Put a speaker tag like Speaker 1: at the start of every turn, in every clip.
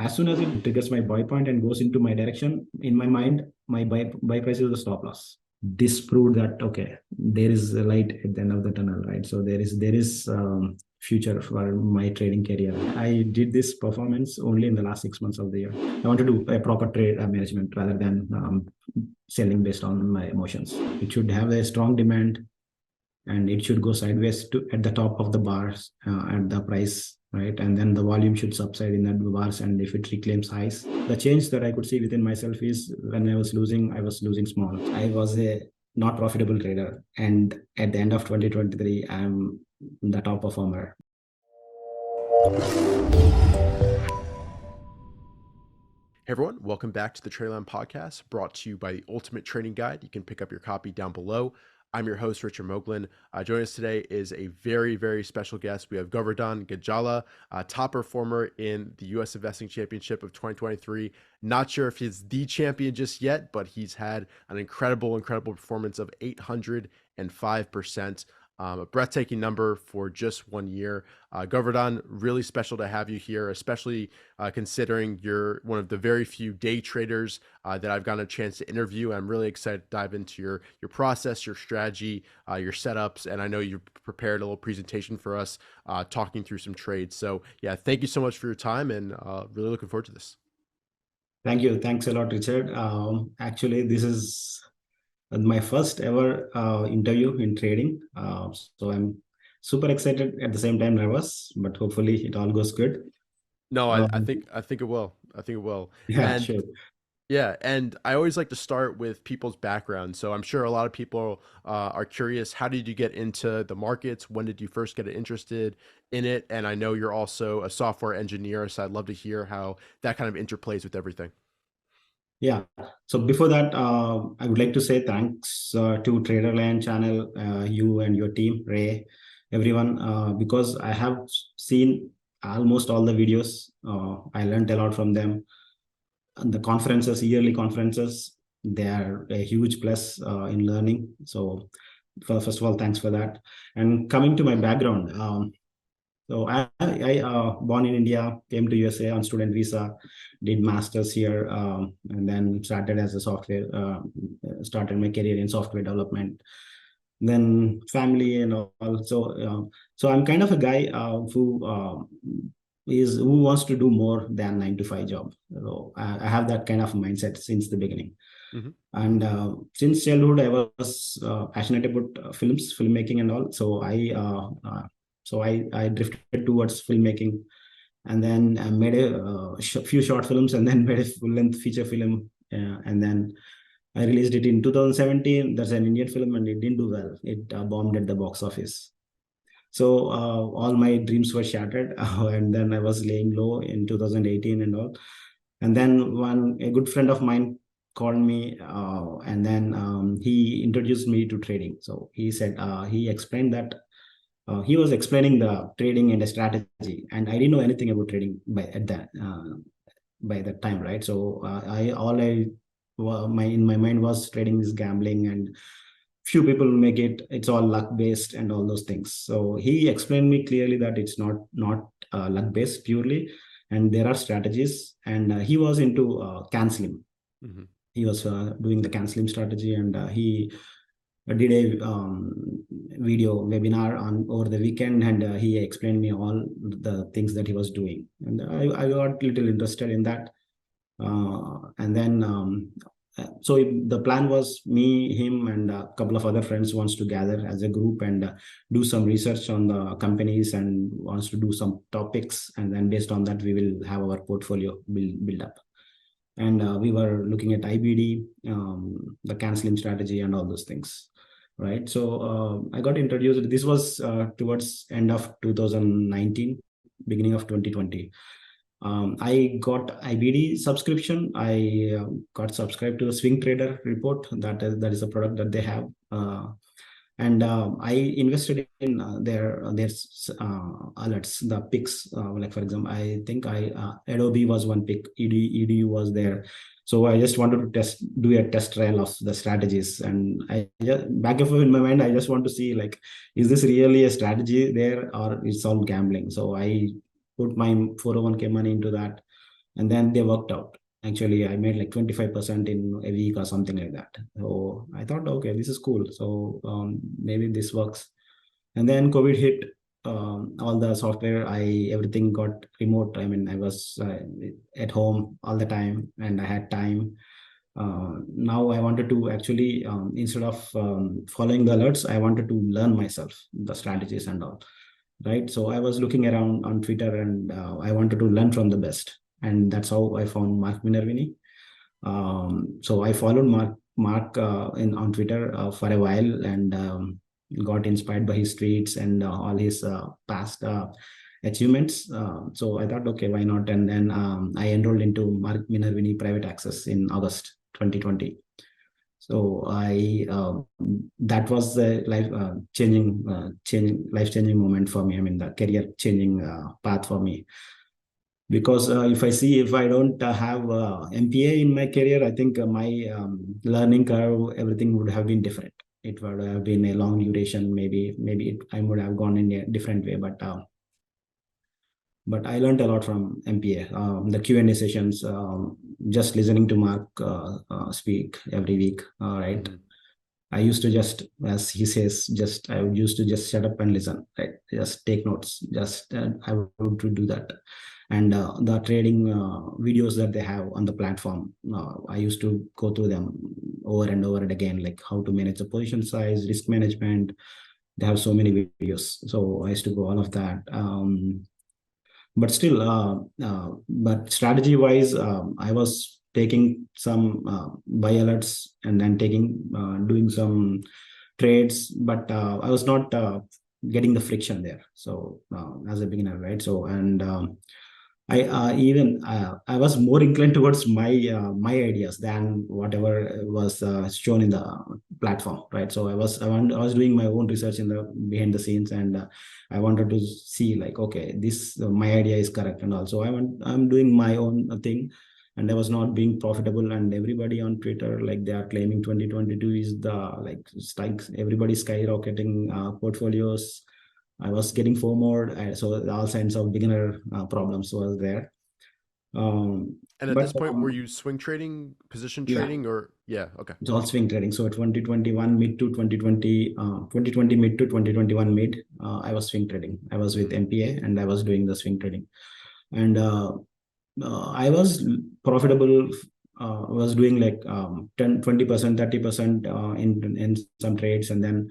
Speaker 1: as soon as it triggers my buy point and goes into my direction, in my mind, my buy price is the stop loss. This proved that okay, there is a light at the end of the tunnel, right? So there is future for my trading career. I did this performance only in the last 6 months of the year. I want to do a proper trade management rather than selling based on my emotions. It should have a strong demand, and it should go sideways to at the top of the bars at the price, right? And then the volume should subside in that bars, and if it reclaims highs, the change that I could see within myself is when I was losing small. I was a not profitable trader, and at the end of 2023 I'm the top performer.
Speaker 2: Hey everyone, welcome back to the TraderLion podcast, brought to you by the Ultimate Trading Guide. You can pick up your copy down below. I'm your host, Richard Moglen. Joining us today is a very, very special guest. We have Gon Gajala, top performer in the U.S. Investing Championship of 2023. Not sure if he's the champion just yet, but he's had an incredible performance of 805%. A breathtaking number for just 1 year. Gon, really special to have you here, especially considering you're one of the very few day traders that I've gotten a chance to interview. I'm really excited to dive into your process, your strategy, your setups, and I know you've prepared a little presentation for us talking through some trades. So yeah, thank you so much for your time, and really looking forward to this.
Speaker 1: Thank you. Thanks a lot, Richard. Actually, this is my first ever interview in trading. So I'm super excited, at the same time nervous, but hopefully it all goes good.
Speaker 2: No, I think it will. I think it will.
Speaker 1: Yeah,
Speaker 2: And
Speaker 1: sure.
Speaker 2: yeah, and I always like to start with people's background. So I'm sure a lot of people are curious, how did you get into the markets? When did you first get interested in it? And I know you're also a software engineer, so I'd love to hear how that kind of interplays with everything.
Speaker 1: Yeah. So before that, I would like to say thanks to TraderLion channel, you and your team, Ray, everyone, because I have seen almost all the videos. I learned a lot from them. And the conferences, yearly conferences, they are a huge plus in learning. So first of all, thanks for that. And coming to my background, so I born in India, came to USA on student visa, did masters here, and then started as a started my career in software development. Then family and also, so I'm kind of a guy who wants to do more than 9 to 5 job. So I have that kind of mindset since the beginning.
Speaker 2: Mm-hmm.
Speaker 1: And since childhood, I was passionate about filmmaking and all. So I drifted towards filmmaking, and then I made a few short films, and then made a full-length feature film, and then I released it in 2017. That's an Indian film, and it didn't do well. It bombed at the box office. So all my dreams were shattered, and then I was laying low in 2018 and all. And then a good friend of mine called me, and then he introduced me to trading. So he said he explained that. He was explaining the trading and the strategy, and I didn't know anything about trading by that time, right? So in my mind was trading is gambling, and few people make it. It's all luck based and all those things. So he explained me clearly that it's not luck based purely, and there are strategies. And he was into canceling. Mm-hmm. He was doing the canceling strategy, and he did a video webinar over the weekend, and he explained me all the things that he was doing, and I got a little interested in that. And then so the plan was me, him, and a couple of other friends wants to gather as a group and do some research on the companies, and wants to do some topics, and then based on that we will have our portfolio build up. And we were looking at IBD, the canceling strategy, and all those things, right? So I got introduced. This was towards end of 2019, beginning of 2020. I got IBD subscription. I got subscribed to the Swing Trader report. That is a product that they have. And I invested in their alerts, the picks. Like for example, I think Adobe was one pick, EDU was there. So I just wanted to do a test trial of the strategies, and I just, back and forth in my mind, I just want to see, like, is this really a strategy there, or it's all gambling? So I put my 401k money into that, and then they worked out. Actually, I made like 25% in a week or something like that. So I thought, okay, this is cool. So maybe this works. And then COVID hit. All the software, everything got remote. I mean, I was at home all the time, and I had time. Now I wanted to actually, instead of following the alerts, I wanted to learn myself the strategies and all. Right. So I was looking around on Twitter, and I wanted to learn from the best. And that's how I found Mark Minervini. So I followed Mark on Twitter for a while, and got inspired by his tweets and all his past achievements. So I thought, okay, why not? And then I enrolled into Mark Minervini Private Access in August 2020. So that was the life changing moment for me. I mean, the career changing path for me. Because if I don't have MPA in my career, I think my learning curve, everything would have been different. It would have been a long duration. Maybe I would have gone in a different way. But I learned a lot from MPA. The Q&A sessions, just listening to Mark speak every week. Right.
Speaker 2: Mm-hmm.
Speaker 1: I used to just, as he says, I would used to just shut up and listen, right? Just take notes. I would do that. And the trading videos that they have on the platform, I used to go through them over and over and again, like how to manage the position size, risk management. They have so many videos. So I used to go all of that. But still, but strategy wise, I was taking some buy alerts, and then doing some trades, but I was not getting the friction there. So as a beginner, right? So, and I was more inclined towards my ideas than whatever was shown in the platform, right? So I was doing my own research in the behind the scenes, and I wanted to see, like, okay, this my idea is correct, and also I'm doing my own thing, and I was not being profitable. And everybody on Twitter, like, they are claiming 2022 is the, like, everybody's skyrocketing portfolios. I was getting FOMO, so all kinds of beginner problems was there.
Speaker 2: And at
Speaker 1: But
Speaker 2: this point, were you swing trading, position
Speaker 1: yeah,
Speaker 2: trading, or yeah? Okay.
Speaker 1: it's all swing trading. So 2021 mid to 2020 mid to 2021 mid, I was swing trading. I was with
Speaker 2: Mm-hmm.
Speaker 1: MPA, and I was doing the swing trading, and I was profitable. I was doing like 10, 20%, 30% in some trades, and then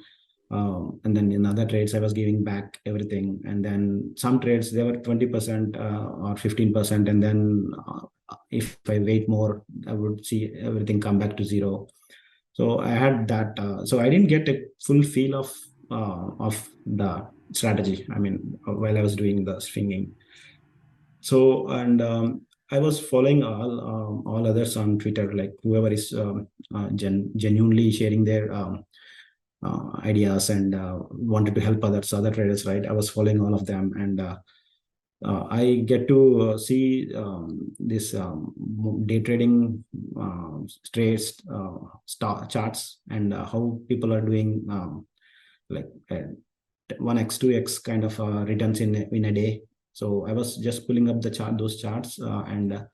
Speaker 1: in other trades I was giving back everything. And then some trades they were 20% or 15%, and then if I wait more, I would see everything come back to zero. So I had that. So I didn't get a full feel of the strategy. I mean, while I was doing the swinging. So, and I was following all others on Twitter, like whoever is genuinely sharing their ideas, and wanted to help other traders, right? I was following all of them, and I get to see this day trading trades, charts, and how people are doing, like 1x 2x kind of returns in a day. So I was just pulling up those charts, and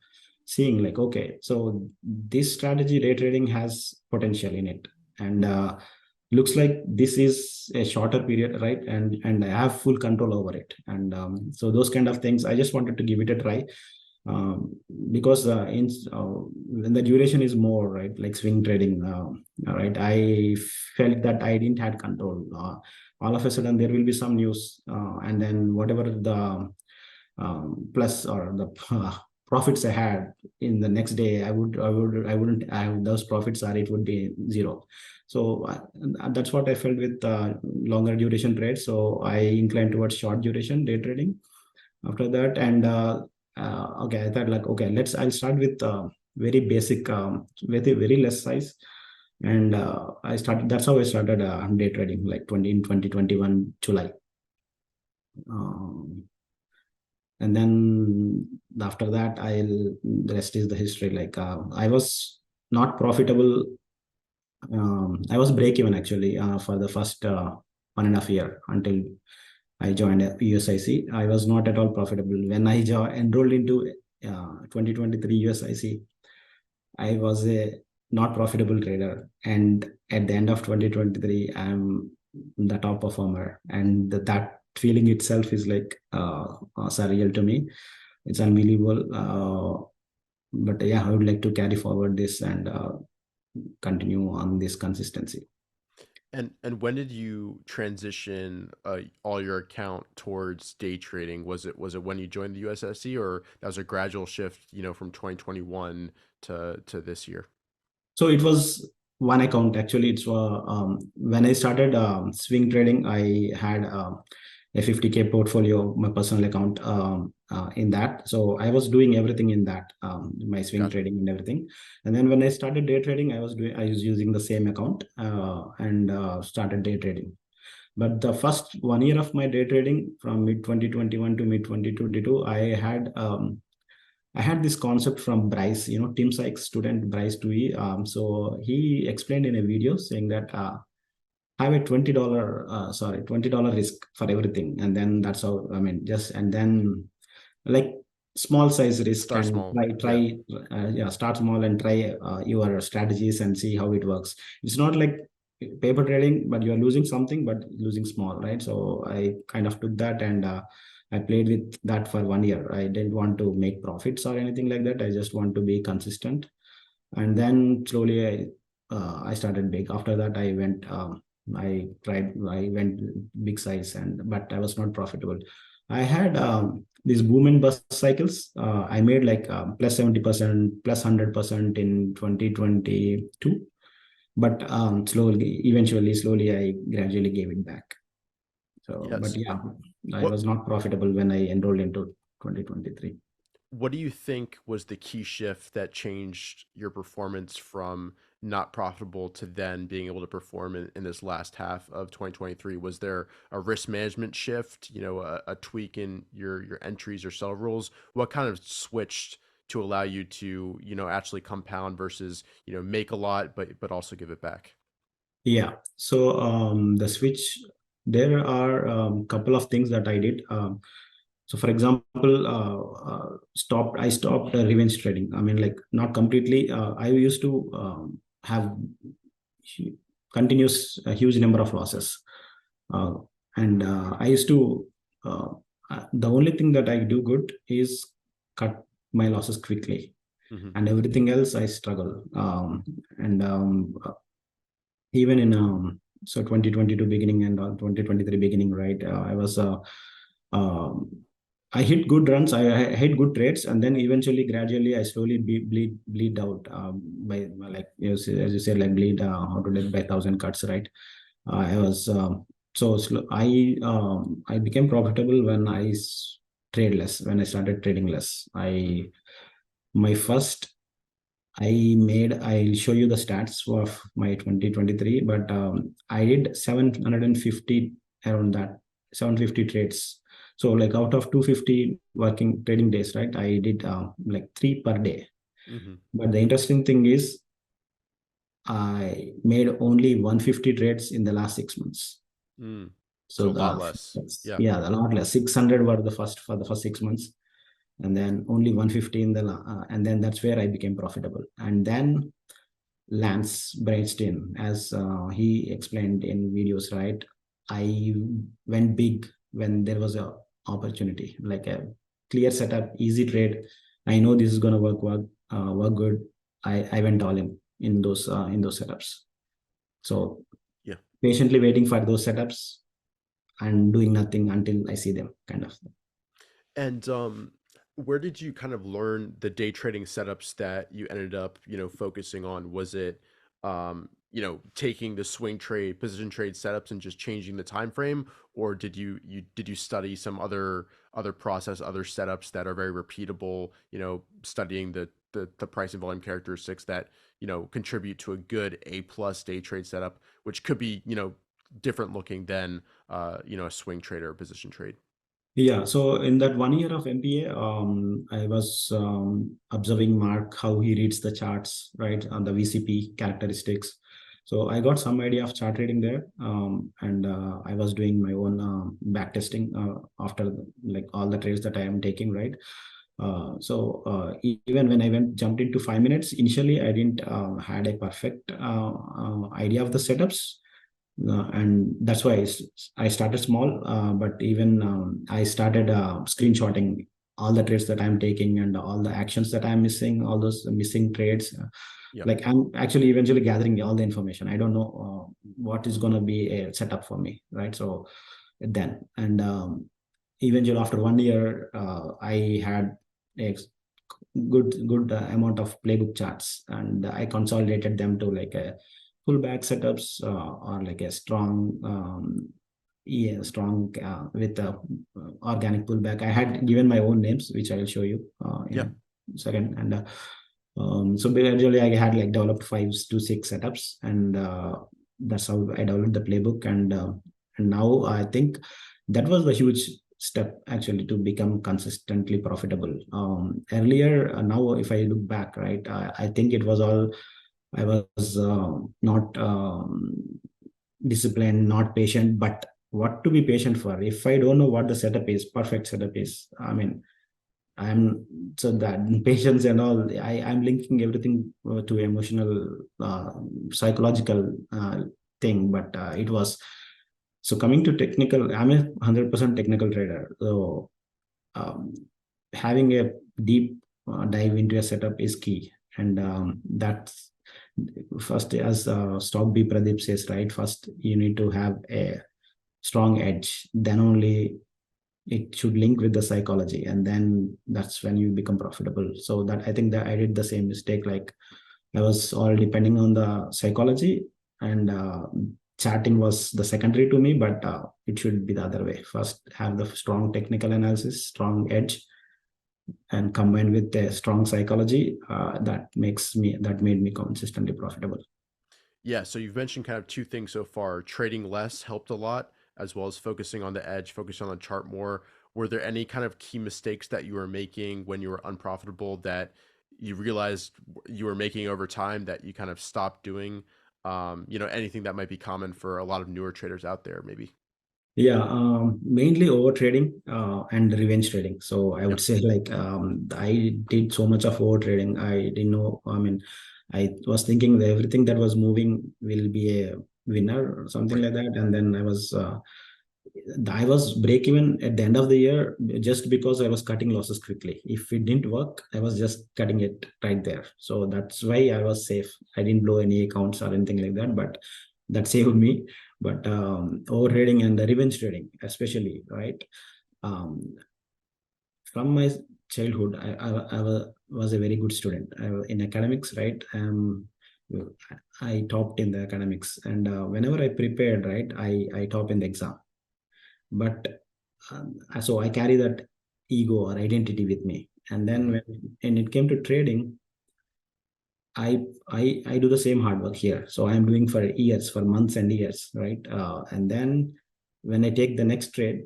Speaker 1: seeing, like, okay, so this strategy, day trading, has potential in it. And looks like this is a shorter period, right? And I have full control over it. And so those kind of things, I just wanted to give it a try. Because when the duration is more, right, like swing trading, right, I felt that I didn't have control. All of a sudden there will be some news, and then whatever the plus or the profits I had in the next day, I wouldn't have those profits, or it would be zero. So that's what I felt with longer duration trades. So I inclined towards short duration day trading after that. And okay, I thought, like, okay, I'll start with very basic, very less size. And that's how I started day trading, like 2021 July. And then after that, the rest is the history. Like, I was not profitable. I was break even, actually, for the first 1.5 year, until I joined USIC. I was not at all profitable. When I enrolled into 2023 USIC, I was a not profitable trader, and at the end of 2023, I'm the top performer, and that feeling itself is like surreal to me. It's unbelievable. But yeah, I would like to carry forward this and continue on this consistency.
Speaker 2: And when did you transition all your account towards day trading? Was it when you joined the USSC, or that was a gradual shift, from 2021 to this year?
Speaker 1: So it was one account actually. It's when I started swing trading, I had a 50K portfolio, my personal account in that. So I was doing everything in that, my swing
Speaker 2: Gotcha.
Speaker 1: trading and everything. And then when I started day trading, I was using the same account and started day trading. But the first 1 year of my day trading from mid 2021 to mid 2022, I had this concept from Bryce, Tim Sykes' student Bryce Tui. So he explained in a video saying that have a $20 risk for everything, and then that's how, I mean, just, and then like small size risk,
Speaker 2: Start
Speaker 1: and
Speaker 2: small. Yeah.
Speaker 1: yeah, start small and try your strategies and see how it works. It's not like paper trading, but you're losing something, but losing small, right? So I kind of took that, and I played with that for 1 year. I didn't want to make profits or anything like that. I just want to be consistent. And then slowly I started big. After that, I went big size, and but I was not profitable. I had these boom and bust cycles. I made like plus 70%, plus 100% in 2022. But slowly, I gradually gave it back. So, but
Speaker 2: Yes.
Speaker 1: yeah, I
Speaker 2: What
Speaker 1: was not profitable when I enrolled into 2023.
Speaker 2: what do you think was the key shift that changed your performance from not profitable to then being able to perform in this last half of 2023? Was there a risk management shift, a tweak in your entries or sell rules? What kind of switched to allow you to, actually compound versus, make a lot, but also give it back?
Speaker 1: Yeah. So the switch, there are a couple of things that I did. So for example, I stopped revenge trading. I mean, like not completely. I used to have hu- continuous a huge number of losses, uh, and I used to. The only thing that I do good is cut my losses quickly,
Speaker 2: Hmm.
Speaker 1: and everything else I struggle. And Even in so 2022 beginning and 2023 beginning, right? Um, I hit good runs, I hit good trades, and then eventually gradually I slowly bleed out, by like, as you said, like bleed how to death by 1,000 cuts, right? I was so slow. I became profitable when trade less, when I started trading less.
Speaker 2: Hmm.
Speaker 1: My first I'll show you the stats of my 2023, but I did 750, around that, 750 trades. So like out of 250 working trading days, right? I did like three per day.
Speaker 2: Hmm.
Speaker 1: But the interesting thing is I made only 150 trades in the last 6 months.
Speaker 2: Mm. So
Speaker 1: So
Speaker 2: a lot less. Yeah.
Speaker 1: yeah, a lot less. 600 were the first 6 months, and then only 150 and then that's where I became profitable. And then Lance Brainstein, as he explained in videos, right? I went big when there was a opportunity, like a clear setup, easy trade. I know this is gonna work good. I went all in those setups. So
Speaker 2: Yeah.
Speaker 1: patiently waiting for those setups and doing nothing until I see them, kind of.
Speaker 2: And where did you kind of learn the day trading setups that you ended up, focusing on? Was it, taking the swing trade, position trade setups and just changing the time frame, or did you study some other process, other setups that are very repeatable? Studying the price and volume characteristics that contribute to a good A+ day trade setup, which could be different looking than a swing trade or a position trade.
Speaker 1: Yeah, so in that 1 year of MBA, I was observing Mark how he reads the charts, right, on the VCP characteristics. So I got some idea of chart reading there, and I was doing my own back testing after like all the trades that I am taking, right. Even when I jumped into 5 minutes, initially I didn't had a perfect idea of the setups, and that's why I started small. But even I started screenshotting all the trades that I'm taking and all the actions that I'm missing, all those missing trades.
Speaker 2: Yep.
Speaker 1: Like I'm actually eventually gathering all the information. I don't know what is going to be a setup for me, right? So then, and eventually after 1 year, I had a good amount of playbook charts, and I consolidated them to like a pullback setups, or like a strong strong with a organic pullback. I had given my own names, which I will show you in
Speaker 2: Yep.
Speaker 1: a second. And so gradually I had like developed 5 to 6 setups, and that's how I developed the playbook. And now I think that was the huge step actually to become consistently profitable. Earlier, now if I look back, right, I think it was all I was not disciplined, not patient. But what to be patient for if I don't know what the setup is, perfect setup is? I mean, I'm so that patience and all. I'm linking everything to emotional, psychological thing. But it was so coming to technical. I'm a 100% technical trader. So um, having a deep dive into a setup is key, and that's first, as Stock B Pradeep says, right? First, you need to have a strong edge. Then only it should link with the psychology, and then that's when you become profitable. So that I think that I did the same mistake. Like I was all depending on the psychology, and charting was the secondary to me. But it should be the other way. First, have the strong technical analysis, strong edge, and combined with a strong psychology, that made me consistently profitable.
Speaker 2: Yeah, so you've mentioned kind of two things so far. Trading less helped a lot, as well as focusing on the edge, focusing on the chart more. Were there any kind of key mistakes that you were making when you were unprofitable that you realized you were making over time that you kind of stopped doing? Anything that might be common for a lot of newer traders out there, maybe.
Speaker 1: Yeah, mainly over trading and revenge trading. So I would
Speaker 2: Yep.
Speaker 1: say like I did so much of over trading. I didn't know. I mean, I was thinking that everything that was moving will be a winner or something
Speaker 2: Right.
Speaker 1: like that, and then I was break even at the end of the year just because I was cutting losses quickly. If it didn't work, I was just cutting it right there. So that's why I was safe. I didn't blow any accounts or anything like that, but that saved me. But over trading and the revenge trading, especially, right? Um, from my childhood, was a very good student in academics, right? I topped in the academics, and whenever I prepared, right, I top in the exam. But so I carry that ego or identity with me. And then
Speaker 2: Hmm.
Speaker 1: when it came to trading, I do the same hard work here. So I'm doing for years, for months and years, right? And then when I take the next trade,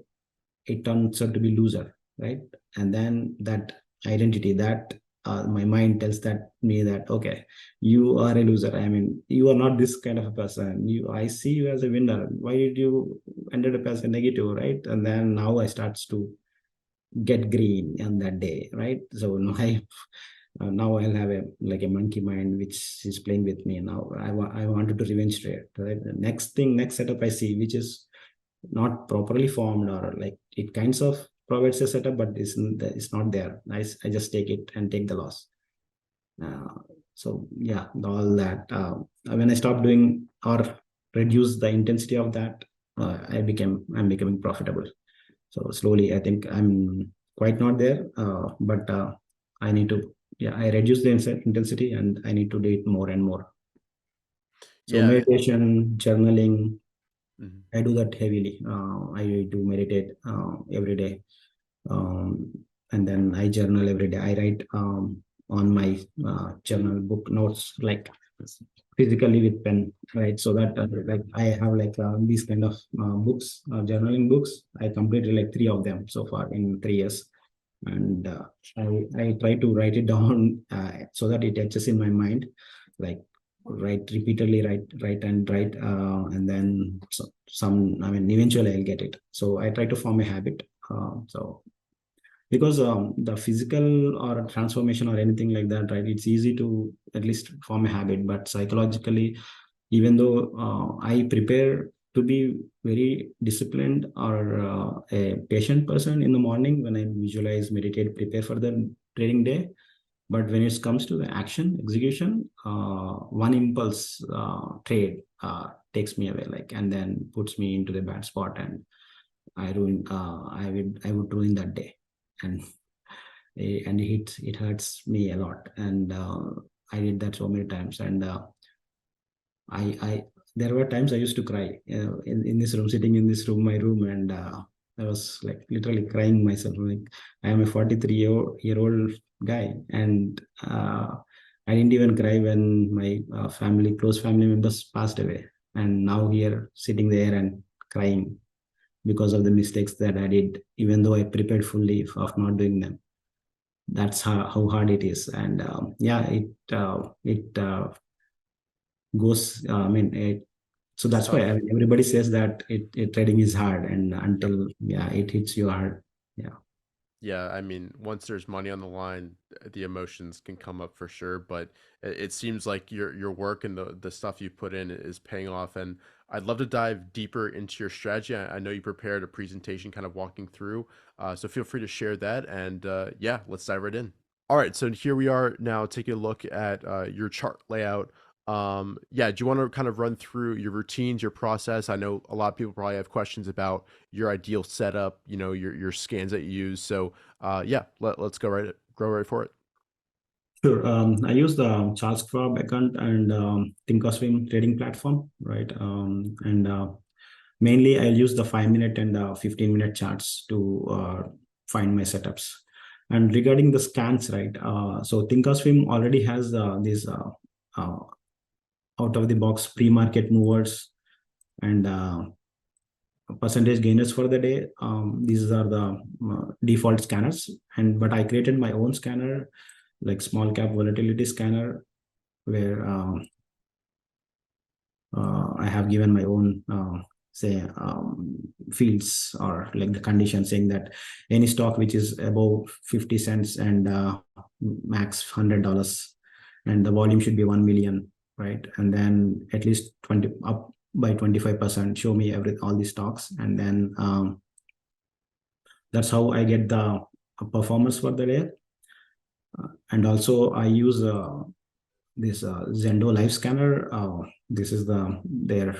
Speaker 1: it turns out to be loser, right? And then that identity, that my mind tells that me that okay, you are a loser. I mean, you are not this kind of a person. I see you as a winner. Why did you ended up as a negative, right? And then now I starts to get green on that day, right? So now I'll have a like a monkey mind which is playing with me now. I wanted to revenge trade, right? The next setup I see, which is not properly formed, or like it kinds of provides a setup but it's not there. I just take it and take the loss. uh, so yeah, all that when I stopped doing or reduce the intensity of that, I'm becoming profitable. So slowly I think I'm quite not there, but I need to, yeah, I reduce the intensity and I need to do it more and more. So
Speaker 2: Yeah.
Speaker 1: meditation, journaling,
Speaker 2: Mhm.
Speaker 1: I do that heavily. I do meditate every day, um, and then I journal every day. I write on my journal book notes, like physically with pen, right? So that like I have like these kind of books, journaling books. I completed like 3 of them so far in 3 years, and I try to write it down so that it etches in my mind, like write repeatedly, write, and then some. I mean, eventually I'll get it. So I try to form a habit. So because the physical or transformation or anything like that, right? It's easy to at least form a habit, but psychologically, even though I prepare to be very disciplined or a patient person in the morning when I visualize, meditate, prepare for the trading day. But when it comes to the action execution, one impulse trade takes me away, like, and then puts me into the bad spot, and I would ruin that day, and it hurts me a lot, and I did that so many times, and I there were times I used to cry in this room, sitting in this room, my room, and I was like literally crying myself. Like, I am a 43-year-old guy, and I didn't even cry when my close family members passed away, and now here sitting there and crying because of the mistakes that I did, even though I prepared fully of not doing them. That's how hard it is, and yeah, it goes. I mean, so
Speaker 2: It's
Speaker 1: that's why, I
Speaker 2: tough.
Speaker 1: mean, everybody says that trading is hard, and until, yeah, it hits you hard. Yeah.
Speaker 2: Yeah, I mean, once there's money on the line, the emotions can come up for sure. But it seems like your work and the stuff you put in is paying off. And I'd love to dive deeper into your strategy. I know you prepared a presentation, kind of walking through. So feel free to share that. And yeah, let's dive right in. All right, so here we are now taking a look at your chart layout. Yeah, do you want to kind of run through your routines, your process? I know a lot of people probably have questions about your ideal setup, your scans that you use. So yeah, let's go right for it.
Speaker 1: Sure. I use the Charles Schwab account and Thinkorswim trading platform, right? And mainly I'll use the 5 minute and 15-minute charts to find my setups. And regarding the scans, right? So Thinkorswim already has these uh, out of the box pre-market movers and percentage gainers for the day. These are the default scanners, and but I created my own scanner, like small cap volatility scanner, where I have given my own say fields or like the condition, saying that any stock which is above 50 cents and max $100, and the volume should be 1 million, right? And then at least 20 up by 25%, show me all these stocks, and then that's how I get the performance for the day. And also I use this Zendo live scanner. This is their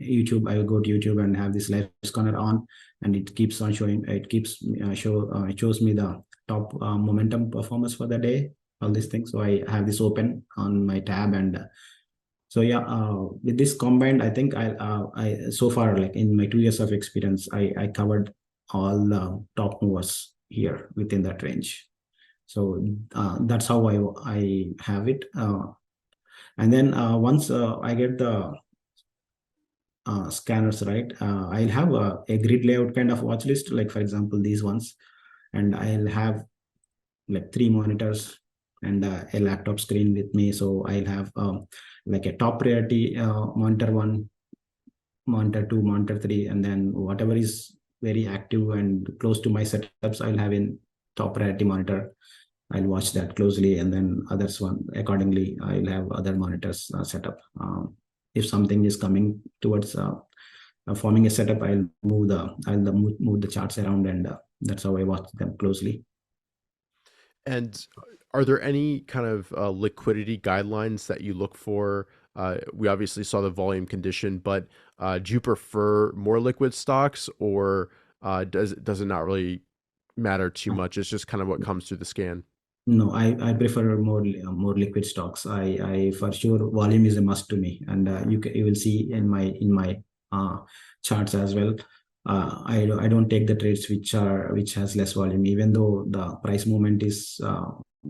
Speaker 1: YouTube. I will go to YouTube and have this live scanner on, and it keeps on showing. It keeps it shows me the top momentum performance for the day. All these things. So I have this open on my tab, and so yeah, with this combined, I think I so far, like in my 2 years of experience, I covered all the top movers here within that range. So that's how I have it. And then once I get the scanners right, I'll have a grid layout kind of watch list, like for example these ones, and I'll have like 3 monitors and a laptop screen with me. So I'll have like a top priority monitor one, monitor two, monitor three, and then whatever is very active and close to my setups, I'll have in top priority monitor. I'll watch that closely, and then others one accordingly. I'll have other monitors set up. If something is coming towards forming a setup, I'll move the charts around, and that's how I watch them closely.
Speaker 2: And are there any kind of liquidity guidelines that you look for? We obviously saw the volume condition, but do you prefer more liquid stocks, or does it not really matter too much? It's just kind of what comes through the scan.
Speaker 1: No, I prefer more liquid stocks. I for sure volume is a must to me, and you will see in my charts as well. I don't take the trades which has less volume, even though the price movement is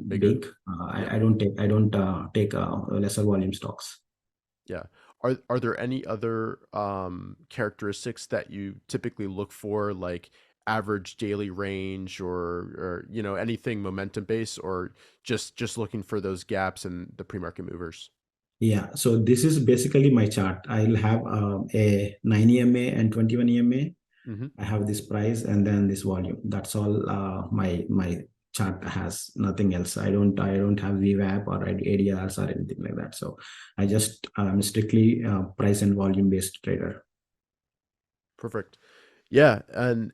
Speaker 2: Bigger.
Speaker 1: big.
Speaker 2: Yeah.
Speaker 1: I don't take lesser volume stocks.
Speaker 2: Yeah. Are there any other characteristics that you typically look for, like average daily range, or anything momentum based, or just looking for those gaps in the pre-market movers?
Speaker 1: Yeah, so this is basically my chart. I'll have a 9 EMA and 21 EMA.
Speaker 2: Mhm.
Speaker 1: I have this price and then this volume. That's all my chart has, nothing else. I don't have VWAP or ADRs or anything like that. So I just strictly price and volume based trader.
Speaker 2: Perfect. Yeah, and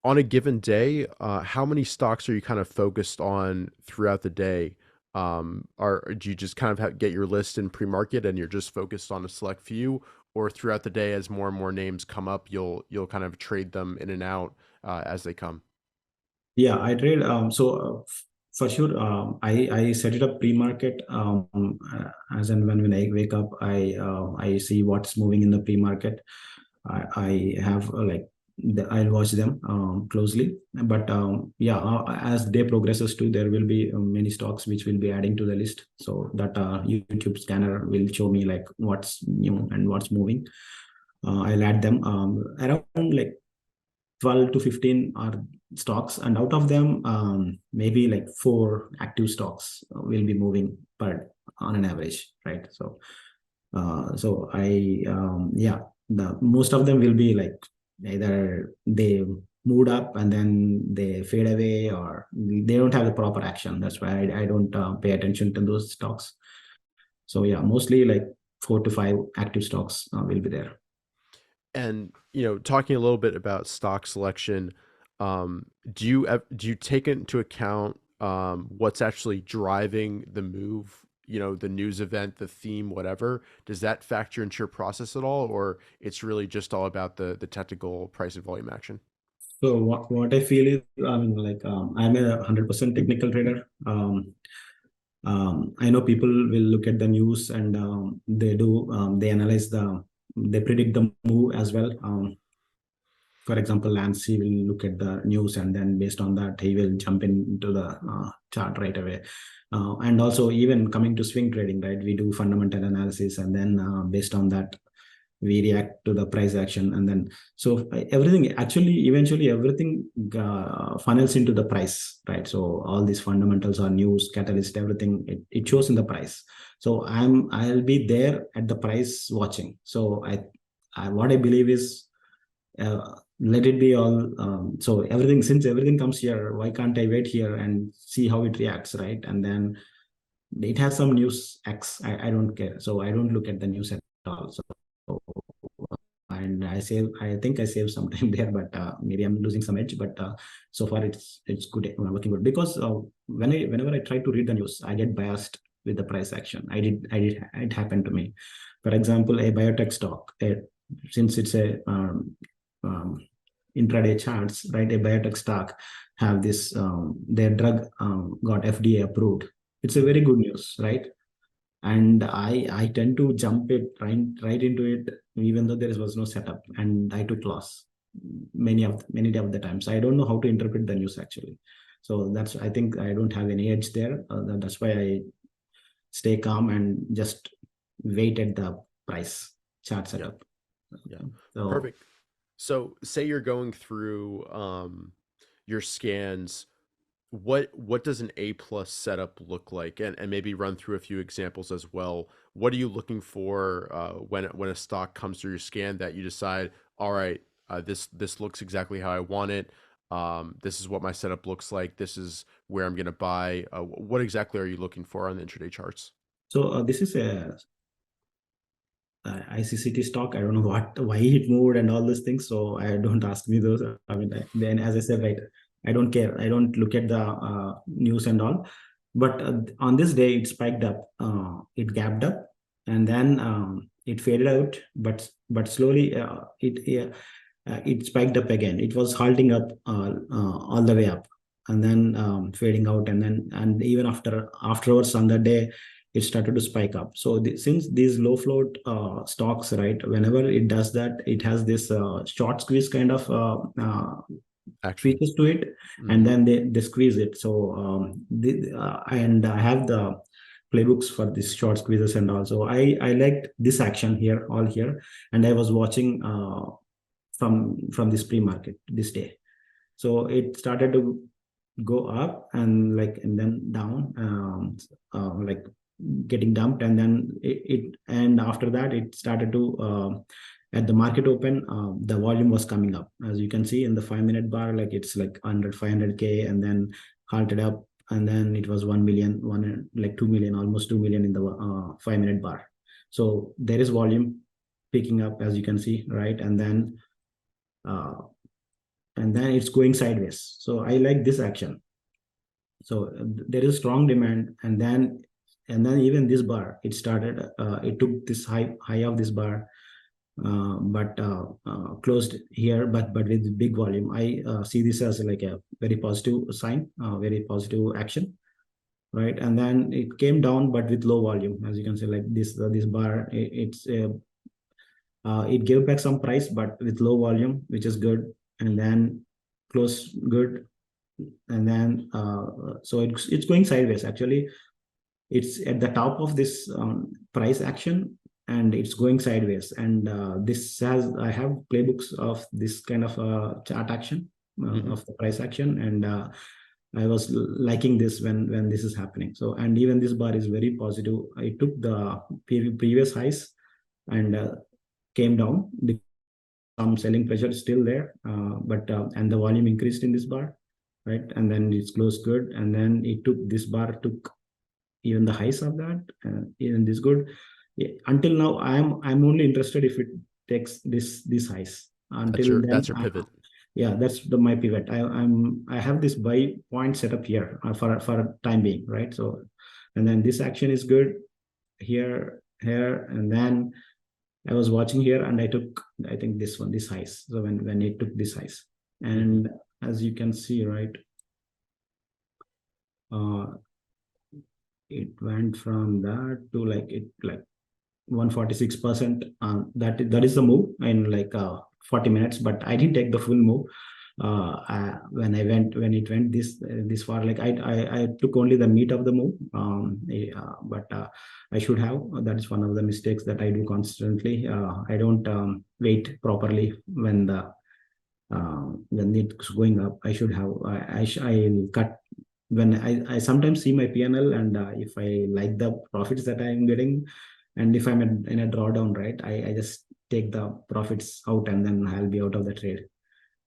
Speaker 2: on a given day, how many stocks are you kind of focused on throughout the day? Or do you just kind of get your list in pre-market and you're just focused on a select few, or throughout the day as more and more names come up, you'll kind of trade them in and out as they come?
Speaker 1: Yeah, I trade. For sure, I set it up pre-market. As and when I wake up, I see what's moving in the pre-market. I have I'll watch them closely. But yeah, as day progresses too, there will be many stocks which will be adding to the list. So that YouTube scanner will show me like what's new and what's moving. I'll add them around like 12 to 15 are stocks, and out of them maybe like four active stocks will be moving per on an average, right? So I yeah, the most of them will be like either they moved up and then they fade away, or they don't have the proper action. That's why I don't pay attention to those stocks. So yeah, mostly like 4 to 5 active stocks will be there.
Speaker 2: And talking a little bit about stock selection, do you take into account what's actually driving the move? The news event, the theme, whatever. Does that factor into your process at all, or it's really just all about the technical price and volume action?
Speaker 1: So what I feel is, I mean, like I'm a 100% technical trader. I know people will look at the news and they analyze they predict the move as well. For example, Lance, he will look at the news and then based on that, he will jump into the chart right away. And also, even coming to swing trading, right? We do fundamental analysis, and then based on that, we react to the price action, and then so everything actually eventually everything funnels into the price, right? So all these fundamentals or news catalyst, everything it shows in the price. So I'll be there at the price watching. So I what I believe is let it be all. So everything, since everything comes here, why can't I wait here and see how it reacts, right? And then it has some news X. I don't care. So I don't look at the news at all. So and I think I saved some time there, but maybe I'm losing some edge. But so far it's good, working good, because whenever I try to read the news, I get biased with the price action. I did it happened to me. For example, a biotech stock, since it's a um, intraday charts, right? A biotech stock have this their drug got FDA approved. It's a very good news, right? And I tend to jump it right into it, even though there was no setup, and I took loss many of the times. I don't know how to interpret the news actually. So that's, I think I don't have any edge there. That's why I stay calm and just wait at the price chart
Speaker 2: Yeah,
Speaker 1: setup.
Speaker 2: yeah,
Speaker 1: So
Speaker 2: perfect. So say you're going through your scans, what does an A plus setup look like? And maybe run through a few examples as well. What are you looking for when a stock comes through your scan that you decide, all right, this looks exactly how I want it. This is what my setup looks like. This is where I'm going to buy. What exactly are you looking for on the intraday charts?
Speaker 1: this is a ICCT stock. I don't know why it moved and all those things. So I don't ask me those. I mean, then as I said, right, I don't care. I don't look at the news and all. But on this day, it spiked up. It gapped up, and then it faded out. But slowly, it spiked up again. It was halting up all the way up, and then fading out, and even afterwards on that day, it started to spike up. So since these low float stocks, right, whenever it does that, it has this short squeeze kind of
Speaker 2: Action.
Speaker 1: features to it, and
Speaker 2: Hmm.
Speaker 1: then they squeeze it. So and I have the playbooks for these short squeezes, and also I liked this action here, all here, and I was watching from this pre-market this day. So it started to go up and then down, like getting dumped, and then and after that it started to at the market open, the volume was coming up. As you can see in the 5-minute bar, like it's like 100, 500K, and then halted up, and then it was 1 million, like 2 million, almost 2 million in the 5-minute bar. So there is volume picking up, as you can see, right? And then it's going sideways. So I like this action. So there is strong demand, and then even this bar, it started, it took this high of this bar, but closed here, but with big volume. I see this as like a very positive sign, very positive action, right? And then it came down, but with low volume, as you can see, like this bar, it gave back some price, but with low volume, which is good, and then close good, and then so it's going sideways. Actually, it's at the top of this price action, and it's going sideways. And I have playbooks of this kind of chart action, of the price action, and I was liking this when this is happening. So, and even this bar is very positive. I took the previous highs and came down. Some selling pressure is still there, but and the volume increased in this bar, right? And then it's closed good, and then it took this bar, took even the highs of that, even this good. Until now, I'm only interested if it takes this highs. Until
Speaker 2: That's your pivot.
Speaker 1: Yeah, that's my pivot. I have this buy point set up here for time being, right? So, and then this action is good here, and then I was watching here, and I took, I think, this highs. So when it took this highs, and as you can see, right, it went from that to like 146%. That is the move in like 40 minutes, but I didn't take the full move. When it went this far, like I took only the meat of the move, but I should have. That is one of the mistakes that I do constantly. I don't wait properly when it's going up. I should have. I'll cut when I sometimes see my PNL, and if I like the profits that I'm getting, and if I'm in a drawdown, right, I just take the profits out, and then I'll be out of the trade.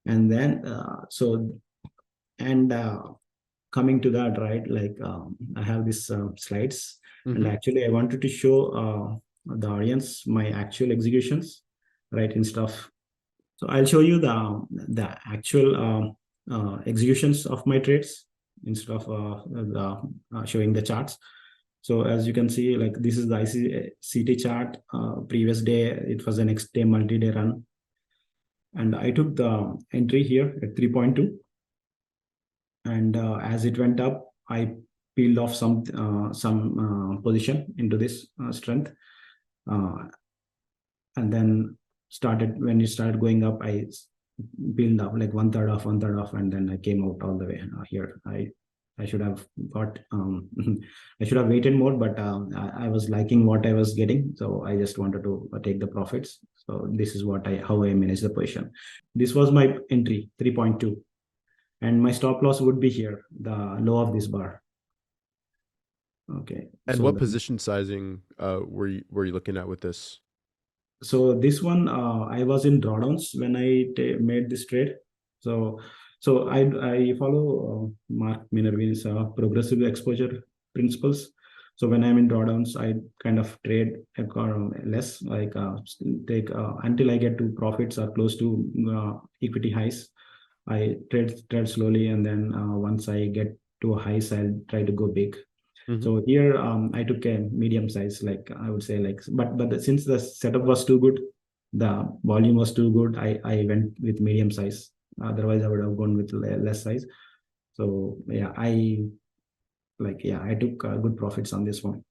Speaker 1: And then coming to that, right, like I have these slides, and actually I wanted to show the audience my actual executions, right, instead of. So I'll show you the actual executions of my trades instead of showing the charts. So as you can see, like this is the ICT chart. Previous day, it was the next day multi-day run. And I took the entry here at 3.2. And as it went up, I peeled off some position into this strength. And then when it started going up, I peeled up like one third off, and then I came out all the way here. I should have got I should have waited more, but I was liking what I was getting, so I just wanted to take the profits. So this is how I manage the position. This was my entry 3.2, and my stop loss would be here, the low of this bar. Okay.
Speaker 2: And what position sizing were you looking at with this?
Speaker 1: So this one, I was in drawdowns when I made this trade. So I follow Mark Minervine's progressive exposure principles. So when I'm in drawdowns, I kind of trade less, like take until I get to profits or close to equity highs. I trade slowly, and then once I get to a highs, I'll try to go big. So here I took a medium size, like I would say, like, but since the setup was too good, the volume was too good, I went with medium size. Otherwise, I would have gone with less size. So yeah, I took good profits on this one.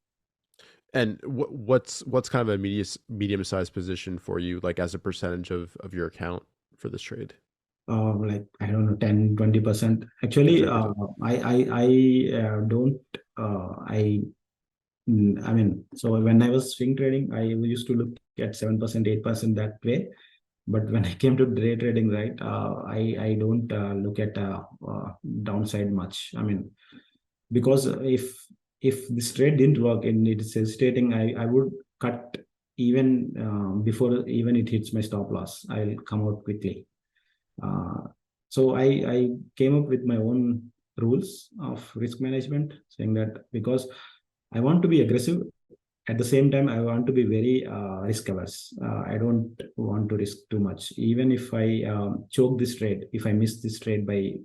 Speaker 2: And what's kind of a medium sized position for you, like as a percentage of your account for this trade?
Speaker 1: Like I don't know, 10-20%. Actually, I don't. I mean, so when I was swing trading, I used to look at 7%, 8% that way. But when I came to day trading, right, I don't look at downside much. I mean, because if this trade didn't work and it is hesitating, I would cut even before even it hits my stop loss, I'll come out quickly. So I came up with my own rules of risk management, saying that because I want to be aggressive, at the same time I want to be very risk averse. I don't want to risk too much. Even if I choke this trade, if I miss this trade by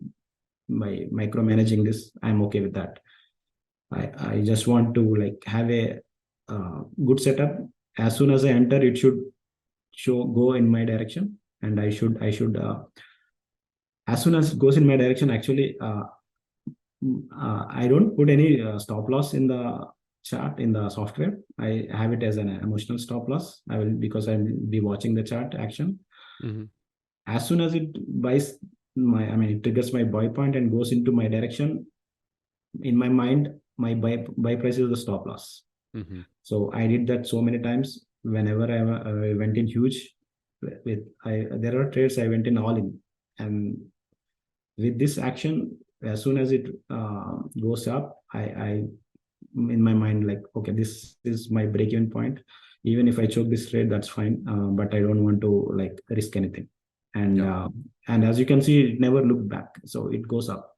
Speaker 1: micromanaging this, I'm okay with that. I just want to like have a good setup. As soon as I enter, it should go in my direction, and I should as soon as it goes in my direction, actually, I don't put any stop loss in the chart in the software. I have it as an emotional stop loss. I will, because I'll be watching the chart action.
Speaker 2: Mm-hmm.
Speaker 1: As soon as it buys it triggers my buy point and goes into my direction, in my mind, my buy price is the stop loss.
Speaker 2: Mm-hmm.
Speaker 1: So I did that so many times. Whenever I went in huge, there are trades I went in all in, and with this action, as soon as it goes up, I in my mind, like, okay, this is my break-even point. Even if I choke this trade, that's fine, but I don't want to like risk anything. And and as you can see, it never looked back, so it goes up.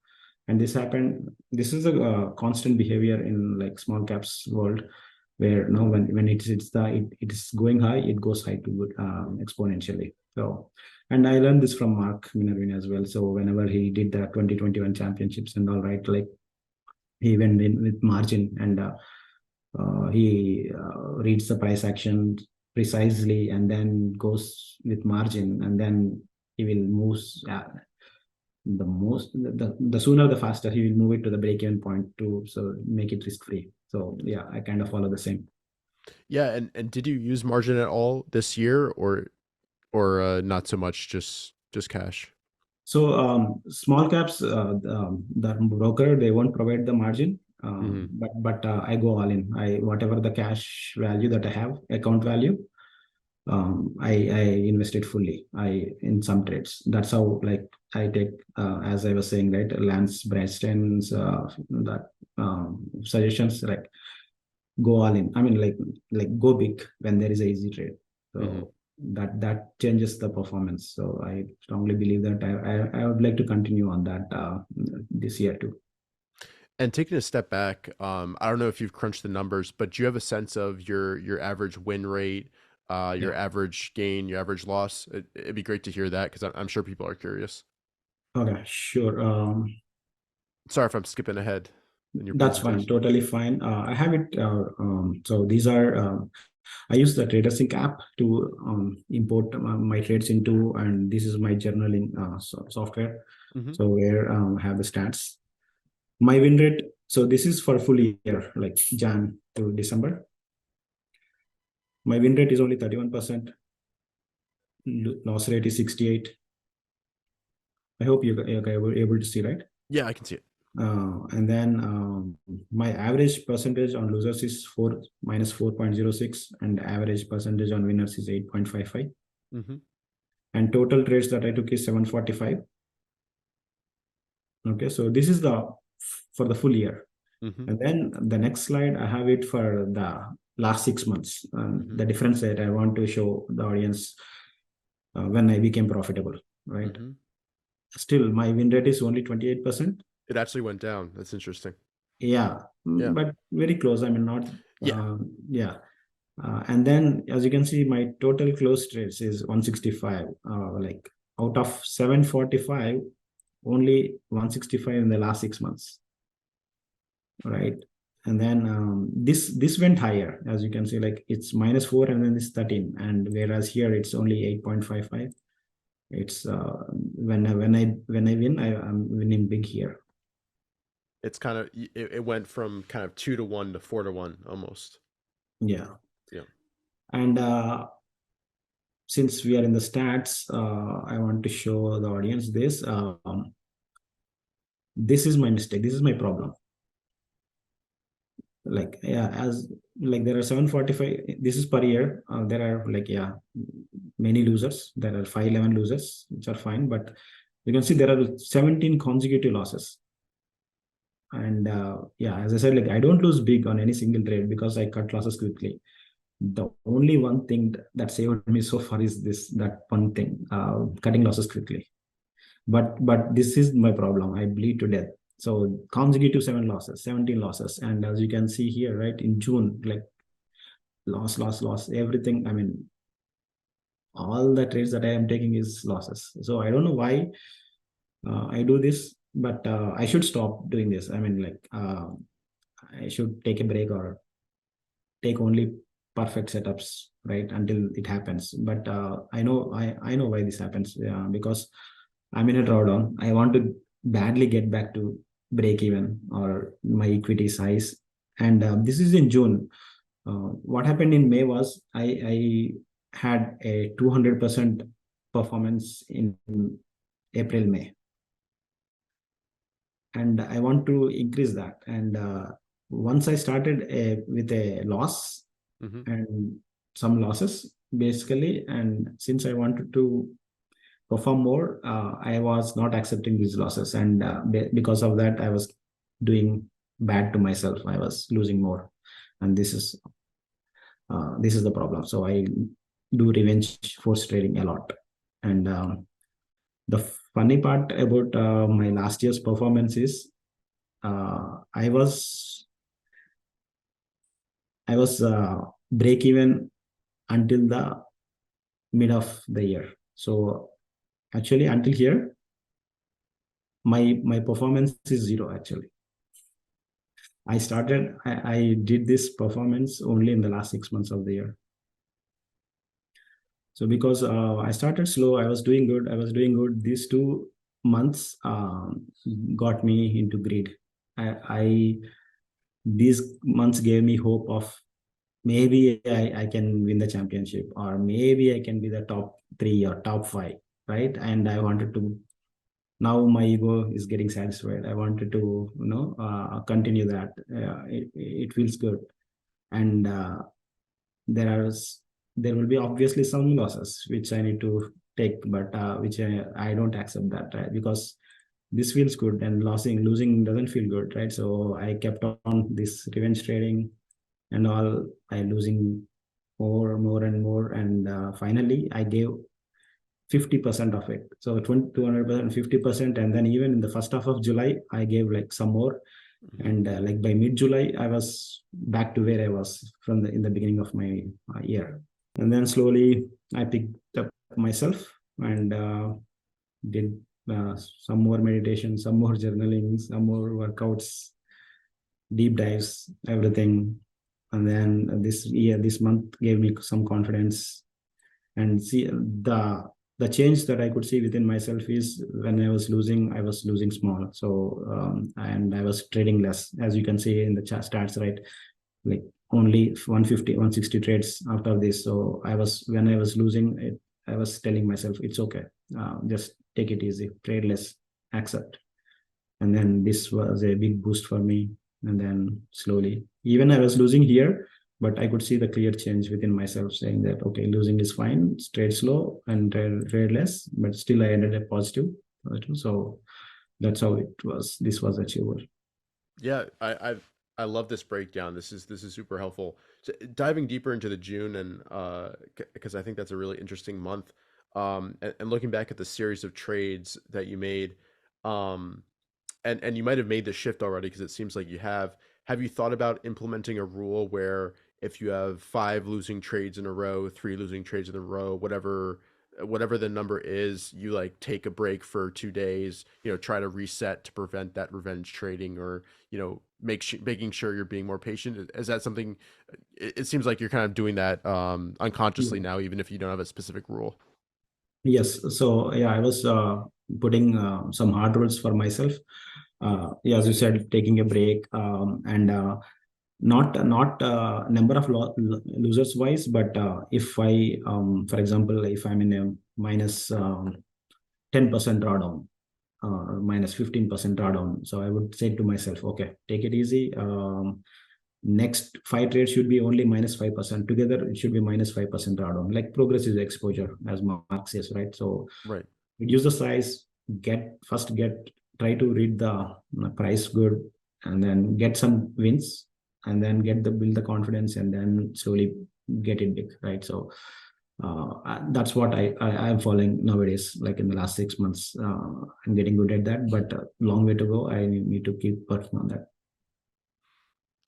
Speaker 1: And this is a constant behavior in like small caps world, where when it is going high, it goes high to exponentially. So, and I learned this from Mark Minervin as well. So whenever he did the 2021 championships and all, right, like he went in with margin, and he reads the price action precisely, and then goes with margin, and then he will move the sooner the faster he will move it to the break-even point to so make it risk free. So yeah, I kind of follow the same.
Speaker 2: Yeah, and did you use margin at all this year, or not so much, just cash?
Speaker 1: So small caps, the broker, they won't provide the margin,
Speaker 2: Mm-hmm.
Speaker 1: but I go all in. I whatever the cash value that I have, account value, I invest it fully. I in some trades. That's how like I take, as I was saying, right, Lance Braxton's that suggestions, like go all in. I mean, like go big when there is a easy trade. So
Speaker 2: Mm-hmm.
Speaker 1: that changes the performance. So I strongly believe that I would like to continue on that this year too.
Speaker 2: And taking a step back, I don't know if you've crunched the numbers, but do you have a sense of your average win rate, your
Speaker 1: Yeah.
Speaker 2: average gain, your average loss? It'd be great to hear that, because I'm sure people are curious.
Speaker 1: Okay, sure.
Speaker 2: Sorry if I'm skipping ahead in your
Speaker 1: That's fine.
Speaker 2: presentation.
Speaker 1: Totally fine. I have it. So these are. I use the TraderSync app to import my trades into, and this is my journaling software.
Speaker 2: Mm-hmm.
Speaker 1: So where I have the stats. My win rate. So this is for full year, like Jan to December. My win rate is only 31%. Loss rate is 68. I hope you were able to see, right?
Speaker 2: Yeah, I can see it.
Speaker 1: And then my average percentage on losers is minus 4.06, and average percentage on winners is 8.55.
Speaker 2: Mm-hmm.
Speaker 1: And total trades that I took is 745. Okay, so this is for the full year.
Speaker 2: Mm-hmm.
Speaker 1: And then the next slide, I have it for the last 6 months.
Speaker 2: Mm-hmm.
Speaker 1: The difference that I want to show the audience when I became profitable, right?
Speaker 2: Mm-hmm.
Speaker 1: Still, my win rate is only 28%.
Speaker 2: It actually went down. That's interesting.
Speaker 1: Yeah,
Speaker 2: Yeah.
Speaker 1: but very close. I mean, not,
Speaker 2: Yeah.
Speaker 1: yeah. And then, as you can see, my total close trades is 165. Like out of 745, only 165 in the last 6 months, right? And then this went higher, as you can see, like it's minus 4 and then it's 13, and whereas here it's only 8.55. It's when I win, I'm winning big here.
Speaker 2: It's kind of, it went from kind of 2 to 1 to 4 to 1 almost.
Speaker 1: Yeah.
Speaker 2: Yeah.
Speaker 1: And since we are in the stats, I want to show the audience this. This is my mistake. This is my problem. Like, yeah, as like there are 745. This is per year. There are like, yeah, many losers. There are 511 losers, which are fine, but you can see there are 17 consecutive losses. And yeah, as I said, like I don't lose big on any single trade because I cut losses quickly. The only one thing that saved me so far is that one thing, cutting losses quickly. But this is my problem. I bleed to death. So consecutive 17 losses. And as you can see here, right, in June, like loss, everything. I mean, all the trades that I am taking is losses. So I don't know why I do this, but I should stop doing this. I mean, like I should take a break or take only perfect setups, right, until it happens. But I know why this happens, because I'm in a drawdown. I want to badly get back to break even or my equity size. And this is in June. What happened in May was I had a 200% performance in April, May, and I want to increase that. And once I started with a loss and some losses basically, and since I wanted to perform more, I was not accepting these losses, and because of that, I was doing bad to myself. I was losing more, and this is the problem. So I do revenge force trading a lot. And the funny part about my last year's performance is I was break even until the mid of the year. So actually, until here, my performance is zero. Actually, I did this performance only in the last 6 months of the year. So because I started slow, I was doing good. These 2 months got me into greed. I these months gave me hope of maybe I can win the championship, or maybe I can be the top 3 or top 5, right? And I wanted to, now my ego is getting satisfied. I wanted to, continue that. It feels good. And there are there will be obviously some losses which I need to take, but which I don't accept that, right? Because this feels good, and losing doesn't feel good, right? So I kept on this revenge trading and all. I losing more and more, and finally I gave 50% of it. So 200%, 50%, and then even in the first half of July, I gave like some more, and like by mid-July, I was back to where I was from in the beginning of my year. And then slowly I picked up myself and did some more meditation, some more journaling, some more workouts, deep dives, everything. And then this month gave me some confidence. And see, the change that I could see within myself is when I was losing small. So and I was trading less, as you can see in the stats, right? Like only 150, 160 trades after this. So when I was losing it, I was telling myself, it's okay. Just take it easy, trade less, accept. And then this was a big boost for me. And then slowly, even I was losing here, but I could see the clear change within myself, saying that, okay, losing is fine, trade slow and trade less, but still I ended up positive. So that's how this was achievable.
Speaker 2: Yeah, I love this breakdown. This is super helpful. So diving deeper into the June, and because I think that's a really interesting month. And looking back at the series of trades that you made, um, and you might have made the shift already because it seems like you have. Have you thought about implementing a rule where if you have 5 losing trades in a row, 3 losing trades in a row, whatever the number is, you like take a break for 2 days, try to reset to prevent that revenge trading, or making sure you're being more patient? Is that something? It seems like you're kind of doing that unconsciously
Speaker 1: Yeah.
Speaker 2: now, even if you don't have a specific rule.
Speaker 1: Yes. So yeah, I was putting some hard rules for myself. Yeah, as you said, taking a break, and not number of losers wise, but if I, for example, if I'm in a minus 10% drawdown, minus 15% drawdown, so I would say to myself, okay, take it easy. Next 5 trades should be only minus 5%. Together, it should be minus 5% drawdown. Like progressive exposure, as Mark says, right? So
Speaker 2: Right.
Speaker 1: reduce the size, try to read the price good, and then get some wins, and then build the confidence, and then slowly get it big, right? So that's what I'm following nowadays. Like in the last 6 months, I'm getting good at that, but long way to go. I need to keep working on that.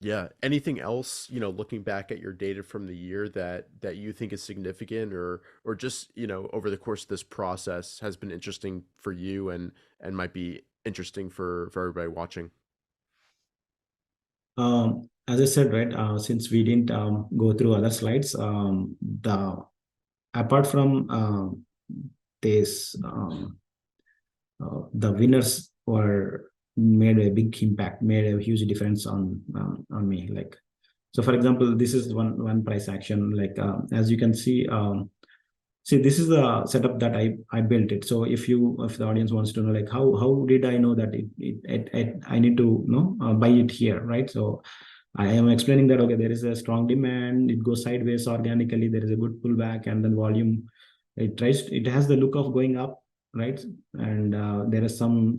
Speaker 2: Yeah. Anything else, looking back at your data from the year that you think is significant or just, over the course of this process has been interesting for you and might be interesting for everybody watching?
Speaker 1: As I said, right, since we didn't go through other slides, the apart from this, the winners were made a big impact, made a huge difference on me. Like, so for example, this is one price action. Like as you can see, see, this is the setup that I built it. So if the audience wants to know, like, how did I know that I need to buy it here, right? So I am explaining that, okay, there is a strong demand, it goes sideways organically, there is a good pullback, and then volume, it has the look of going up, right? And there is some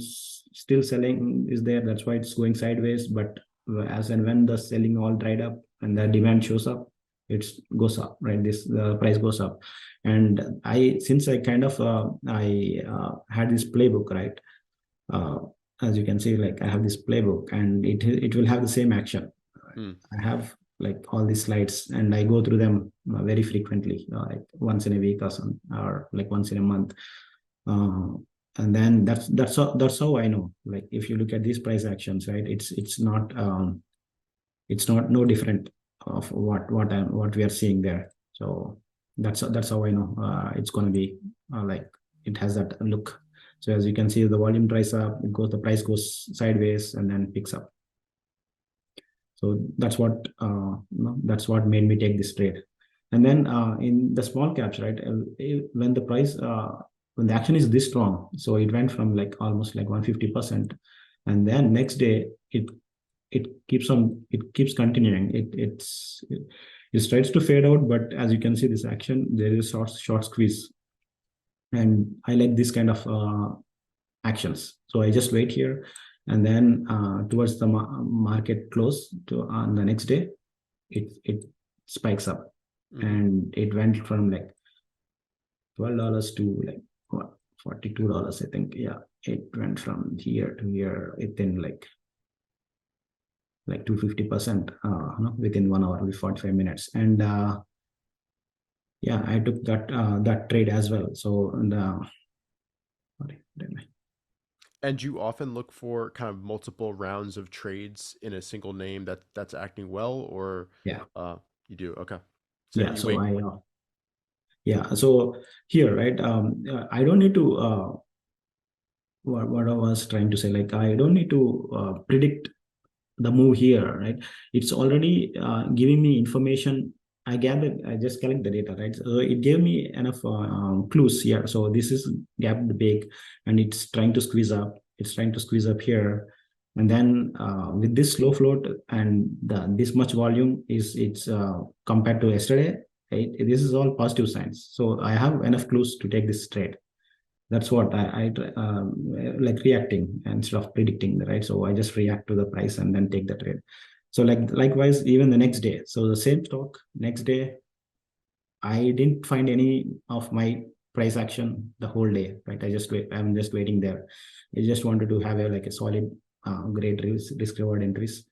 Speaker 1: still selling is there, that's why it's going sideways. But as and when the selling all dried up and the demand shows up, it goes up, right? This the price goes up. And since I kind of I had this playbook, right? uh, as you can see, like I have this playbook, and it will have the same action.
Speaker 2: Hmm.
Speaker 1: I have like all these slides, and I go through them very frequently, like once in a week or some, or like once in a month. Uh, and then that's how I know. Like if you look at these price actions, right? It's not no different of what we are seeing there. So that's how I know it's going to be like it has that look. So as you can see, the volume tries up, the price goes sideways and then picks up. So that's what made me take this trade. And then in the small caps, right? When the price when the action is this strong, so it went from like almost like 150%, and then next day it keeps continuing. It tries to fade out, but as you can see, this action, there is a short squeeze, and I like this kind of actions. So I just wait here, and then towards the market close to on the next day, it spikes up,
Speaker 2: Hmm.
Speaker 1: and it went from like $12 to like what, $42, I think. Yeah, it went from here to here within like 250% within 1 hour with 45 minutes. And yeah, I took that trade as well. So sorry,
Speaker 2: And you often look for kind of multiple rounds of trades in a single name that's acting well, or
Speaker 1: yeah,
Speaker 2: uh, you do? Okay. So
Speaker 1: yeah.
Speaker 2: you
Speaker 1: So
Speaker 2: wait.
Speaker 1: I yeah. So here, right? I don't need to what I was trying to say. Like I don't need to predict the move here, right? It's already giving me information. I just collect the data, right? So it gave me enough clues here. So this is gapped big, and it's trying to squeeze up here. And then with this slow float and this much volume, it's compared to yesterday, right? This is all positive signs, so I have enough clues to take this trade. That's what like reacting instead of predicting, right? So I just react to the price and then take the trade. So like likewise, even the next day, so the same stock next day, I didn't find any of my price action the whole day, right? I'm just waiting there. I just wanted to have like a solid great risk reward entries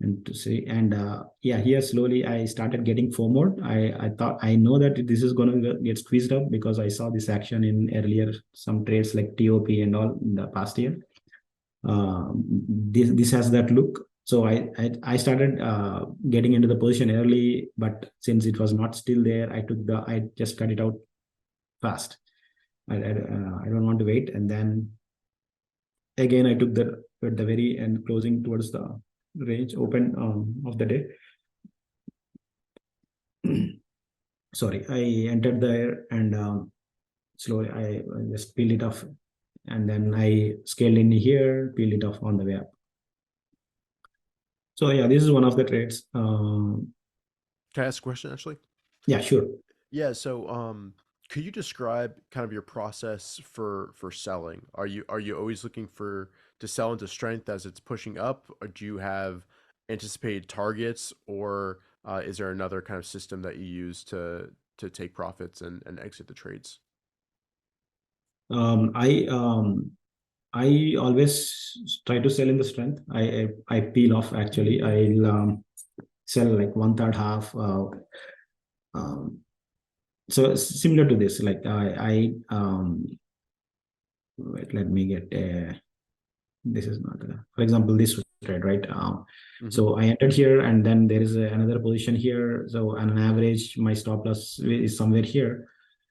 Speaker 1: and to see. And yeah, here slowly I started getting FOMO. I thought, I know that this is going to get squeezed up because I saw this action in earlier some trades like TOP and all in the past year. This has that look. So I started getting into the position early, but since it was not still there, I just cut it out fast. I don't want to wait. And then again, I took the at the very end, closing towards the range open of the day. Sorry, I entered there, and slowly I just peeled it off, and then I scaled in here, peeled it off on the way up. So yeah, this is one of the trades.
Speaker 2: Can I ask a question actually?
Speaker 1: Yeah, sure.
Speaker 2: Yeah, so could you describe kind of your process for selling? Are you always looking for to sell into strength as it's pushing up, or do you have anticipated targets, or Is there another kind of system that you use to take profits and exit the trades?
Speaker 1: Um, I um, I always try to sell in the strength. I peel off actually. I'll sell like one third half. Um, so similar to this, like wait, let me get this is not for example this trade, right?
Speaker 2: Mm-hmm.
Speaker 1: So I entered here, and then there is another position here. So on an average, my stop loss is somewhere here,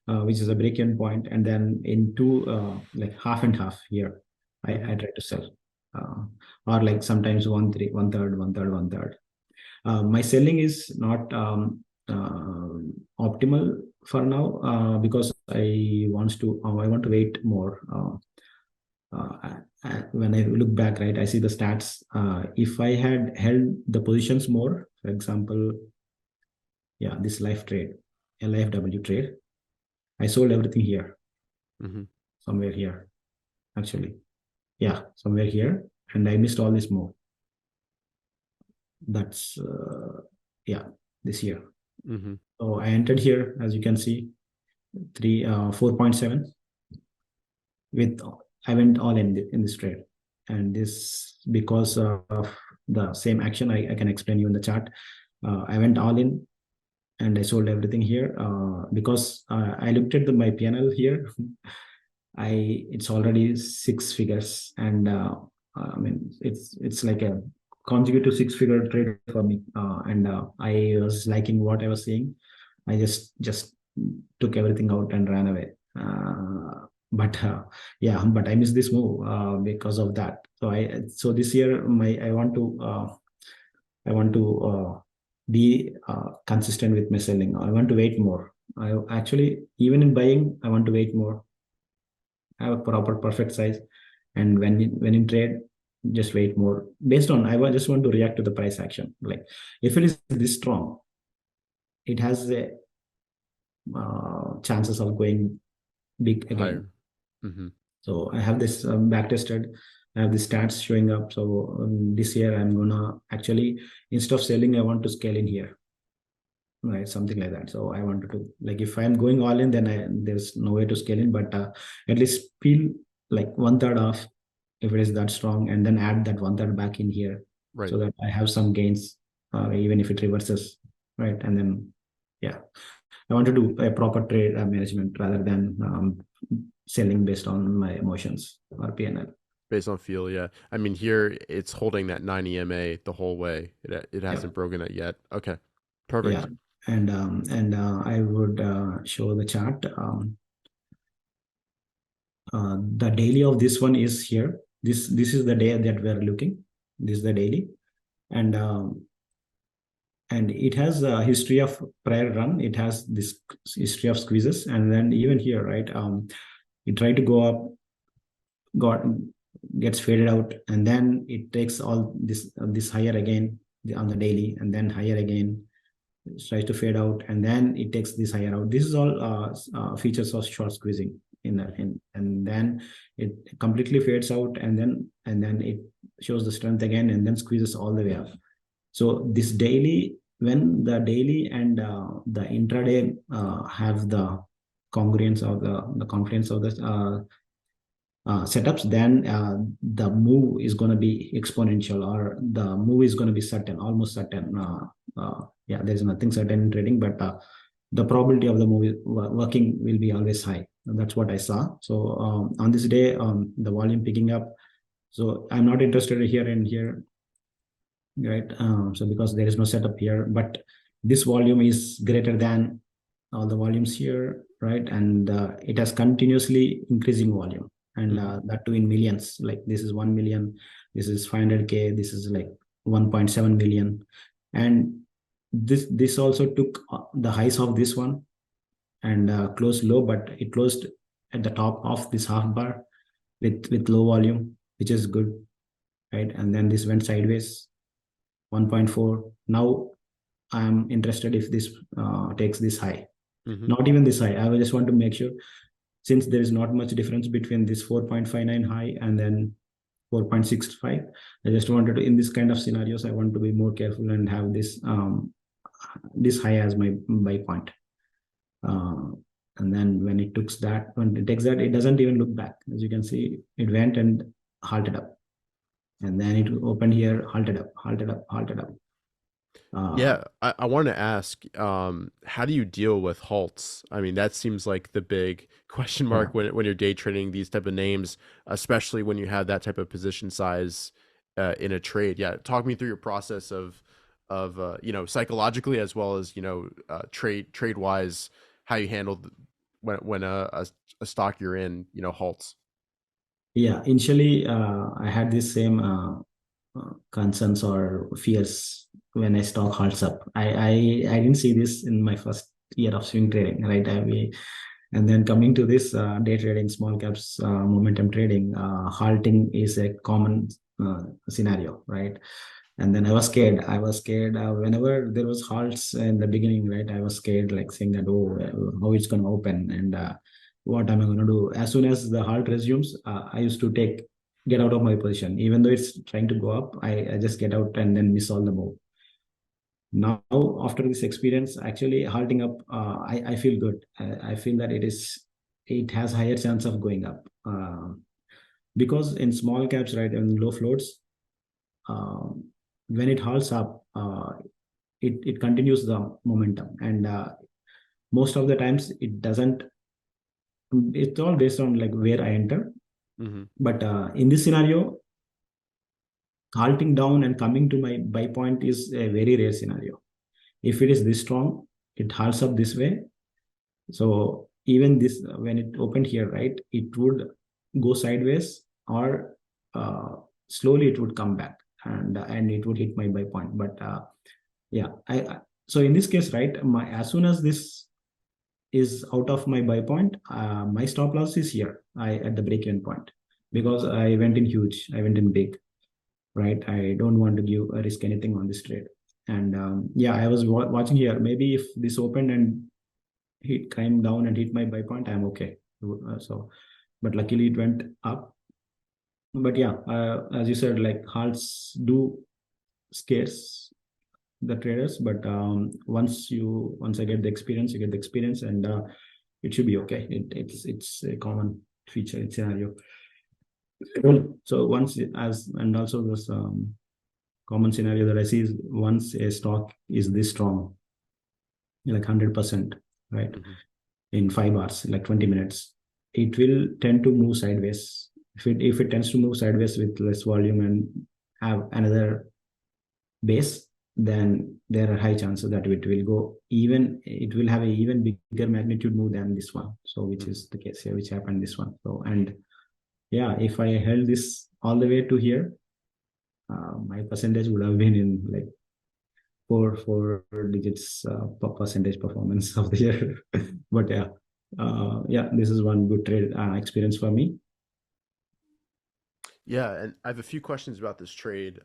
Speaker 1: which is a break-even point, and then into like half and half here, I try to sell, uh, or like sometimes one third, one third, one third. My selling is not optimal for now, because I want to wait more. When I look back, right, I see the stats. If I had held the positions more, for example, yeah, this life trade, LIFW trade, I sold everything here,
Speaker 2: Mm-hmm.
Speaker 1: somewhere here, actually. Yeah, somewhere here, and I missed all this move. That's yeah, this year.
Speaker 2: Mm-hmm.
Speaker 1: So I entered here, as you can see, 4.7 with I went all in this trade, and this because of the same action. I can explain you in the chart. I went all in, and I sold everything here, because I looked at my PNL here. It's already six figures, and I mean it's like a consecutive six-figure trade for me, and I was liking what I was seeing. I just took everything out and ran away. But yeah, but I missed this move because of that. So this year I want to be consistent with my selling. I want to wait more. I actually, even in buying, I want to wait more. Have a proper perfect size, and when in trade, just wait more. Based on just want to react to the price action. Like if it is this strong, it has a chances of going big again.
Speaker 2: Higher. Mm-hmm.
Speaker 1: So I have this back tested. I have the stats showing up. So this year I'm gonna actually, instead of selling, I want to scale in here, right? Something like that. So I wanted to, like, if I'm going all in, then there's no way to scale in, but at least peel like one third off if it is that strong, and then add that one third back in here,
Speaker 2: Right.
Speaker 1: so that I have some gains, even if it reverses, right? And then yeah, I want to do a proper trade management rather than selling based on my emotions or PNL.
Speaker 2: Based on feel, yeah. I mean, here it's holding that 9 EMA the whole way. It
Speaker 1: Yeah,
Speaker 2: hasn't broken it yet. Okay.
Speaker 1: yeah,
Speaker 2: Perfect.
Speaker 1: and I would show the chart. The daily of this one is here. This is the day that we're looking. This is the daily, and it has a history of prior run. It has this history of squeezes, and then even here, right? It tried to go up, got gets faded out, and then it takes all this higher again on the daily, and then higher again. It tries to fade out, and then it takes this higher out. This is all features of short squeezing and then it completely fades out, and then it shows the strength again, and then squeezes all the way up. So this daily, when the daily and the intraday have the congruence or the confluence of the setups, then the move is going to be exponential, or the move is going to be certain, almost certain. Yeah, there's nothing certain in trading, but the probability of the move working will be always high. And that's what I saw. So on this day, the volume picking up. So I'm not interested here and here, right? So because there is no setup here, but this volume is greater than all the volumes here, right? And it has continuously increasing volume, and
Speaker 2: Mm-hmm.
Speaker 1: that too in millions. Like this is 1 million, this is 500K, this is like 1.7 million, and this also took the highs of this one and closed low, but it closed at the top of this half bar with low volume, which is good, right? And then this went sideways, 1.4. Now I'm interested if this takes this high.
Speaker 2: Mm-hmm.
Speaker 1: Not even this high. I just want to make sure, since there is not much difference between this 4.59 high and then 4.65. I just wanted to, in this kind of scenarios, I want to be more careful and have this this high as my buy point. And then when it takes that, it doesn't even look back. As you can see, it went and halted up, and then it opened here, halted up, halted up, halted up.
Speaker 2: Yeah, I want to ask, how do you deal with halts? I mean, that seems like the big question
Speaker 1: Yeah.
Speaker 2: mark when you're day trading these type of names, especially when you have that type of position size in a trade. Yeah, talk me through your process of psychologically as well as trade wise, how you handle when a stock you're in halts.
Speaker 1: Yeah, initially I had this same concerns or fears when I stock halts up. I didn't see this in my first year of swing trading, right? And then coming to this day trading, small caps, momentum trading, halting is a common scenario, right? And then I was scared. Whenever there was halts in the beginning, right? I was scared, like saying that, oh, how it's going to open, and what am I going to do? As soon as the halt resumes, I used to get out of my position. Even though it's trying to go up, I just get out and then miss all the move. Now, after this experience, actually halting up, I feel good. I feel that it has higher chance of going up. Because in small caps, right, and low floats, when it halts up, it continues the momentum, and most of the times it doesn't. It's all based on like where I enter.
Speaker 2: Mm-hmm.
Speaker 1: But in this scenario, halting down and coming to my buy point is a very rare scenario. If it is this strong, it halts up this way. So even this, when it opened here, right, it would go sideways, or slowly it would come back, and it would hit my buy point. But yeah, so in this case, right, as soon as this is out of my buy point, my stop loss is here. At the break-even point, because I went in huge, I went in big, right? I don't want to give risk anything on this trade. And yeah, I was watching here. Maybe if this opened and hit came down and hit my buy point, I'm okay. But luckily it went up. But yeah, as you said, like halts do scares the traders. But once I get the experience, you get the experience, and it should be okay. It's a common feature scenario. So and also this common scenario that I see is, once a stock is this strong, like 100%, right,
Speaker 2: Mm-hmm.
Speaker 1: in 5 hours, like 20 minutes, it will tend to move sideways. If it tends to move sideways with less volume and have another base, then there are high chances that it will have a even bigger magnitude move than this one. So which is the case here, which happened this one. So, and yeah, if I held this all the way to here, my percentage would have been in like four digits percentage performance of the year. But yeah, this is one good trade experience for me.
Speaker 2: Yeah, and I have a few questions about this trade.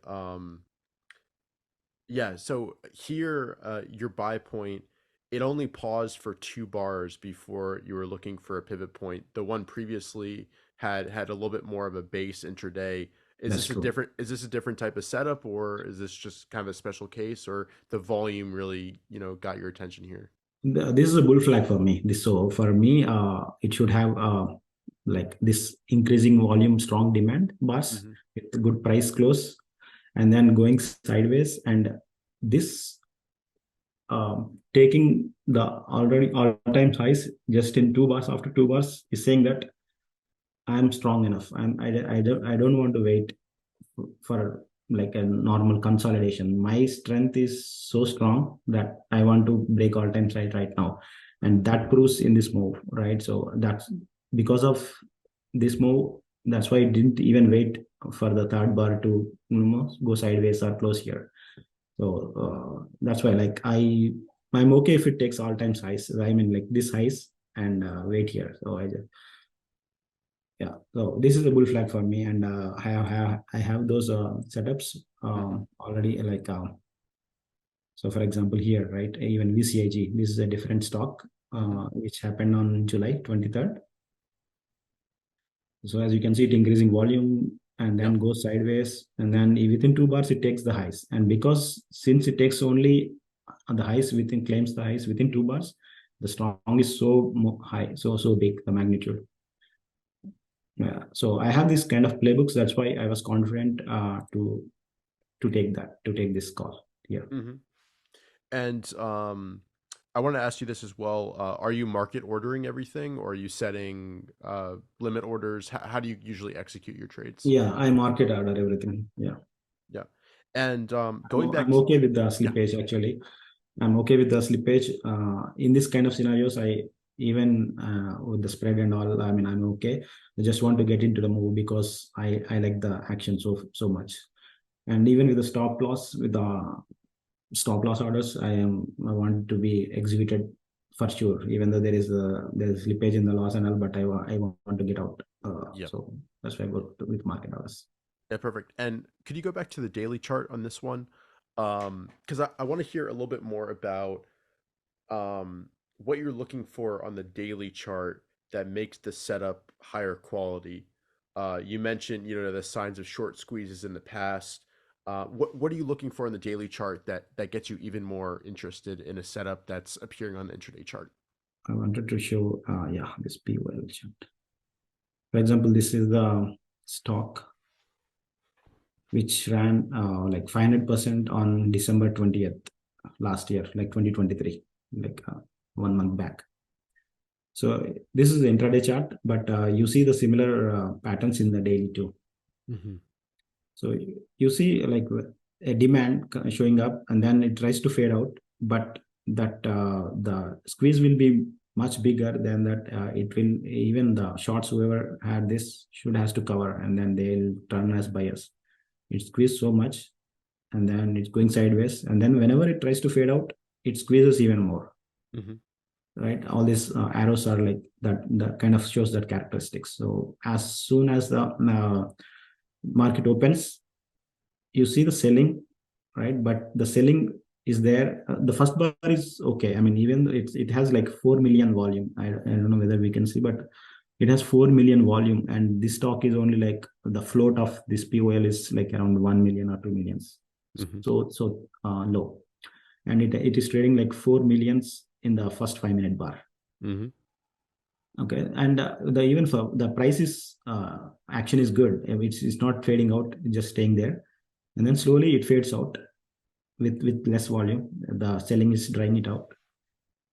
Speaker 2: Yeah, so here, your buy point, it only paused for 2 bars before you were looking for a pivot point. The one previously had a little bit more of a base intraday.
Speaker 1: That's true.
Speaker 2: Is this a different type of setup, or is this just kind of a special case, or the volume really, got your attention here?
Speaker 1: This is a bull flag for me. So for me, it should have like this increasing volume, strong demand bars
Speaker 2: Mm-hmm.
Speaker 1: with good price close, and then going sideways, and this taking the already all-time highs just in 2 bars, after 2 bars, is saying that I'm strong enough. I don't want to wait for like a normal consolidation. My strength is so strong that I want to break all-time high right now, and that proves in this move, right? So that's because of this move. That's why I didn't even wait for the third bar to go sideways or close here. So that's why, like, I'm okay if it takes all-time highs. I mean, like this highs, and wait here. So yeah, so this is a bull flag for me, and I have those setups
Speaker 2: Mm-hmm.
Speaker 1: already, like so for example here, right, even VCIG, this is a different stock
Speaker 2: Mm-hmm.
Speaker 1: which happened on July 23rd. So as you can see, it increasing volume and then
Speaker 2: Yep.
Speaker 1: goes sideways, and then within 2 bars it takes the highs. And because since it takes only the highs within claims the highs within 2 bars. The strong is so high, so big, the magnitude. Yeah. So I have this kind of playbooks. That's why I was confident to take this call here.
Speaker 2: Mm-hmm. And I want to ask you this as well. Are you market ordering everything, or are you setting limit orders? How do you usually execute your trades?
Speaker 1: Yeah, I market order everything. Yeah.
Speaker 2: Yeah. And going back
Speaker 1: I'm
Speaker 2: to,
Speaker 1: okay with the
Speaker 2: yeah,
Speaker 1: slippage actually. I'm okay with the slippage. In this kind of scenarios, I even with the spread and all, I mean, I'm okay. I just want to get into the move because I like the action so much. And even with the stop loss orders, I want to be executed for sure. Even though there is slippage in the loss and all, but I want to get out.
Speaker 2: yeah,
Speaker 1: So that's why I go with market orders.
Speaker 2: yeah, perfect. And could you go back to the daily chart on this one? Because I want to hear a little bit more about what you're looking for on the daily chart that makes the setup higher quality. You mentioned, the signs of short squeezes in the past. What are you looking for in the daily chart that gets you even more interested in a setup that's appearing on the intraday chart?
Speaker 1: I wanted to show, yeah, this POL chart. For example, this is the stock which ran like 500% on December 20th last year, like 2023, like 1 month back. So this is the intraday chart, but you see the similar patterns in the daily too.
Speaker 2: Mm-hmm.
Speaker 1: So you see like a demand showing up and then it tries to fade out, but that the squeeze will be much bigger than that. It will, even the shorts whoever had this should has to cover, and then they'll turn as buyers. It squeezes so much, and then it's going sideways, and then whenever it tries to fade out, it squeezes even more.
Speaker 2: Mm-hmm.
Speaker 1: Right, all these arrows are like that kind of shows that characteristics. So as soon as the market opens, you see the selling, right? But the selling is there. The first bar is okay. I mean, even it has like 4 million volume. I don't know whether we can see, but it has 4 million volume, and this stock is only like the float of this POL is like around 1 million or 2 millions.
Speaker 2: Mm-hmm.
Speaker 1: So low, and it is trading like 4 millions in the first 5-minute bar.
Speaker 2: Mm-hmm.
Speaker 1: Okay, and the even for the price is action is good. It's not fading out, it's just staying there, and then slowly it fades out with less volume. The selling is drying it out,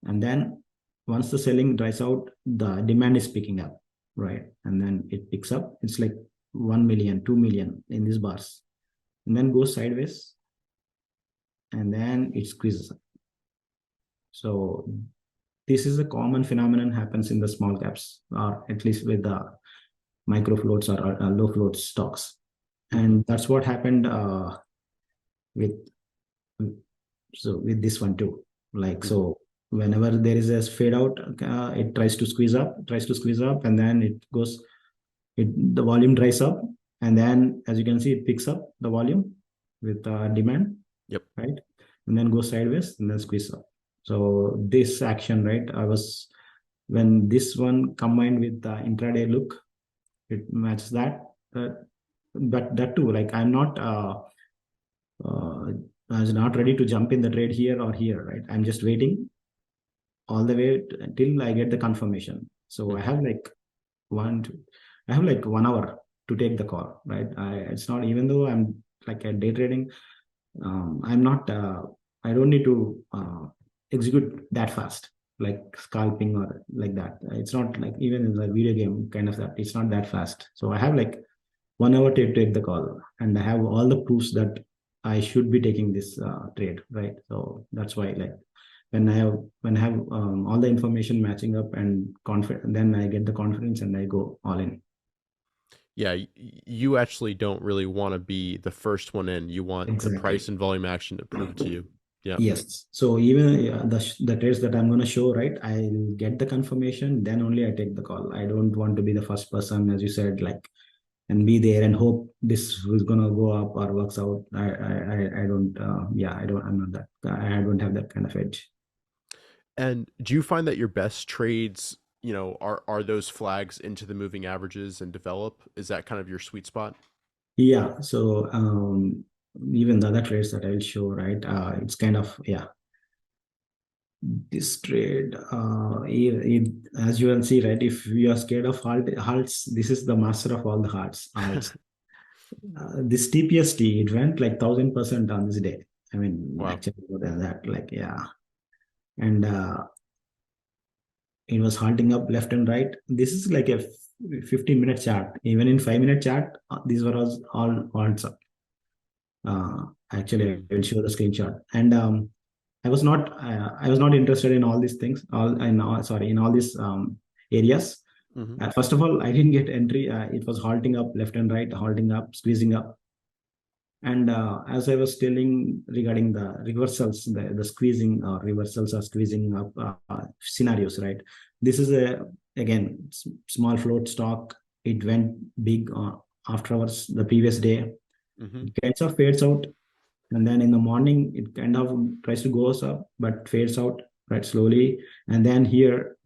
Speaker 1: and then once the selling dries out, the demand is picking up, right? And then it picks up. It's like 1 million, 2 million in these bars, and then goes sideways, and then it squeezes up. So this is a common phenomenon happens in the small caps, or at least with the micro floats or low float stocks.
Speaker 2: Mm-hmm.
Speaker 1: And that's what happened with with this one too. Like,
Speaker 2: Mm-hmm.
Speaker 1: so whenever there is a fade out, it tries to squeeze up, and then it goes, the volume dries up, and then as you can see, it picks up the volume with demand,
Speaker 2: Yep.
Speaker 1: right? And then goes sideways and then squeeze up. So this action, right? When this one combined with the intraday look, it matches that. But that too, like uh, I was not ready to jump in the trade here or here, right? I'm just waiting all the way until I get the confirmation. So
Speaker 2: Mm-hmm.
Speaker 1: I have like 1 hour to take the call, right? It's not, even though I'm like a day trading, I'm not, I don't need to execute that fast, like scalping or like that. It's not like even in the video game kind of that. It's not that fast. So I have like 1 hour to take the call, and I have all the proofs that I should be taking this trade, right? So that's why, like, when I have all the information matching up and confident, then I get the confidence and I go all in.
Speaker 2: Yeah, you actually don't really want to be the first one in. You want the price
Speaker 1: Exactly.
Speaker 2: and volume action to prove it to you. Yeah.
Speaker 1: Yes. So even the trades that I'm going to show, right, I'll get the confirmation, then only I take the call. I don't want to be the first person, as you said, like, and be there and hope this is going to go up or works out. I don't, yeah, I'm not that, I don't have that kind of edge.
Speaker 2: And do you find that your best trades, are those flags into the moving averages and develop? Is that kind of your sweet spot?
Speaker 1: Yeah. So even the other trades that I'll show, right, it's kind of, yeah. This trade, as you can see, right? If we are scared of halts, this is the master of all the halts. This TPST, it went like 1000% on this day. I mean,
Speaker 2: Wow.
Speaker 1: actually, more than that, like yeah, and it was halting up left and right. This is like a 15-minute chart. Even in 5-minute chart, these were all halts up. Actually,
Speaker 2: Mm-hmm.
Speaker 1: I will show the screenshot. And I was not interested in all these things. In all these areas.
Speaker 2: Mm-hmm.
Speaker 1: First of all, I didn't get entry. It was halting up left and right, halting up, squeezing up. And as I was telling regarding the reversals, the squeezing or reversals or squeezing up scenarios, right? This is a again small float stock. It went big afterwards the previous day.
Speaker 2: Mm-hmm.
Speaker 1: It kind of fades out, and then in the morning it kind of tries to go up, but fades out right slowly. And then here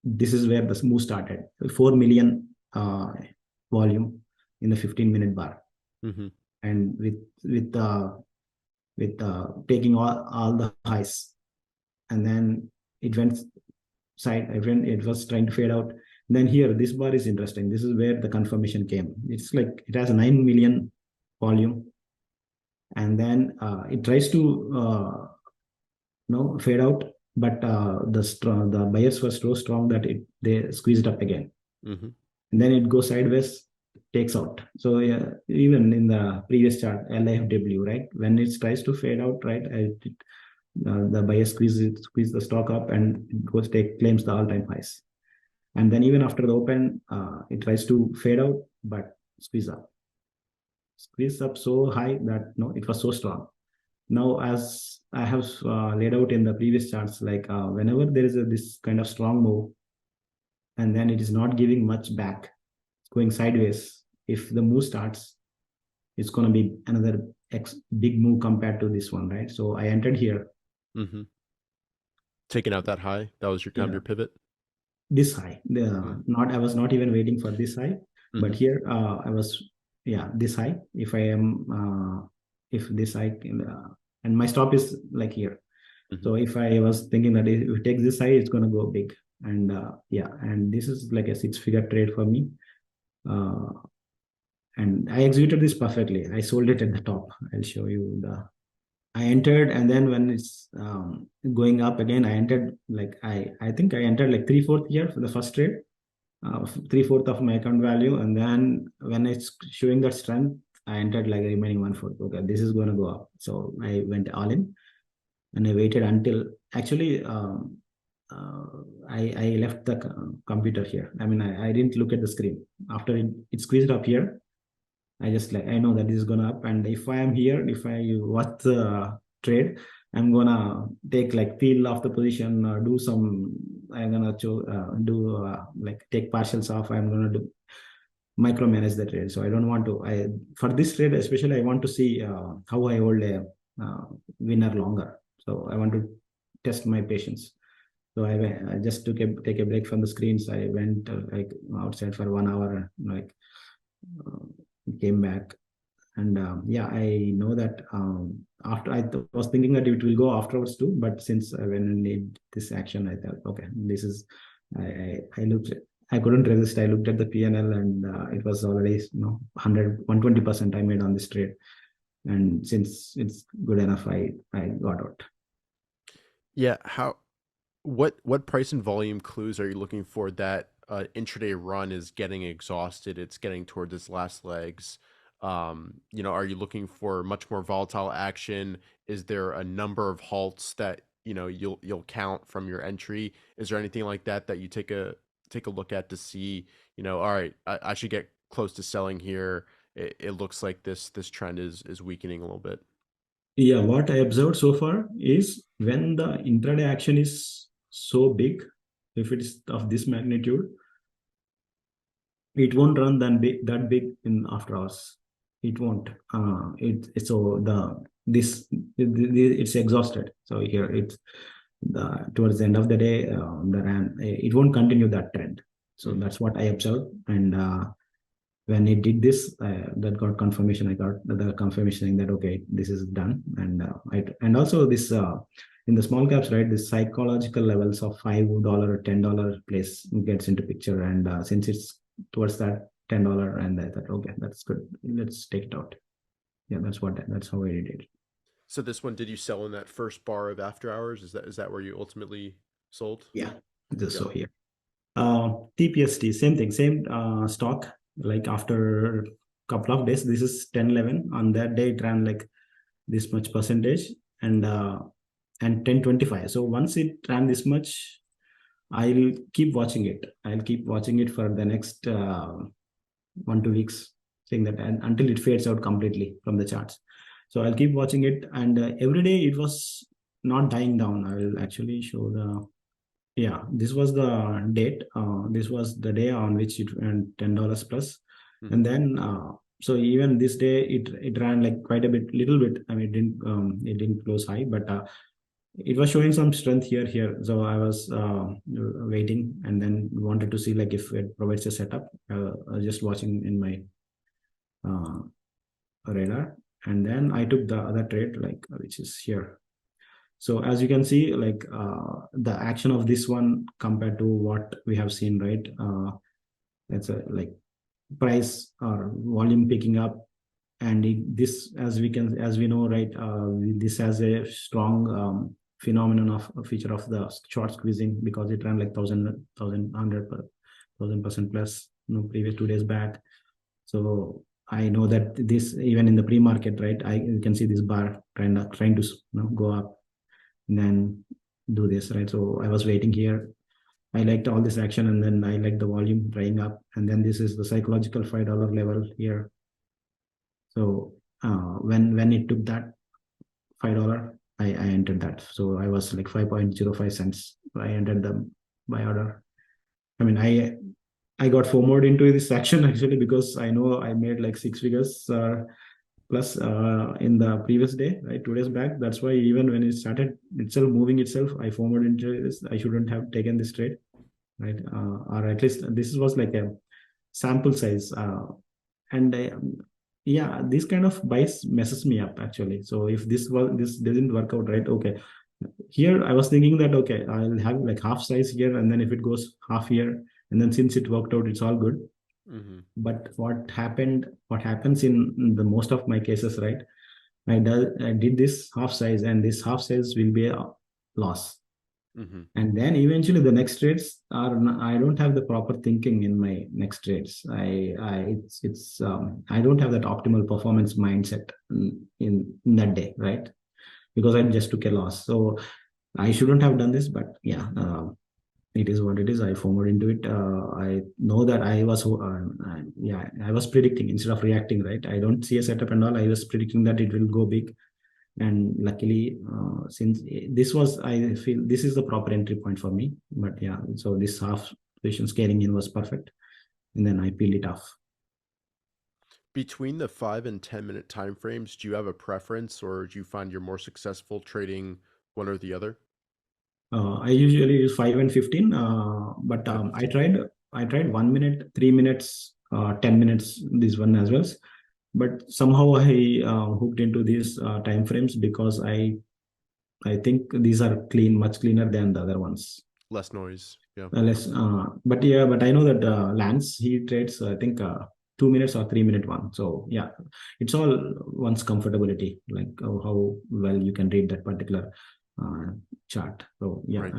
Speaker 1: this is where the move started. 4 million volume in the 15-minute bar,
Speaker 2: Mm-hmm.
Speaker 1: and with taking all the highs, and then it went side. It was trying to fade out. Then here, this bar is interesting. This is where the confirmation came. It's like it has 9 million volume, and then it tries to fade out, but the buyers were so strong that they squeezed up again,
Speaker 2: Mm-hmm.
Speaker 1: and then it goes sideways, takes out. So yeah, even in the previous chart, LIFW, right, when it tries to fade out, right, the buyer squeeze the stock up, and it goes claims the all-time highs. And then even after the open, it tries to fade out, but squeeze up so high that no, it was so strong. Now, as I have laid out in the previous charts, like whenever there is this kind of strong move, and then it is not giving much back, it's going sideways. If the move starts, it's going to be another big move compared to this one, right? So I entered here.
Speaker 2: Mm-hmm. Taking out that high. That was your kind of
Speaker 1: Yeah,
Speaker 2: your pivot.
Speaker 1: this high. I was not even waiting for this high, but
Speaker 2: Mm-hmm.
Speaker 1: here I was, yeah, this high. If this high, and my stop is like here.
Speaker 2: Mm-hmm.
Speaker 1: So if I was thinking that if it takes this high, it's going to go big. And yeah, and this is like a 6-figure trade for me. Uh, and I executed this perfectly. I sold it at the top. I'll show you I entered, and then when it's going up again, I entered like I think I entered like 3/4 here for the first trade, 3/4 of my account value, and then when it's showing that strength, I entered like remaining 1/4. Okay, this is going to go up, so I went all in, and I waited until actually uh, I left the computer here. I mean, I didn't look at the screen after it squeezed up here. I just like I know that this is gonna up, and if I am here, if I watch the trade, I'm gonna take like peel off the position or do some. I'm gonna do like take partials off. I'm gonna do micromanage the trade. So I don't want to. I for this trade especially, I want to see how I hold a winner longer. So I want to test my patience. So I just take a break from the screens. I went like outside for 1 hour, like uh, came back, and yeah, I know that after was thinking that it will go afterwards too, but since when I need this action, I thought, okay, this is I looked. I couldn't resist. I looked at the PNL, and it was already 120% I made on this trade, and since it's good enough, I got out.
Speaker 2: Yeah. What price and volume clues are you looking for that intraday run is getting exhausted? It's getting towards its last legs. Are you looking for much more volatile action? Is there a number of halts that you'll count from your entry? Is there anything like that that you take a look at to see, all right, I should get close to selling here. It looks like this trend is weakening a little bit.
Speaker 1: Yeah, what I observed so far is when the intraday action is so big, if it is of this magnitude, it won't run that big in after hours. It won't. It's so it's exhausted. So here it's towards the end of the day, the ran it won't continue that trend. So
Speaker 2: Hmm.
Speaker 1: that's what I observed. And when it did this, that got confirmation. I got the confirmation saying that okay, this is done. And and also this in the small caps, right, the psychological levels of $5 or $10 place gets into picture. And since it's towards that $10, and I thought, okay, that's good. Let's take it out. Yeah, that's how I did it.
Speaker 2: So this one, did you sell in that first bar of after hours? Is that where you ultimately sold?
Speaker 1: Yeah, just
Speaker 2: Yeah.
Speaker 1: so here. TPST, same thing, same stock. Like after a couple of days, this is 10-11. On that day, it ran like this much percentage, and 10-25. So once it ran this much, I'll keep watching it. I'll keep watching it for the next 1-2 weeks, saying that, and until it fades out completely from the charts. So I'll keep watching it, and every day it was not dying down. I will actually show the, yeah, this was the date. This was the day on which it earned $10 plus.
Speaker 2: Mhm.
Speaker 1: And then so even this day it ran like quite a bit, little bit. I mean, it didn't close high, but it was showing some strength here. So I was waiting, and then wanted to see like if it provides a setup. Just watching in my radar, and then I took the other trade, like which is here. So as you can see, like the action of this one compared to what we have seen, right? It's a like price or volume picking up, and this, as we know, right? This has a strong phenomenon of a feature of the short squeezing, because it ran like 1,000% plus, previous 2 days back. So I know that this, even in the pre-market, right? You can see this bar trying to go up and then do this, right? So I was waiting here. I liked all this action, and then I liked the volume drying up, and then this is the psychological $5 level here. So when it took that $5, I entered that. So I was like 5.05 cents. I entered the buy order. I mean, I got FOMO'd into this action actually, because I know I made like 6 figures plus in the previous day, right? 2 days back. That's why even when it started itself moving itself, I FOMO'd into this. I shouldn't have taken this trade, right? Or at least this was like a sample size. And yeah, this kind of buys messes me up actually. So if this didn't work out, right? Okay, here I was thinking that, okay, I'll have like half size here, and then if it goes half here, and then since it worked out, it's all good.
Speaker 2: Mm-hmm.
Speaker 1: But what happens in the most of my cases, right? I did this half size, and this half size will be a loss.
Speaker 2: Mm-hmm.
Speaker 1: And then eventually the next trades are, I don't have the proper thinking in my next trades. I don't have that optimal performance mindset in that day, right? Because I just took a loss. So I shouldn't have done this, but yeah, it is what it is. I FOMOed into it. I know that I was predicting instead of reacting, right? I don't see a setup and all. I was predicting that it will go big, and luckily, since I feel this is the proper entry point for me. But yeah, so this half position scaling in was perfect, and then I peeled it off.
Speaker 2: Between the 5 and 10 minute time frames, do you have a preference, or do you find you're more successful trading one or the other?
Speaker 1: I usually use 5 and 15, but
Speaker 2: 5 and 15.
Speaker 1: I tried 1 minute, 3 minutes, 10 minutes. This one as well, but somehow I hooked into these time frames, because I think these are much cleaner than the other ones.
Speaker 2: Less noise. Yeah.
Speaker 1: Less, but yeah, but I know that Lance, he trades, I think 2 minutes or 3 minute one. So yeah, it's all one's comfortability, like how well you can read that particular chart. So yeah,
Speaker 2: Right.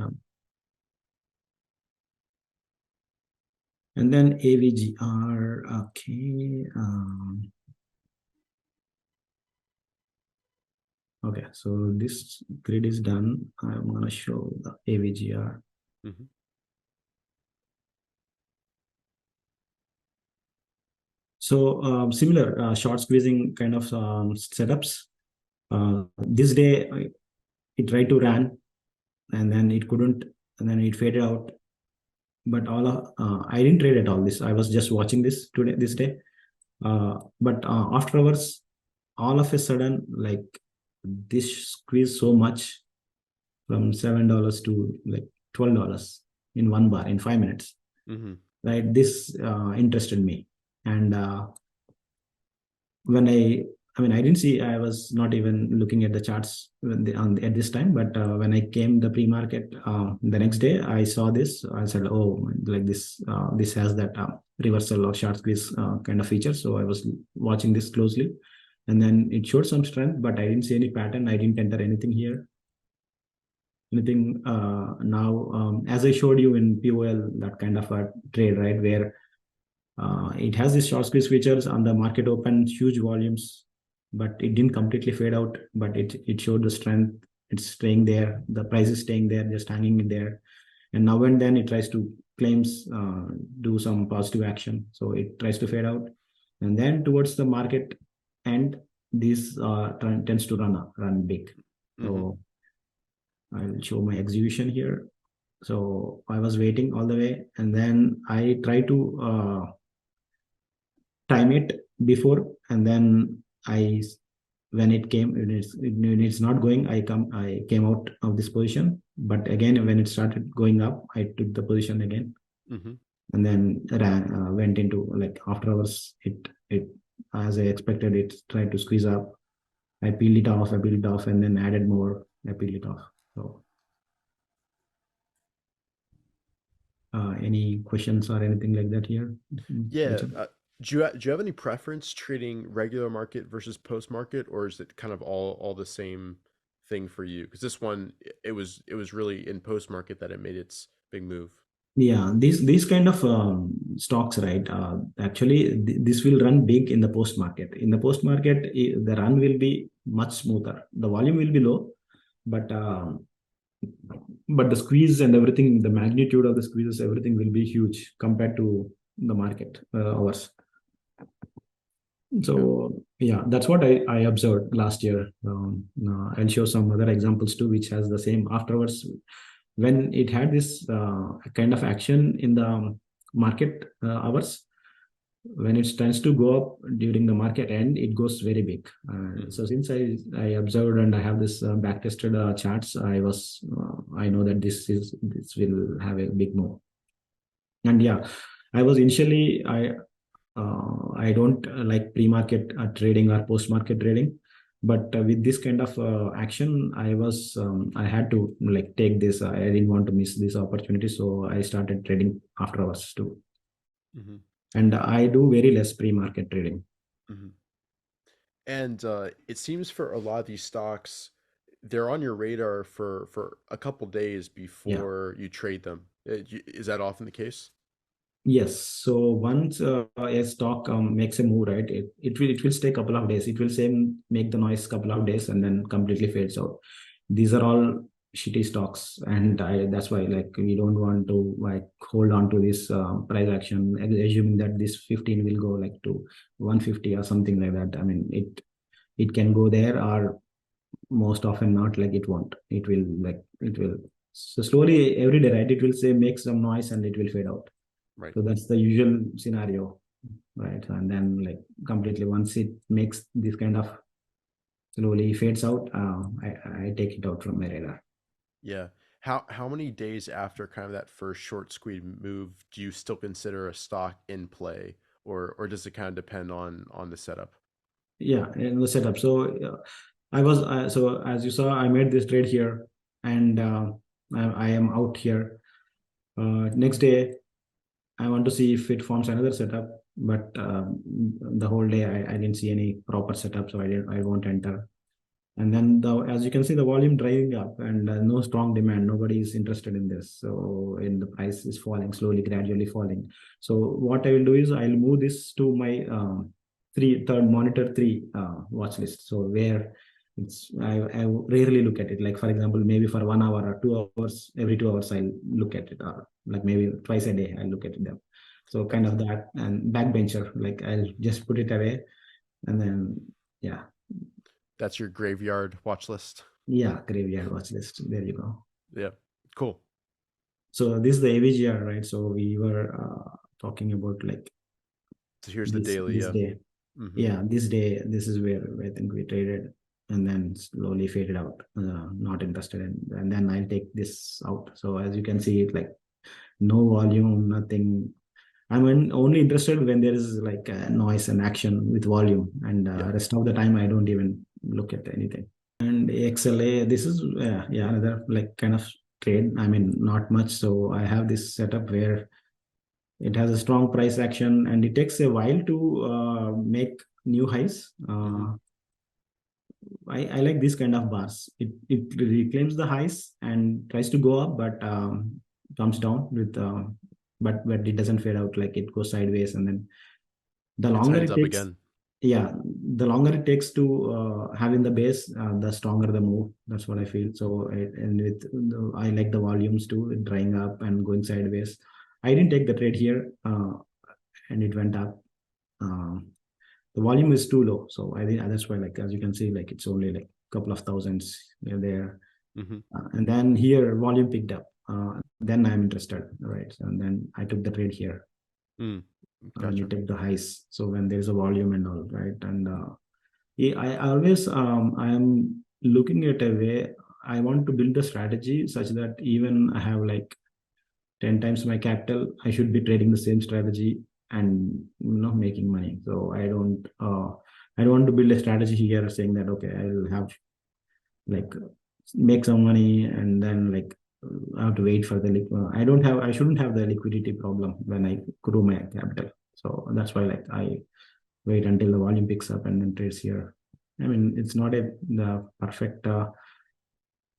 Speaker 1: and then AVGR. Okay. Okay, so this grid is done. I'm gonna show the AVGR.
Speaker 2: Mm-hmm.
Speaker 1: So similar short squeezing kind of setups. This day it tried to run, and then it couldn't, and then it faded out. But I didn't trade at all. This, I was just watching this day. But after hours, all of a sudden, like this squeezed so much from $7 to like $12 in one bar in 5 minutes.
Speaker 2: Mm-hmm.
Speaker 1: Right, this interested me, and when I mean, I didn't see. I was not even looking at the charts at this time. But when I came the pre-market the next day, I saw this. I said, "Oh, like this. This has that reversal or short squeeze kind of feature." So I was watching this closely, and then it showed some strength, but I didn't see any pattern. I didn't enter anything here. Anything now? As I showed you in POL, that kind of a trade, right, where it has these short squeeze features on the market open, huge volumes, but it didn't completely fade out. But it showed the strength. It's staying there. The price is staying there, just hanging in there. And now and then it tries to claims do some positive action. So it tries to fade out, and then towards the market end, this tends to run big. So I'll show my execution here. So I was waiting all the way, and then I try to time it before, and then I when it came when it's not going, I came out of this position. But again, when it started going up, I took the position again, and then went into, like, after hours. It as I expected, it tried to squeeze up. I peeled it off, and then added more. I peeled it off. So any questions or anything like that here?
Speaker 2: Yeah.
Speaker 1: Richard?
Speaker 2: Do you have any preference trading regular market versus post market, or is it kind of all the same thing for you? Because this one, it was really in post market that it made its big move.
Speaker 1: Yeah, these kind of stocks, right? Actually, this will run big in the post market. In the post market, the run will be much smoother. The volume will be low, but the squeeze and everything, the magnitude of the squeezes, everything will be huge compared to the market hours. So yeah, that's what I observed last year. I'll show some other examples too, which has the same afterwards. When it had this kind of action in the market hours, when it tends to go up during the market end, it goes very big. So since I observed and I have this back tested charts, I know that this will have a big move. And yeah, I was initially I don't like pre-market trading or post-market trading, but with this kind of action, I had to, like, take this. I didn't want to miss this opportunity, so I started trading after hours too. And I do very less pre-market trading.
Speaker 2: And it seems for a lot of these stocks, they're on your radar for a couple days
Speaker 1: Yeah.
Speaker 2: before you trade them. Is that often the case?
Speaker 1: Yes. So once a stock makes a move, right, it will stay a couple of days. It will say make the noise couple of days and then completely fades out. These are all shitty stocks, and that's why, like, we don't want to, like, hold on to this price action, assuming that this 15 will go like to 150 or something like that. I mean, it can go there, or most often not, like, it won't. It will so slowly every day, right? It will say make some noise and it will fade out.
Speaker 2: Right.
Speaker 1: So that's the usual scenario, right? And then, like, completely once it makes this kind of slowly fades out, I take it out from my radar.
Speaker 2: Yeah. How many days after kind of that first short squeeze move do you still consider a stock in play, or does it kind of depend on the setup?
Speaker 1: Yeah, in the setup. So so as you saw, I made this trade here, and I am out here. Next day, I want to see if it forms another setup, but the whole day I didn't see any proper setup, so I won't enter. And then, as you can see, the volume driving up, and no strong demand. Nobody is interested in this. So, in the price is falling slowly, gradually falling. So what I will do is I'll move this to my third monitor three watch list. So where I rarely look at it. Like, for example, maybe for 1 hour or 2 hours, every 2 hours I'll look at it, or like maybe twice a day I'll look at them. So kind of that, and backbencher, like, I'll just put it away, and then yeah.
Speaker 2: That's your graveyard watch list.
Speaker 1: Yeah, graveyard watch list. There you go.
Speaker 2: Yeah. Cool.
Speaker 1: So this is the AVGR, right? So we were talking about, like,
Speaker 2: So here's the daily.
Speaker 1: this
Speaker 2: Yeah.
Speaker 1: day.
Speaker 2: Mm-hmm.
Speaker 1: Yeah, this day. This is where I think we traded, and then slowly faded out. Not interested in, and then I'll take this out. So as you can see, it, like, no volume, nothing. I'm only interested when there is like a noise and action with volume, and
Speaker 2: Yeah.
Speaker 1: rest of the time I don't even look at anything. And XLA, this is yeah, another like kind of trade. I mean, not much. So I have this setup where it has a strong price action, and it takes a while to make new highs. I like this kind of bars. It reclaims the highs and tries to go up, but comes down with but it doesn't fade out, like it goes sideways, and then the
Speaker 2: It
Speaker 1: longer
Speaker 2: tightens
Speaker 1: it
Speaker 2: up
Speaker 1: takes,
Speaker 2: again.
Speaker 1: yeah, the longer it takes to have in the base, the stronger the move. That's what I feel. So and with I like the volumes too, drying up and going sideways. I didn't take the trade here, and it went up. Um, the volume is too low, so I think that's why, like as you can see, like it's only like a couple of thousands there,
Speaker 2: Hmm.
Speaker 1: and then here volume picked up. Then I'm interested, right? And then I took the trade here
Speaker 2: Mm.
Speaker 1: when
Speaker 2: Gotcha.
Speaker 1: it took the highs. So when there's a volume and all, right? And yeah, I always I am looking at a way. I want to build a strategy such that even I have like 10 times my capital, I should be trading the same strategy and making money. So I don't want to build a strategy here saying that okay, I'll have like make some money and then like I have to wait for the I shouldn't have the liquidity problem when I grow my capital. So that's why like I wait until the volume picks up and then trades here. I mean, it's not the perfect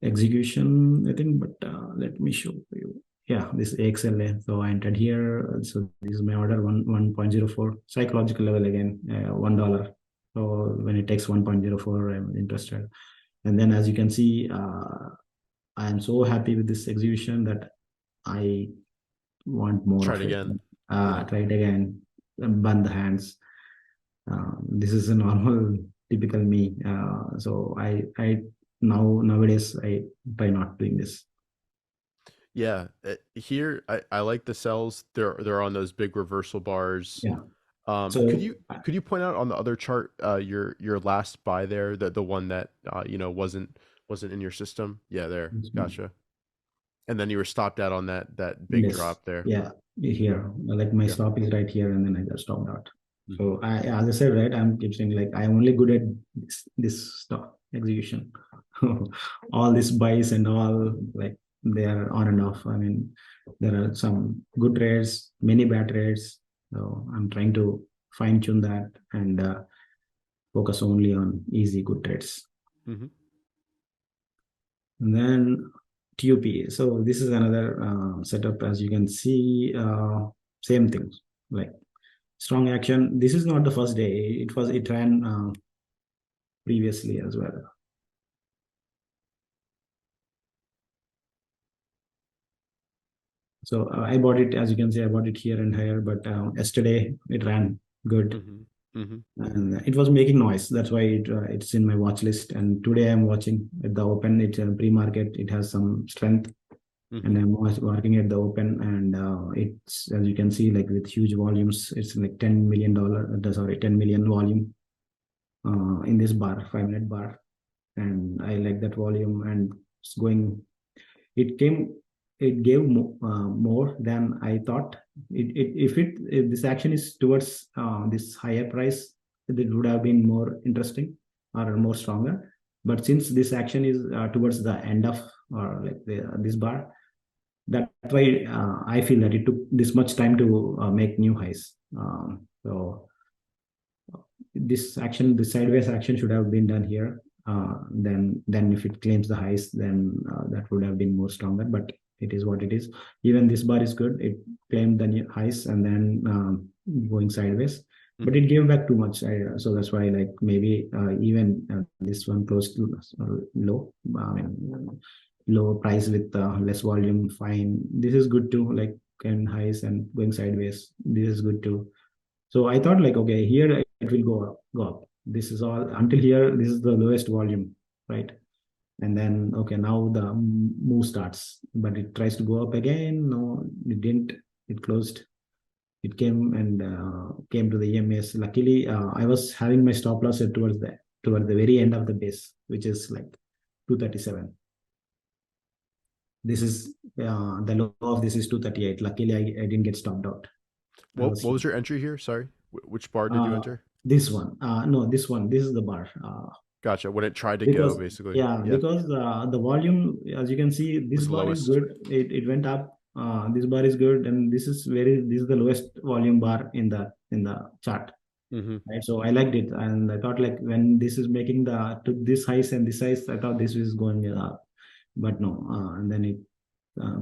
Speaker 1: execution, I think, but let me show you. Yeah, this AXLA. So I entered here. So this is my order 1.04 psychological level again, $1. So when it takes 1.04, I'm interested. And then as you can see, I am so happy with this execution that I want more
Speaker 2: Try it
Speaker 1: of it.
Speaker 2: again. Yeah.
Speaker 1: Try it again, burn the hands. This is a normal, typical me. So I nowadays I try not doing this.
Speaker 2: Yeah. Here, I like the cells. They're on those big reversal bars.
Speaker 1: Yeah.
Speaker 2: Could
Speaker 1: So
Speaker 2: you point out on the other chart, your last buy there, the one that wasn't in your system? Yeah, there. Gotcha. And then you were stopped out on that big
Speaker 1: yes,
Speaker 2: drop there.
Speaker 1: yeah, here like my
Speaker 2: Yeah.
Speaker 1: stop is right here, and then I just stopped out.
Speaker 2: Mhm.
Speaker 1: So as I said, right, I'm keep saying like I'm only good at this stop execution. All these buys and all, like they are on and off. I mean, there are some good trades, many bad trades. So I'm trying to fine tune that and focus only on easy good trades.
Speaker 2: Mhm.
Speaker 1: And then TUP. So this is another setup. As you can see, same things like strong action. This is not the first day. It ran previously as well. So I bought it, as you can see, I bought it here and here, but yesterday it ran good
Speaker 2: Mhm. Mhm.
Speaker 1: and it was making noise. That's why it's in my watch list. And today I'm watching at the open. It's a pre-market. It has some strength, and
Speaker 2: Mhm.
Speaker 1: I'm working at the open. And it's, as you can see, like with huge volumes, it's like $10 million. Sorry, 10 million volume in this bar, 5 minute bar, and I like that volume. And it's going. It came. It gave more than I thought. If this action is towards this higher price, it would have been more interesting or more stronger. But since this action is towards the end of or like this bar, that's why I feel that it took this much time to make new highs. So this sideways action should have been done here. Then if it claims the highs, then that would have been more stronger. But it is what it is. Even this bar is good. It claimed the new highs and then going sideways, but
Speaker 2: Mhm.
Speaker 1: it gave back too much. So that's why like maybe even this one close to low. I mean, low price with less volume. Fine. This is good too. Like and highs and going sideways. This is good too. So I thought like, okay, here it will go up. This is all until here. This is the lowest volume, right? And then okay, now the move starts, but it tries to go up again. No, it didn't. It closed. It came and came to the EMS. Luckily, I was having my stop loss at toward the very end of the base, which is like 237. This is the low of this is 238. Luckily, I didn't get stopped out. I was
Speaker 2: What
Speaker 1: here.
Speaker 2: was your entry here? Sorry. Which bar did you
Speaker 1: Uh,
Speaker 2: enter?
Speaker 1: this one. No, this one. This is the bar.
Speaker 2: Gotcha. When it tried to go,
Speaker 1: Because
Speaker 2: basically.
Speaker 1: yeah,
Speaker 2: Yeah.
Speaker 1: because the volume, as you can see, this
Speaker 2: Was the
Speaker 1: bar is
Speaker 2: lowest.
Speaker 1: good. It went up. This bar is good, and this is the lowest volume bar in the chart.
Speaker 2: Mm-hmm.
Speaker 1: Right, so I liked it, and I thought like when this is making the took this highs and this highs, I thought this is going up, but no, and then it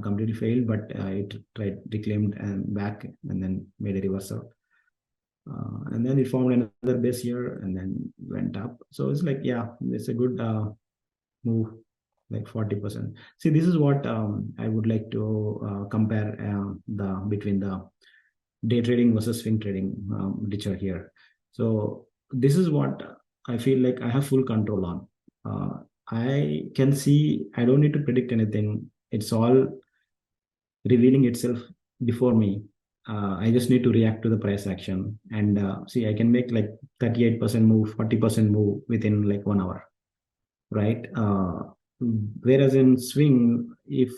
Speaker 1: completely failed, but it tried reclaimed and back, and then made a reversal. And then it formed another base here and then went up. So it's like, yeah, it's a good move, like 40%. See, this is what I would like to compare the between the day trading versus swing trading, which are here. So this is what I feel like I have full control on. I can see, I don't need to predict anything. It's all revealing itself before me. I just need to react to the price action. And see, I can make like 38% move, 40% move within like 1 hour, right? Whereas in swing, if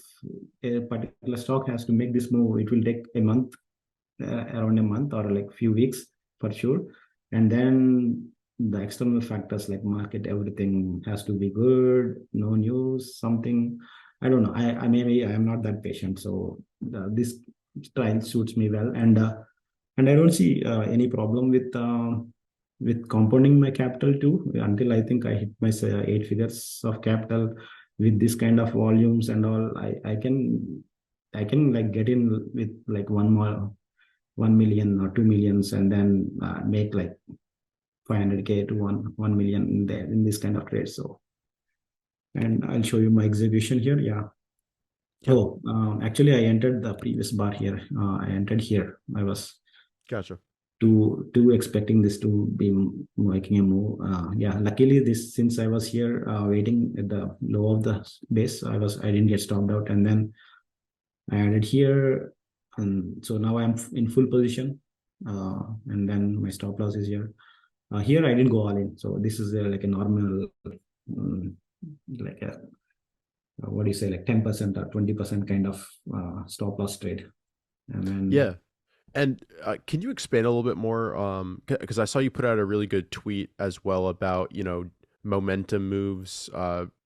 Speaker 1: a particular stock has to make this move, it will take a month, around a month or like few weeks for sure. And then the external factors like market, everything has to be good, no news, something. I don't know. I maybe I am not that patient, so this style suits me well, and I don't see any problem with compounding my capital too. Until I think I hit my 8 figures of capital with this kind of volumes and all, I can like get in with like 1 million or 2 millions, and then make like 500K to 1 million in there in this kind of trade. So, and I'll show you my execution here. Yeah.
Speaker 2: Yep.
Speaker 1: Oh, actually, I entered the previous bar here. I entered here. I was
Speaker 2: Gotcha.
Speaker 1: too expecting this to be making a move. Yeah, luckily this since I was here waiting at the low of the base, I didn't get stopped out, and then I added here, and so now I'm in full position. And then my stop loss is here. Here I didn't go all in, so this is like a normal, um, like a what do you say, like 10% or 20% kind of stop loss trade, and then
Speaker 2: Yeah. And can you expand a little bit more? Because I saw you put out a really good tweet as well about, momentum moves,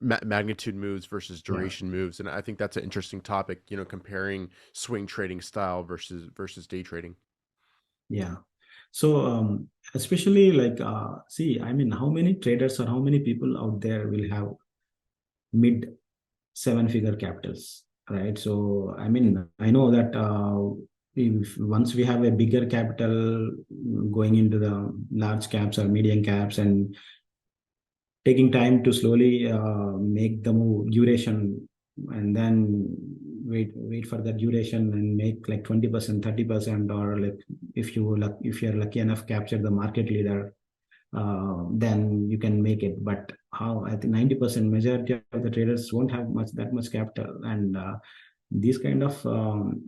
Speaker 2: magnitude moves versus
Speaker 1: yeah,
Speaker 2: duration moves, and I think that's an interesting topic. Comparing swing trading style versus day trading.
Speaker 1: yeah. So especially like see, I mean, how many traders or how many people out there will have mid 7 figure capitals, right? So I mean, I know that if once we have a bigger capital going into the large caps or medium caps and taking time to slowly make the move duration, and then wait for the duration and make like 20%, 30%, or like if you're lucky enough capture the market leader, then you can make it. But how I think 90% majority of the traders won't have that much capital, and these kind of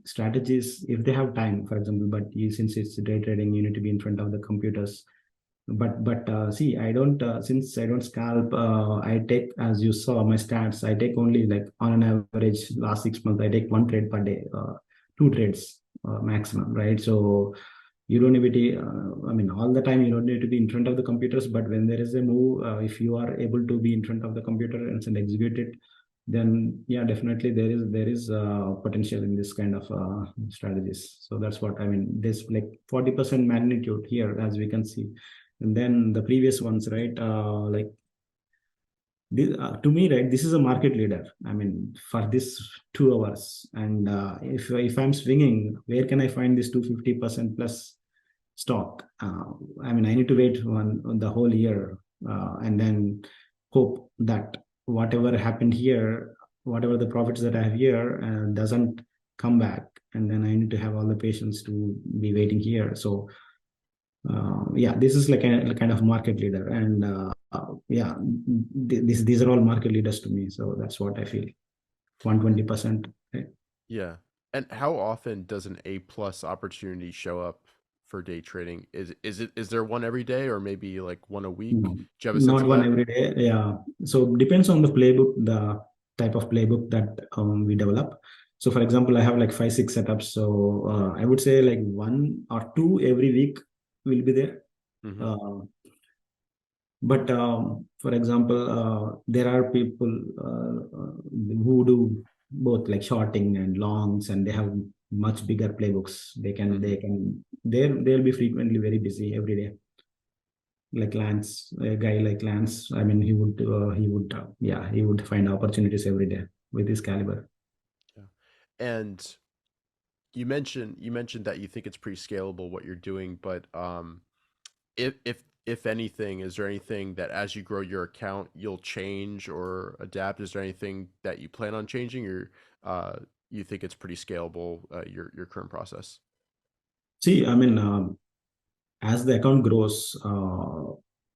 Speaker 1: strategies, if they have time, for example, but since it's day trading, you need to be in front of the computers. But see, I don't since I don't scalp. I take, as you saw my stats, I take only like on an average last 6 months I take one trade per day, two trades maximum, right? So you don't need to be, I mean, all the time you don't need to be in front of the computers, but when there is a move, if you are able to be in front of the computer and execute it, then yeah, definitely there is potential in this kind of strategies. So that's what I mean. There's like 40% magnitude here, as we can see, and then the previous ones, right? Like this, to me, right, this is a market leader. I mean, for this 2 hours, and if I'm swinging, where can I find this 250% plus stock? I mean, I need to wait on the whole year, and then hope that whatever happened here, whatever the profits that I have here, doesn't come back, and then I need to have all the patience to be waiting here. So yeah, this is like a kind of market leader, and yeah, these are all market leaders to me. So that's what I feel. 120%. Right?
Speaker 2: Yeah. And how often does an A plus opportunity show up for day trading? Is there one every day or maybe like one a week?
Speaker 1: No,
Speaker 2: Do you have a sense
Speaker 1: not
Speaker 2: of
Speaker 1: one
Speaker 2: that?
Speaker 1: every day. Yeah. So depends on the playbook, the type of playbook that we develop. So for example, I have like 5, 6 setups. So I would say like 1 or 2 every week will be there.
Speaker 2: Hmm.
Speaker 1: Uh, but for example, there are people who do both like shorting and longs, and they have much bigger playbooks.
Speaker 2: Hmm.
Speaker 1: They'll be frequently very busy every day. Like Lance, a guy like Lance, I mean, he would find opportunities every day with his caliber.
Speaker 2: Yeah. And you mentioned that you think it's pretty scalable what you're doing, but if anything, is there anything that as you grow your account you'll change or adapt? Is there anything that you plan on changing, or uh, you think it's pretty scalable, your current process?
Speaker 1: See, I mean, as the account grows,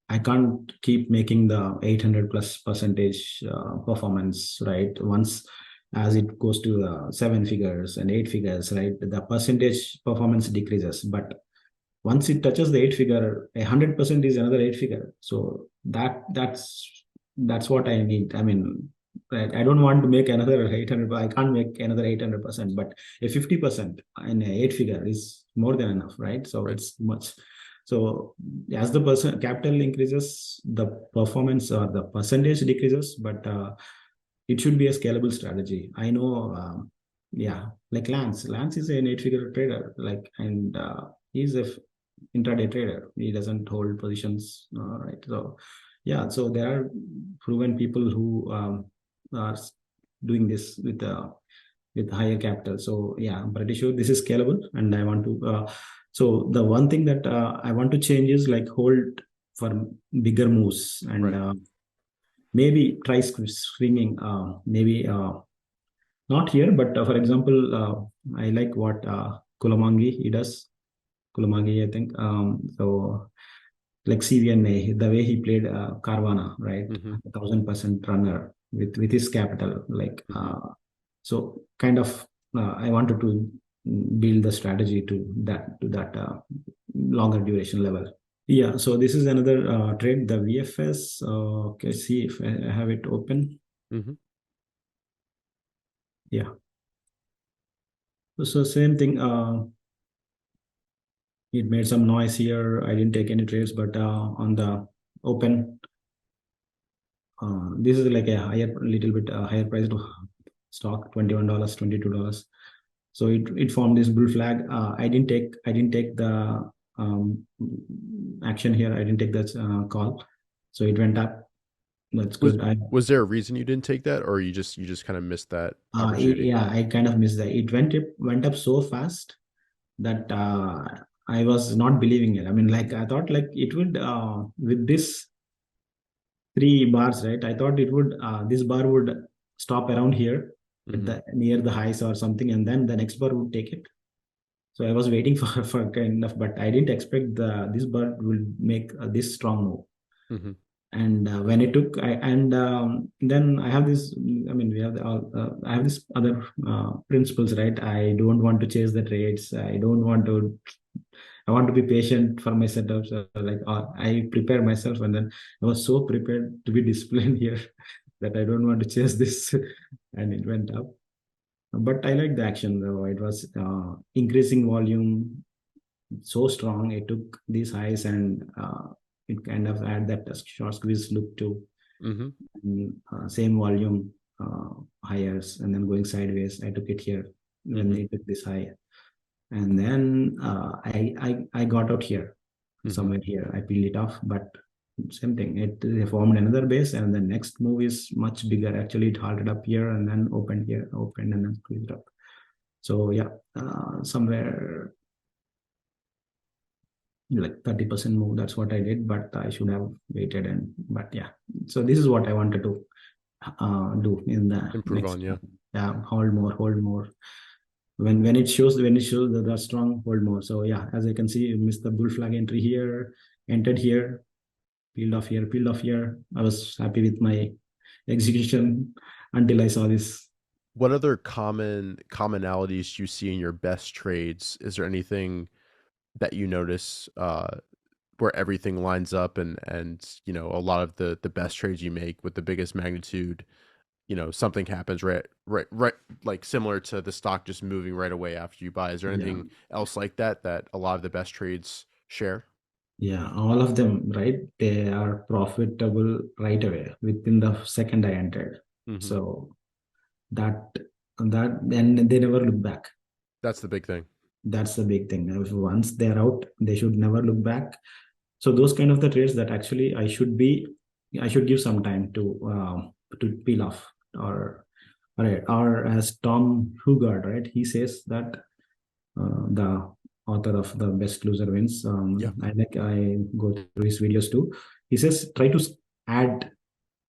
Speaker 1: I can't keep making the 800 plus percentage performance, right? Once as it goes to 7 figures and 8 figures, right, the percentage performance decreases. But once it touches the 8 figure, 100% is another 8 figure. So that's what I need. I mean, right, I don't want to make another 800, but I can't make another 800%, but a 50% in a 8 figure is more than enough, right? So
Speaker 2: Right.
Speaker 1: it's much. So as the person capital increases, the performance or the percentage decreases, but it should be a scalable strategy. I know, yeah, like Lance is an 8 figure trader, like, and he's a intraday trader. He doesn't hold positions, right? So, yeah, so there are proven people who are doing this with higher capital. So, yeah, I'm pretty sure this is scalable, and I want to. So the one thing that I want to change is like hold for bigger moves and
Speaker 2: Right.
Speaker 1: maybe try swinging. Maybe not here, but for example, I like what Kulamangi he does. Kulamangi, I think. So like CVNA, the way he played Carvana, right?
Speaker 2: Hmm.
Speaker 1: 1,000% runner with his capital. Like
Speaker 2: Hmm.
Speaker 1: so, kind of. I wanted to build the strategy to that longer duration level. Yeah. So this is another trade, the VFS. Okay, see if I have it open.
Speaker 2: Hmm.
Speaker 1: Yeah. So same thing. It made some noise here. I didn't take any trades, but on the open, this is like a little bit higher priced stock, $21, $22. So it formed this bull flag. I didn't take the um, action here. I didn't take that call. So it went up. That's
Speaker 2: Was
Speaker 1: good.
Speaker 2: was there a reason you didn't take that, or you just kind of missed that opportunity?
Speaker 1: Yeah, I kind of missed that. It went up so fast that I was not believing it. I mean, like I thought, like it would with this 3 bars, right? I thought it would this bar would stop around here at
Speaker 2: Hmm.
Speaker 1: the near the highs or something, and then the next bar would take it. So I was waiting for kind of, but I didn't expect this bar will make this strong move.
Speaker 2: Hmm.
Speaker 1: And when it took, and then I have this. I mean, I have this other principles, right? I don't want to chase the trades. I don't want to. I want to be patient for my setups. Like I prepare myself, and then I was so prepared to be disciplined here that I don't want to chase this, and it went up. But I like the action though. It was increasing volume so strong. It took these highs and it kind of had that short squeeze look to
Speaker 2: Hmm.
Speaker 1: same volume higher and then going sideways. I took it here when
Speaker 2: Hmm.
Speaker 1: they took this high, and then I got out here
Speaker 2: Hmm.
Speaker 1: somewhere here. I peeled it off, but same thing. It formed another base, and the next move is much bigger. Actually, it halted up here and then opened here, opened and then squeezed up. So yeah, somewhere like 30% move. That's what I did, but I should have waited. And but yeah, so this is what I wanted to do in the
Speaker 2: Improve
Speaker 1: next.
Speaker 2: on, yeah.
Speaker 1: Yeah, hold more. When it shows that that's strong, hold more. So yeah, as I can see, you missed the bull flag entry here, entered here, peeled off here, peeled off here. I was happy with my execution until I saw this.
Speaker 2: What other commonalities do you see in your best trades? Is there anything that you notice where everything lines up, and a lot of the best trades you make with the biggest magnitude, something happens right, like similar to the stock just moving right away after you buy. Is there
Speaker 1: Yeah.
Speaker 2: anything else like that a lot of the best trades share?
Speaker 1: Yeah, all of them, right? They are profitable right away within the second I entered.
Speaker 2: Hmm.
Speaker 1: So that that and they never look back.
Speaker 2: That's the big thing.
Speaker 1: That's the big thing. If once they're out, they should never look back. So those kind of the trades that actually I should give some time to peel off, or right, or as Tom Hugard, right? He says that the author of the Best Loser Wins.
Speaker 2: Yeah.
Speaker 1: I go through his videos too. He says try to add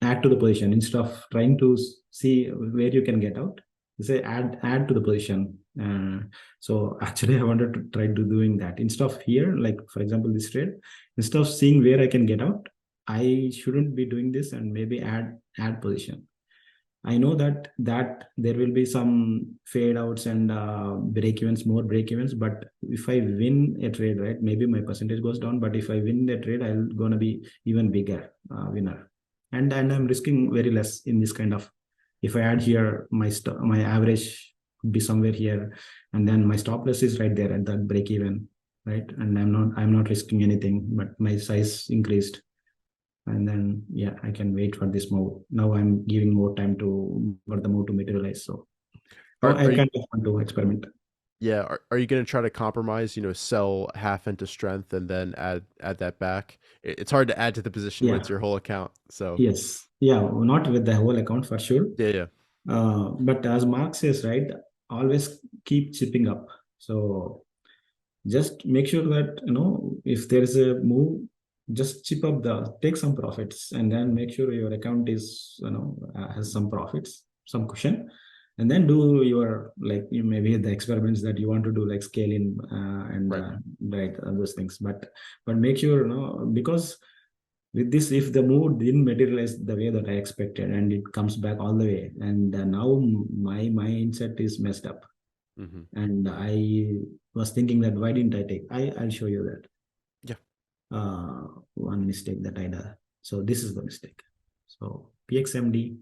Speaker 1: add to the position instead of trying to see where you can get out. You say add to the position. So actually, I wanted to try to doing that instead of here, like for example, this trade. Instead of seeing where I can get out, I shouldn't be doing this and maybe add position. I know that there will be some fade outs and break evens, more break evens. But if I win a trade, right, maybe my percentage goes down. But if I win the trade, I'll gonna be even bigger winner, and I'm risking very less in this kind of. If I add here, my average would be somewhere here, and then my stop loss is right there at that break even, right, and I'm not risking anything, but my size increased, and then yeah, I can wait for this move. Now I'm giving more time to for the move to materialize. So
Speaker 2: Are,
Speaker 1: I
Speaker 2: are you
Speaker 1: kind of want to experiment.
Speaker 2: Yeah, are you going to try to compromise, sell half into strength and then add that back? It's hard to add to the position when it's
Speaker 1: Yeah.
Speaker 2: your whole account. So,
Speaker 1: Yes. Yeah. Not with the whole account for sure.
Speaker 2: yeah, yeah.
Speaker 1: But as Mark says, right, always keep chipping up. So just make sure that if there is a move, just chip up the take some profits, and then make sure your account is has some profits, some cushion, and then do your like you maybe the experiments that you want to do, like scaling and
Speaker 2: Right.
Speaker 1: like those things. But make sure because with this, if the move didn't materialize the way that I expected and it comes back all the way, and now my mindset is messed up,
Speaker 2: Hmm.
Speaker 1: and I was thinking that why didn't I take? I'll show you that
Speaker 2: Yeah.
Speaker 1: one mistake that I did. So this is the mistake. So PXMD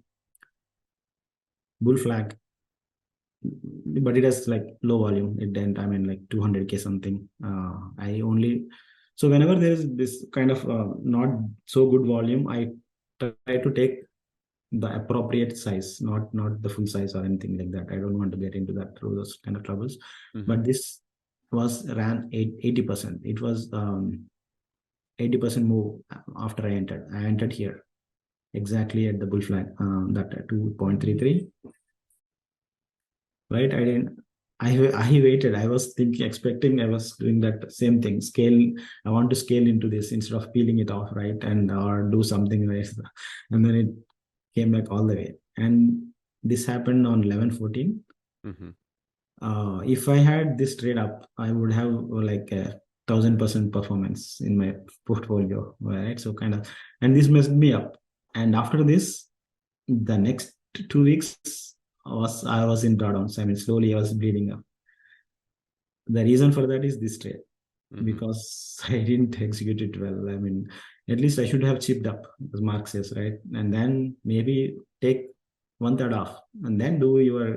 Speaker 1: bull flag, but it has like low volume. It didn't. I mean, like 200K something. I only so whenever there is this kind of not so good volume, I try to take the appropriate size, not the full size or anything like that. I don't want to get into that through those kind of troubles.
Speaker 2: Hmm.
Speaker 1: But this was ran 80%. It was 80% move after I entered. I entered here exactly at the bull flag, that 2.33, right? I waited. I was thinking, expecting, I was doing that same thing. Scale. I want to scale into this instead of peeling it off, right? And or do something right. And then it came back all the way. And this happened on 11/14.
Speaker 2: Hmm.
Speaker 1: If I had this trade up, I would have like a 1,000% performance in my portfolio, right? So kind of, and this messed me up. And after this, the next 2 weeks I was in drawdowns. I mean, slowly I was bleeding up. The reason for that is this trade,
Speaker 2: Hmm.
Speaker 1: because I didn't execute it well. I mean, at least I should have chipped up, as Mark says, right? And then maybe take one third off, and then do your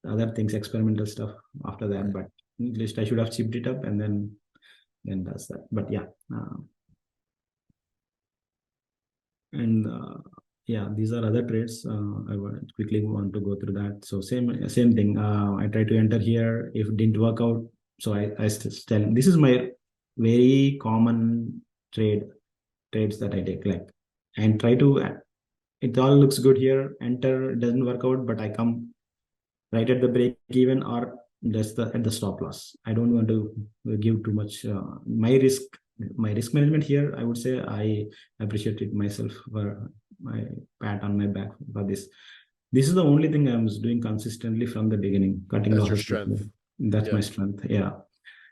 Speaker 1: other things, experimental stuff after that.
Speaker 2: Right.
Speaker 1: But at least I should have chipped it up and then does that. But yeah, and yeah, these are other trades. I quickly want to go through that. So same thing. I try to enter here. If it didn't work out, so I still this is my very common trades that I take, like, and try to. It all looks good here. Enter, doesn't work out, but I come right at the break even or just at the stop loss. I don't want to give too much. My risk management here, I would say I appreciate it myself for my pat on my back for this. This is the only thing I was doing consistently from the beginning, cutting
Speaker 2: That's your
Speaker 1: losses.
Speaker 2: strength.
Speaker 1: That's
Speaker 2: Yeah.
Speaker 1: my strength. Yeah.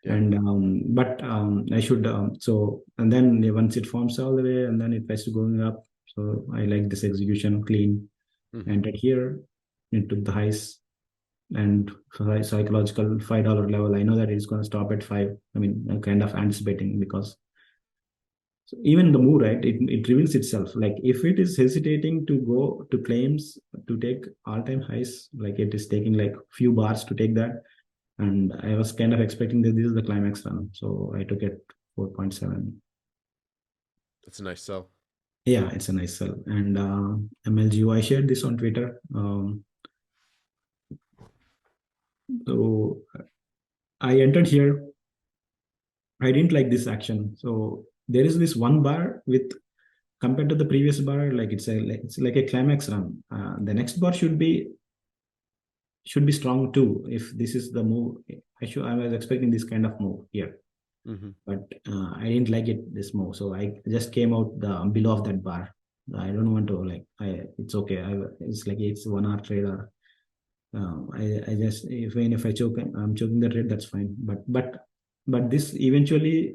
Speaker 2: Yeah.
Speaker 1: And but I should so and then once it forms all the way and then it tries to going up. So I like this execution clean.
Speaker 2: Hmm.
Speaker 1: Entered here, it took the highs and psychological $5 level. I know that it's going to stop at 5. I mean, I'm kind of anticipating because So even the move, right, it reveals itself. Like if it is hesitating to go to claims to take all-time highs, like it is taking like few bars to take that. And I was kind of expecting that this is the climax run. So I took it 4.7.
Speaker 2: That's a nice sell.
Speaker 1: Yeah, it's a nice sell. And MLGU, I shared this on Twitter. So I entered here. I didn't like this action. So there is this one bar with compared to the previous bar, like it's like a climax run. The next bar should be strong too. If this is the move, I was expecting this kind of move here,
Speaker 2: Mm-hmm.
Speaker 1: but I didn't like it this move, so I just came out the below of that bar. I don't want to like. It's okay. It's like it's 1 hour trade or I just even if I choke, I'm choking the trade. That's fine. But this eventually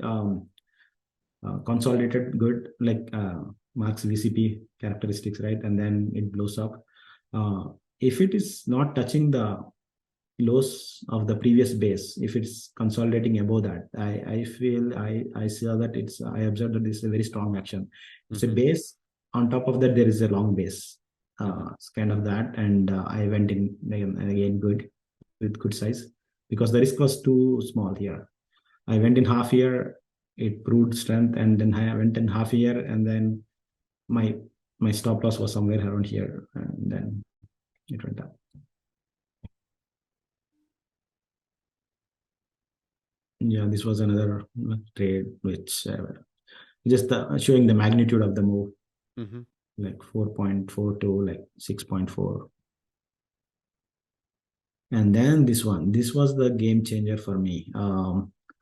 Speaker 1: consolidated good like Mark's VCP characteristics, right? And then it blows up. If it is not touching the lows of the previous base, if it's consolidating above that, I feel I saw that I observed that this is a very strong action. It's a
Speaker 2: Mm-hmm.
Speaker 1: base. On top of that, there is a long base.
Speaker 2: Mm-hmm.
Speaker 1: It's kind of that, and I went in again good with good size because the risk was too small here. I went in half year, it proved strength, and then I went in half year, and then my my stop loss was somewhere around here, and then it went up. Yeah, this was another trade which just showing the magnitude of the move,
Speaker 2: Mm-hmm.
Speaker 1: like 4.4 to like 6.4. And then this was the game changer for me,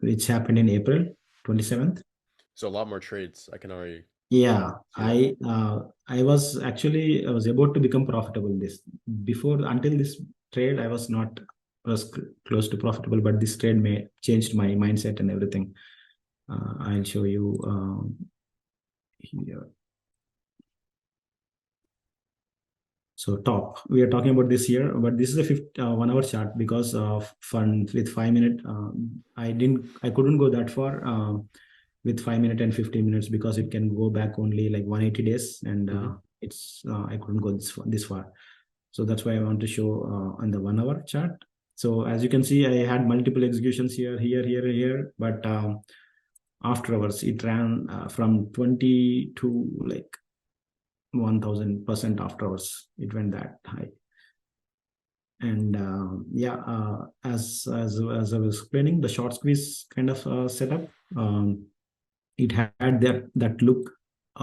Speaker 1: which happened in April 27th.
Speaker 2: So a lot more trades. I can already
Speaker 1: Yeah,
Speaker 2: see that.
Speaker 1: I was actually I was about to become profitable this before until this trade I was not was close to profitable, but this trade may changed my mindset and everything. I'll show you here. So top, we are talking about this here, but this is a 1 hour chart because of fun with 5 minute. I couldn't go that far with 5 minute and 15 minutes because it can go back only like 180 days, and
Speaker 2: Mm-hmm.
Speaker 1: I couldn't go this far. So that's why I want to show on the 1 hour chart. So as you can see, I had multiple executions here, but afterwards it ran from 20 to like 1000% afterwards. It went that high. And yeah, as I was explaining, the short squeeze kind of setup, it had that look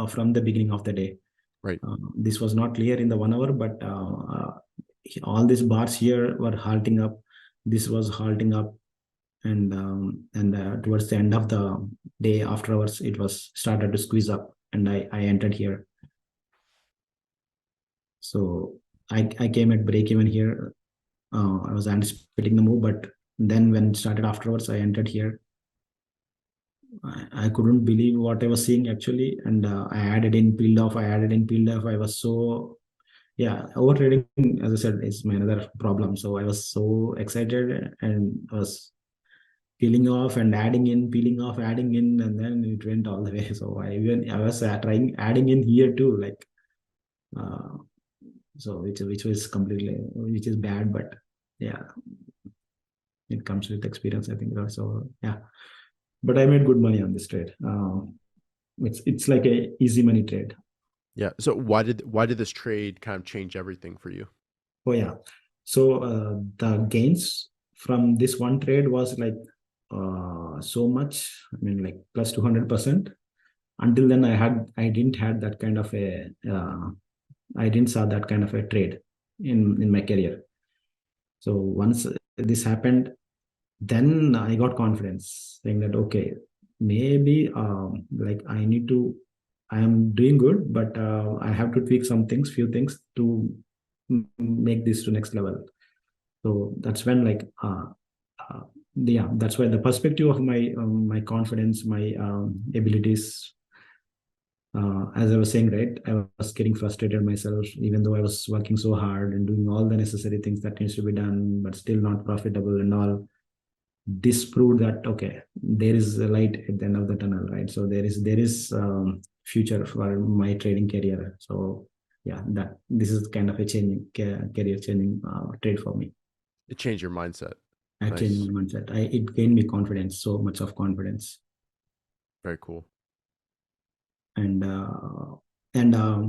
Speaker 1: from the beginning of the day.
Speaker 2: Right.
Speaker 1: This was not clear in the 1 hour, but all these bars here were halting up. This was halting up, and towards the end of the day afterwards, it was started to squeeze up, and I entered here. So I came at break even here. I was anticipating the move, but then when it started afterwards, I entered here. I couldn't believe what I was seeing actually, and I added in, peeled off. I added in, peeled off. I was so yeah. Overtrading, as I said, is my another problem. So I was so excited and was peeling off and adding in, peeling off, adding in, and then it went all the way. So I was trying adding in here too, like uh, so which was completely which is bad, but yeah, it comes with experience, I think. So yeah, but I made good money on this trade. It's like a easy money trade.
Speaker 2: Yeah. So why did this trade kind of change everything for you?
Speaker 1: Oh yeah, so the gains from this one trade was like so much. I mean, like plus 200%. Until then, I didn't had that kind of a I didn't saw that kind of a trade in my career. So once this happened, then I got confidence saying that okay, maybe like I am doing good, but I have to tweak some things, few things to make this to next level. So that's when like uh, yeah, that's why the perspective of my confidence, my abilities. As I was saying, right, I was getting frustrated myself, even though I was working so hard and doing all the necessary things that needs to be done, but still not profitable and all. this proved that okay, there is a light at the end of the tunnel, right? So there is future for my trading career. So yeah, that this is kind of a changing career changing trade for me.
Speaker 2: It changed your mindset.
Speaker 1: I changed
Speaker 2: Nice.
Speaker 1: my mindset. It gained me confidence, so much of confidence.
Speaker 2: Very cool.
Speaker 1: And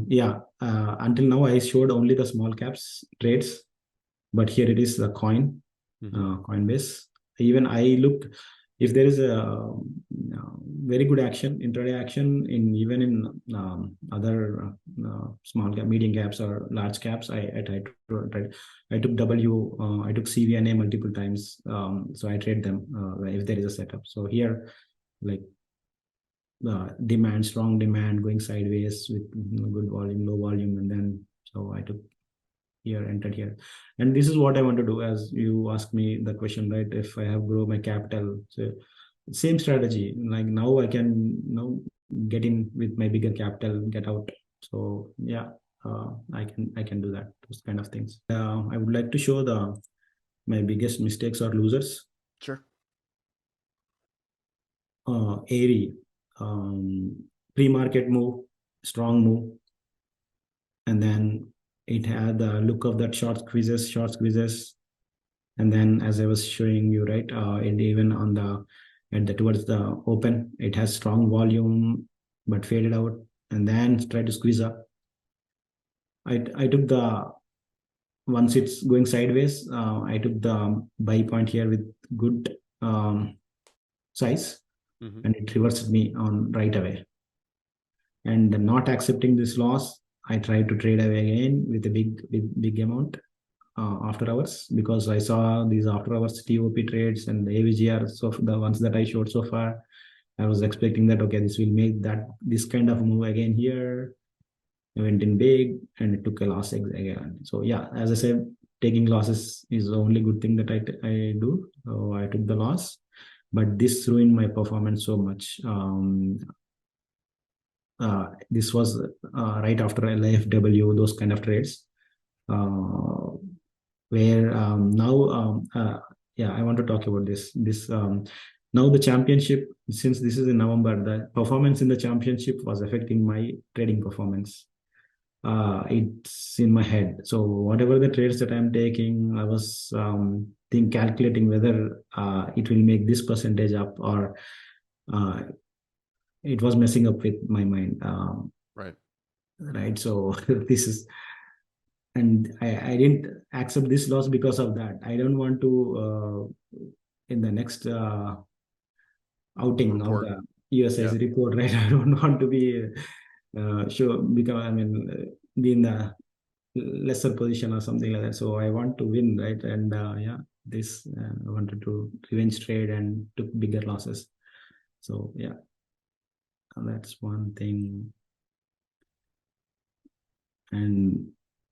Speaker 1: yeah, until now I showed only the small caps trades, but here it is the
Speaker 2: Hmm.
Speaker 1: Coinbase. Even I look if there is a very good action, intraday action in even in other small cap, medium caps or large caps. I tried to try. I took I took CVNA multiple times. So I trade them if there is a setup. So here, like demand, strong demand going sideways with good volume, low volume, and then so I took here, entered here, and this is what I want to do. As you asked me the question, right? If I have grow my capital, so same strategy. Like now I can get in with my bigger capital, get out. So yeah, I can do that. Those kind of things. I would like to show the my biggest mistakes or losers.
Speaker 2: Sure.
Speaker 1: Airy, um, pre-market move, strong move, and then it had the look of that short squeezes, and then as I was showing you, right, it even on the at the towards the open, it has strong volume but faded out, and then try to squeeze up. I took the once it's going sideways, I took the buy point here with good size,
Speaker 2: Hmm.
Speaker 1: and it reversed me on right away. And not accepting this loss, I tried to trade away again with a big amount after hours, because I saw these after hours TOP trades and the AVGR. So the ones that I showed so far, I was expecting that okay, this will make that this kind of move again here. I went in big and it took a loss again. So yeah, as I said, taking losses is the only good thing that I do. So I took the loss, but this ruined my performance so much. This was right after LIFW, those kind of trades, uh, where now, yeah, I want to talk about this now the championship, since this is in November, the performance in the championship was affecting my trading performance. It's in my head, so whatever the trades that I'm taking, I was calculating whether it will make this percentage up, or uh, it was messing up with my mind,
Speaker 2: Right.
Speaker 1: right? So this is, and I didn't accept this loss because of that. I don't want to in the next outing of
Speaker 2: Report.
Speaker 1: the USIC
Speaker 2: Yeah.
Speaker 1: report, right? I don't want to be sure because I mean be in the lesser position or something like that. So I want to win, right? And yeah, this I wanted to revenge trade and took bigger losses. So yeah, that's one thing. And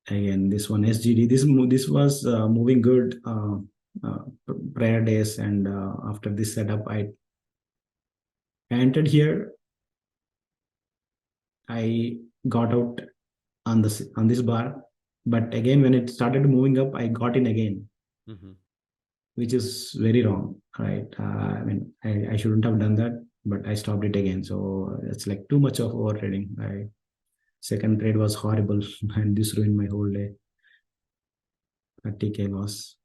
Speaker 1: again, this one SGD, this was moving good uh, prior days, and after this setup, I entered here. I got out on this bar, but again when it started moving up, I got in again,
Speaker 2: Hmm.
Speaker 1: which is very wrong, right? I mean, I shouldn't have done that, but I stopped it again. So it's like too much of over trading. Second trade was horrible, and this ruined my whole day. 30K loss.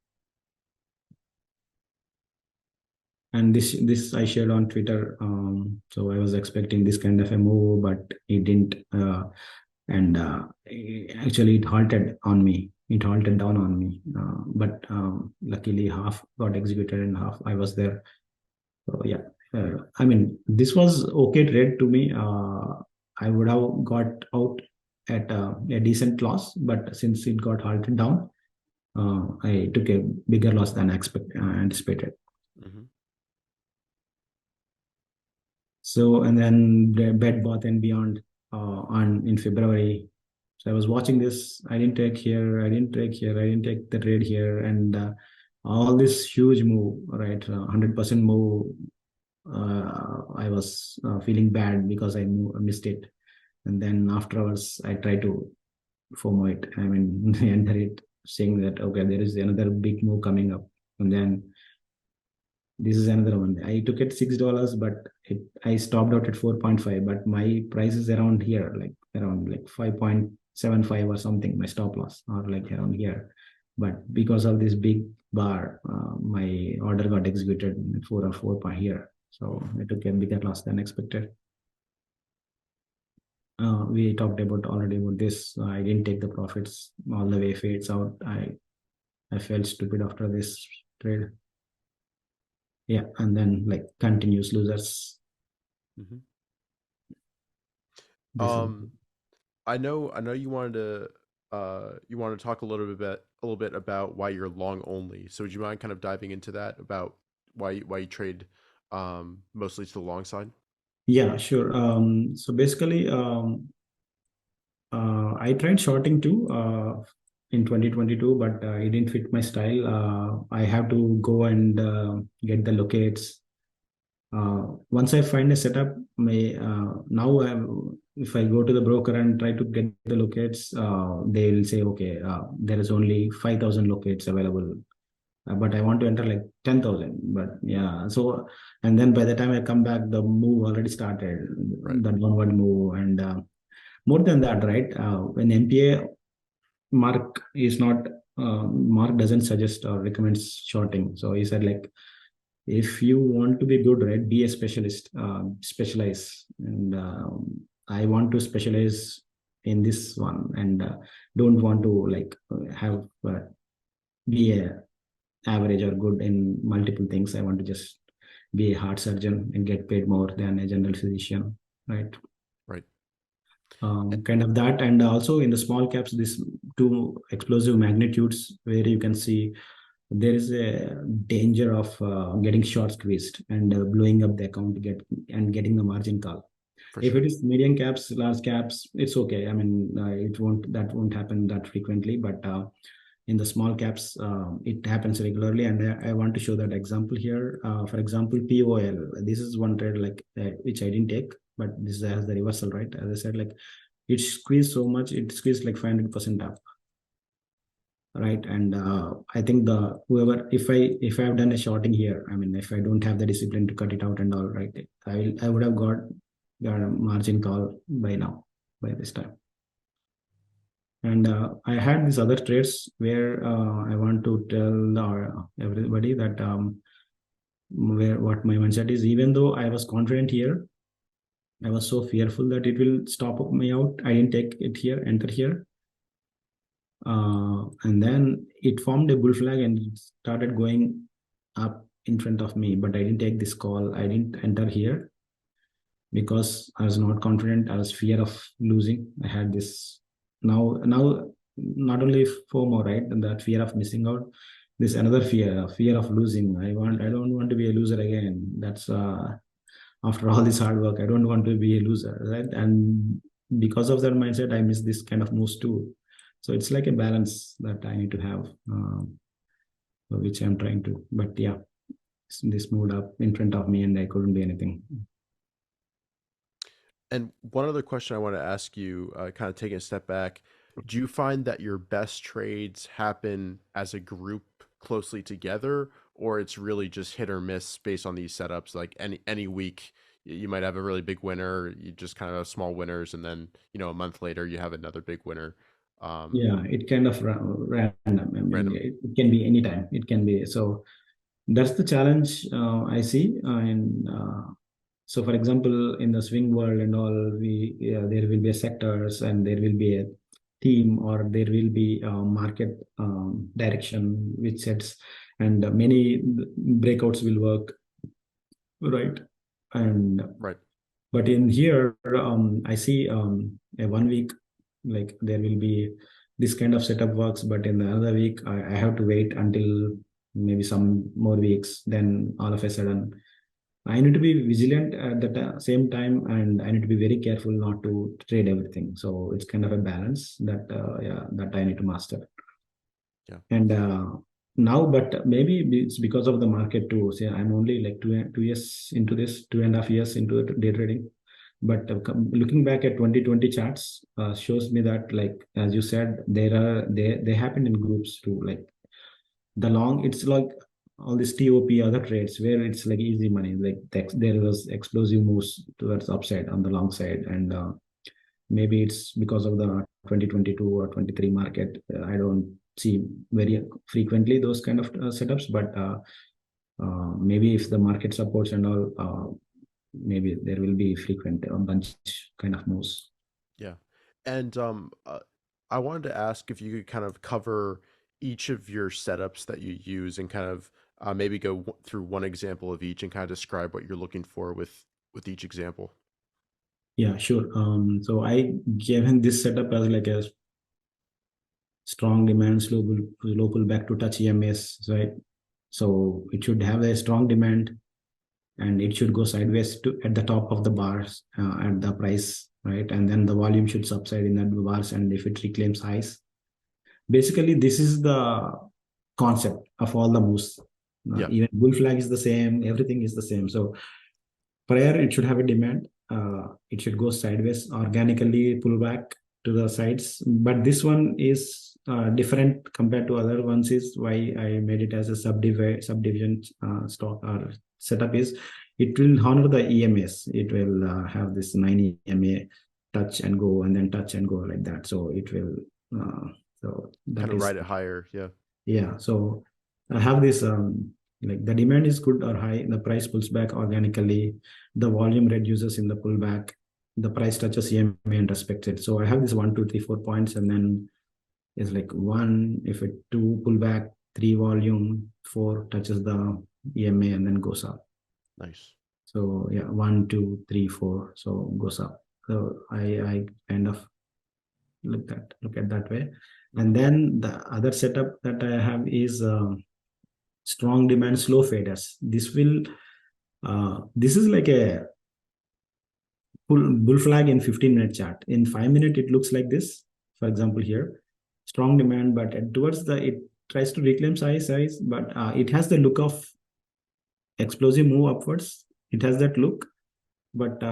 Speaker 1: And this I shared on Twitter. So I was expecting this kind of a move, but it didn't. And actually, it halted on me. It halted down on me. But luckily, half got executed and half I was there. So yeah, I mean, this was okay trade to me. I would have got out at a decent loss, but since it got halted down, I took a bigger loss than anticipated.
Speaker 2: Hmm.
Speaker 1: So and then the Bed Bath and Beyond on in February. So I was watching this. I didn't take here. I didn't take here. I didn't take the trade here, and all this huge move, right? 100% move. I was feeling bad because missed it, and then afterwards I tried to FOMO it. I mean, enter it, saying that okay, there is another big move coming up, and then This is another one. I took it $6, but I stopped out at 4.5. But my price is around here, like around like 5.75 or something. My stop loss or like around here. But because of this big bar, my order got executed 4 point here. So I took a bigger loss than expected. We talked about already about this. I didn't take the profits all the way. Fades out. I felt stupid after this trade. Yeah, and then like continuous losers.
Speaker 2: Mhm.
Speaker 1: This is
Speaker 2: I know you wanted to talk a little bit about why you're long only. So would you mind kind of diving into that about why you trade mostly to the long side?
Speaker 1: yeah, sure. So basically, I tried shorting too in 2022, but it didn't fit my style. I have to go and get the locates. Once I find a setup, now if I go to the broker and try to get the locates, they'll say, okay, there is only 5,000 locates available, but I want to enter like 10,000. But yeah, so and then by the time I come back, the move already started,
Speaker 2: Right.
Speaker 1: the downward move, and more than that, right? When MPA Mark is not, Mark doesn't suggest or recommends shorting. So he said like, if you want to be good, right, be a specialist, specialize, and I want to specialize in this one, and don't want to like have be a average or good in multiple things. I want to just be a heart surgeon and get paid more than a general physician, right?
Speaker 2: Right.
Speaker 1: Kind of that. And also in the small caps, this two explosive magnitudes where you can see there is a danger of getting short squeezed and blowing up the account to get and getting the margin call.
Speaker 2: For
Speaker 1: If it
Speaker 2: sure.
Speaker 1: is medium caps, large caps, it's okay. I mean, that won't happen that frequently, but in the small caps, it happens regularly. And I want to show that example here. For example, POL. This is one trade like which I didn't take, but this has the reversal, right? As I said, like it squeezed so much, it squeezed like 500% up, right? And I think the whoever, if I have done a shorting here, I mean, if I don't have the discipline to cut it out and all, right, I would have got a margin call by now, by this time. And I had these other trades where I want to tell everybody that where what my mindset is. Even though I was confident here, I was so fearful that it will stop me out. I didn't take it here, enter here, and then it formed a bull flag and it started going up in front of me. But I didn't take this call. I didn't enter here because I was not confident. I was fear of losing. I had this now not only FOMO, right, and that fear of missing out. This another fear of losing. I don't want to be a loser again. That's after all this hard work, I don't want to be a loser, right? And because of that mindset, I miss this kind of moves too. So it's like a balance that I need to have, which I'm trying to. But yeah, this moved up in front of me, and I couldn't do anything.
Speaker 2: And one other question I want to ask you, kind of taking a step back, do you find that your best trades happen as a group closely together, or it's really just hit or miss based on these setups? Like any week, you might have a really big winner, you just kind of have small winners, and then a month later you have another big winner.
Speaker 1: Yeah, it kind of random. I mean,
Speaker 2: Random.
Speaker 1: it can be anytime. It can be so. That's the challenge I see. And so, for example, in the swing world and all, there will be a sectors and there will be a theme or there will be a market direction which sets, and many breakouts will work, right? And
Speaker 2: Right.
Speaker 1: but in here, I see a 1 week, like there will be this kind of setup works, but in the other week, I have to wait until maybe some more weeks. Then all of a sudden, I need to be vigilant at the same time, and I need to be very careful not to trade everything. So it's kind of a balance that yeah, that I need to master.
Speaker 2: Yeah.
Speaker 1: And now, but maybe it's because of the market too. Say I'm only like 2 years into this, 2.5 years into day trading. But looking back at 2020 charts shows me that, like as you said, they happen in groups too. Like the long, it's like all these TOP other trades where it's like easy money, like there was explosive moves towards upside on the long side, and maybe it's because of the 2022 or 23 market. I don't see very frequently those kind of setups, but maybe if the market supports and all, maybe there will be frequent bunch kind of moves.
Speaker 2: Yeah. And I wanted to ask if you could kind of cover each of your setups that you use and kind of maybe go through one example of each and kind of describe what you're looking for with each example.
Speaker 1: Yeah, sure. So I given this setup as like a strong demand, slow pullback to touch EMS, right? So it should have a strong demand, and it should go sideways to at the top of the bars at the price, right? And then the volume should subside in that bars, and if it reclaims highs, basically this is the concept of all the moves.
Speaker 2: Yeah.
Speaker 1: Even bull flag is the same, everything is the same. So prior it should have a demand, it should go sideways, organically pull back to the sides, but this one is different compared to other ones. Is why I made it as a subdivision stock or setup. Is it will honor the EMS, it will have this 9 EMA, touch and go, and then touch and go, like that. So it will so that
Speaker 2: Kind of
Speaker 1: is,
Speaker 2: ride it higher. Yeah.
Speaker 1: yeah. So I have this like the demand is good or high, the price pulls back organically, the volume reduces in the pullback, the price touches EMA and respects it. So I have this 1, 2, 3, 4 points, and then it's like 1, if it 2 pullback, 3 volume, 4 touches the EMA and then goes up.
Speaker 2: Nice.
Speaker 1: So yeah, 1, 2, 3, 4, so goes up. So I kind of look at that way. And then the other setup that I have is strong demand, slow faders. This is like a bull flag in 15-minute chart. In 5-minute, it looks like this. For example, here, strong demand, but towards it tries to reclaim size, but it has the look of explosive move upwards. It has that look, but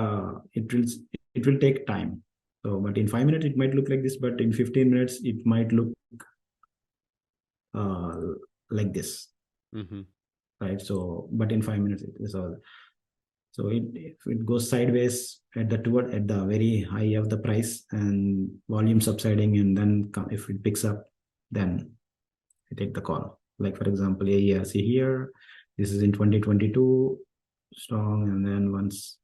Speaker 1: it will take time. So, but in 5 minutes it might look like this, but in 15 minutes it might look uh, like this, right? So, but in 5 minutes it is all. So if it goes sideways at the very high of the price and volume subsiding, and then if it picks up, then I take the call. Like for example, AERC here, this is in 2022 strong, and then once,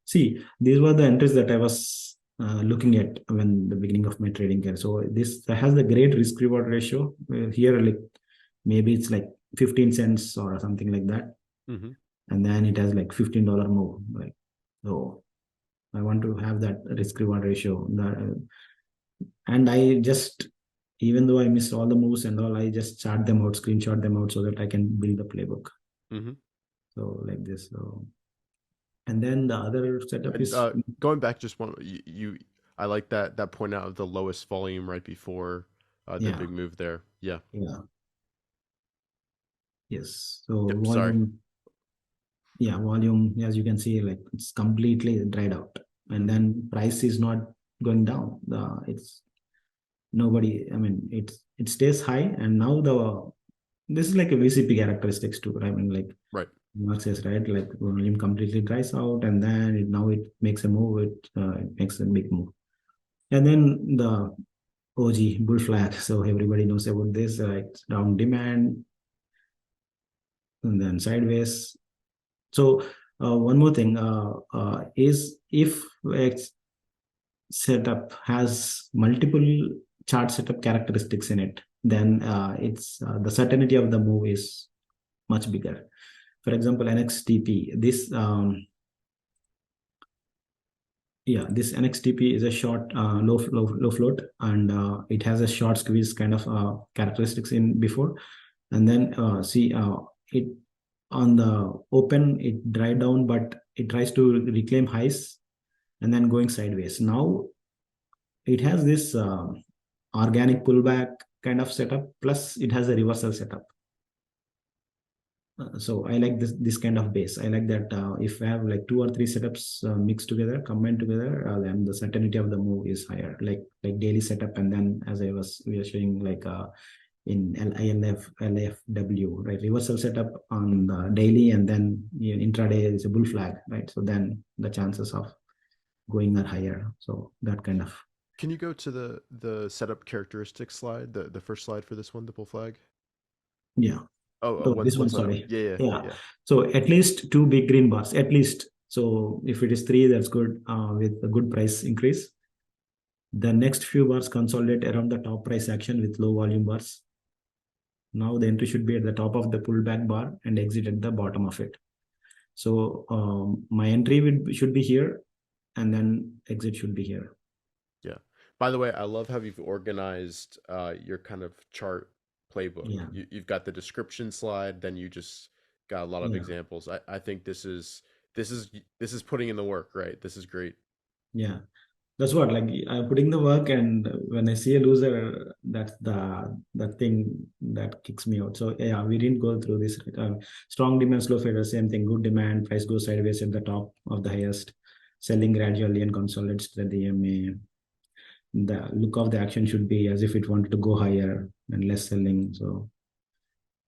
Speaker 1: see, these were the entries that I was looking at when the beginning of my trading career. So this has the great risk reward ratio. Here, like maybe it's like 15 cents or something like that, and then it has like $15 move. Like, so I want to have that risk reward ratio. And I just, even though I missed all the moves and all, I just chart them out, screenshot them out, so that I can build the playbook. So like this. So, and then the other setup is
Speaker 2: going back just one. I like that point out of the lowest volume right before the big move there. Yeah.
Speaker 1: Yeah. Yes. So
Speaker 2: Yep,
Speaker 1: volume.
Speaker 2: sorry.
Speaker 1: Yeah, volume. As you can see, like it's completely dried out, and then price is not going down. It's nobody. I mean, it stays high, and now this is like a VCP characteristics too. I mean, like
Speaker 2: right.
Speaker 1: Mark says, right? Like volume completely dries out, and then now it makes a move. It makes a big move, and then the OG bull flag. So everybody knows about this. It's down demand, and then sideways. So one more thing is, if X setup has multiple chart setup characteristics in it, then it's the certainty of the move is much bigger. For example, NXTP, this NXTP is a short low float, and it has a short squeeze kind of characteristics in before, and then it on the open it dried down, but it tries to reclaim highs and then going sideways. Now it has this organic pullback kind of setup, plus it has a reversal setup. So I like this kind of base. I like that if I have like 2 or 3 setups mixed together, combined together, then the certainty of the move is higher. Like daily setup, and then as we were showing, like in ILF, LFW, right? Reversal setup on the daily, and then intraday is a bull flag, right? So then the chances of going are higher. So that kind of.
Speaker 2: Can you go to the setup characteristics slide, the first slide for this one, the bull flag?
Speaker 1: Yeah.
Speaker 2: Oh,
Speaker 1: So this
Speaker 2: one
Speaker 1: one,
Speaker 2: slide up.
Speaker 1: sorry.
Speaker 2: Yeah, yeah,
Speaker 1: Yeah.
Speaker 2: yeah.
Speaker 1: So at least two big green bars, at least. So if it is three, that's good, with a good price increase. The next few bars consolidate around the top price action with low volume bars. Now the entry should be at the top of the pullback bar and exit at the bottom of it. So my entry should be here, and then exit should be here.
Speaker 2: Yeah. By the way, I love how you've organized your kind of chart playbook.
Speaker 1: Yeah,
Speaker 2: You've got the description slide, then you just got a lot of
Speaker 1: yeah,
Speaker 2: examples. I think this is putting in the work, right? This is great.
Speaker 1: yeah. That's what, like, I'm putting the work, and when I see a loser, that's the thing that kicks me out. So yeah, we didn't go through this. Strong demand, slow fader, same thing. Good demand, price goes sideways at the top of the highest, selling gradually and consolidates to the EMA. The look of the action should be as if it wanted to go higher and less selling. So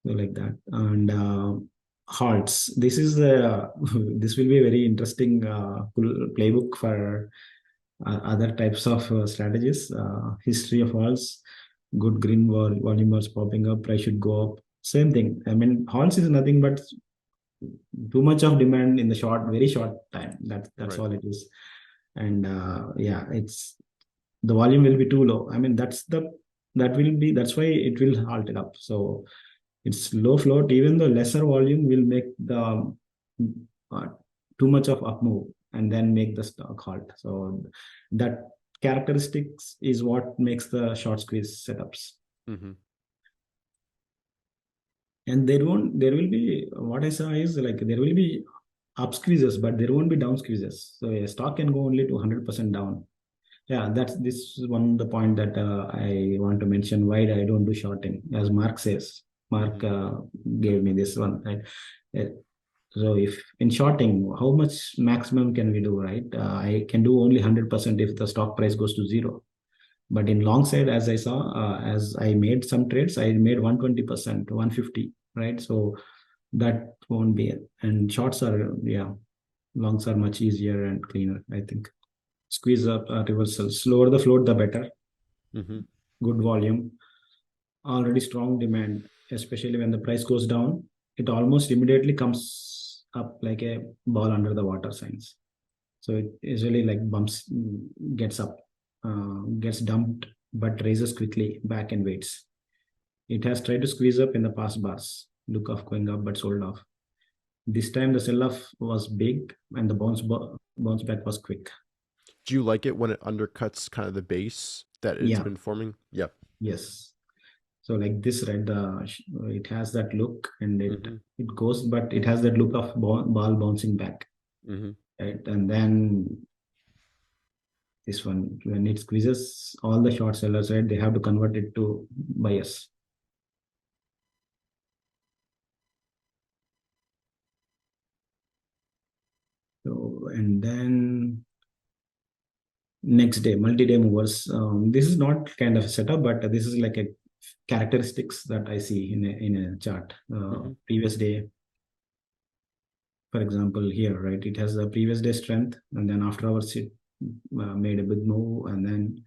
Speaker 1: like that. And halts. This is this will be a very interesting playbook for other types of strategies. History of halts. Good green volume was popping up. Price should go up. Same thing. I mean, halts is nothing but too much of demand in the very short time. That's
Speaker 2: Right.
Speaker 1: all it is. And yeah, it's the volume will be too low. I mean, that's why it will halt it up. So it's low float. Even the lesser volume will make the uh, too much of up move and then make the stock halt. So that characteristics is what makes the short squeeze setups.
Speaker 2: Mm-hmm.
Speaker 1: And there will be, what I saw is, like, there will be up squeezes, but there won't be down squeezes. So a stock can go only to 100% down. Yeah, this is one of the point that I want to mention why I don't do shorting. As Mark says, Mark
Speaker 2: Mm-hmm.
Speaker 1: gave me this one, right? Uh, so if in shorting, how much maximum can we do, right? I can do only 100% if the stock price goes to zero. But in long side, as I saw, as I made some trades, I made 120%, 150, right? So that won't be it. And shorts are, yeah, longs are much easier and cleaner, I think. Squeeze up reversal. Slower the float, the better.
Speaker 2: Mm-hmm.
Speaker 1: Good volume. Already strong demand, especially when the price goes down. It almost immediately comes up like a ball under the water signs. So it usually like bumps, gets up, gets dumped, but raises quickly back and waits. It has tried to squeeze up in the past bars. Look of going up, but sold off. This time the sell-off was big and the bounce back was quick.
Speaker 2: Do you like it when it undercuts kind of the base that it's
Speaker 1: Yeah.
Speaker 2: been forming? Yep.
Speaker 1: Yes. So like this, right? It has that look, and
Speaker 2: Mm-hmm.
Speaker 1: it goes, but it has that look of ball bouncing back,
Speaker 2: Mm-hmm.
Speaker 1: right? And then this one, when it squeezes, all the short sellers, right? They have to convert it to buyers. So and then next day, multi-day movers. This is not kind of a setup, but this is like a characteristics that I see in a chart.
Speaker 2: Mm-hmm.
Speaker 1: Previous day, for example, here, right? It has the previous day strength, and then after hours it made a big move, and then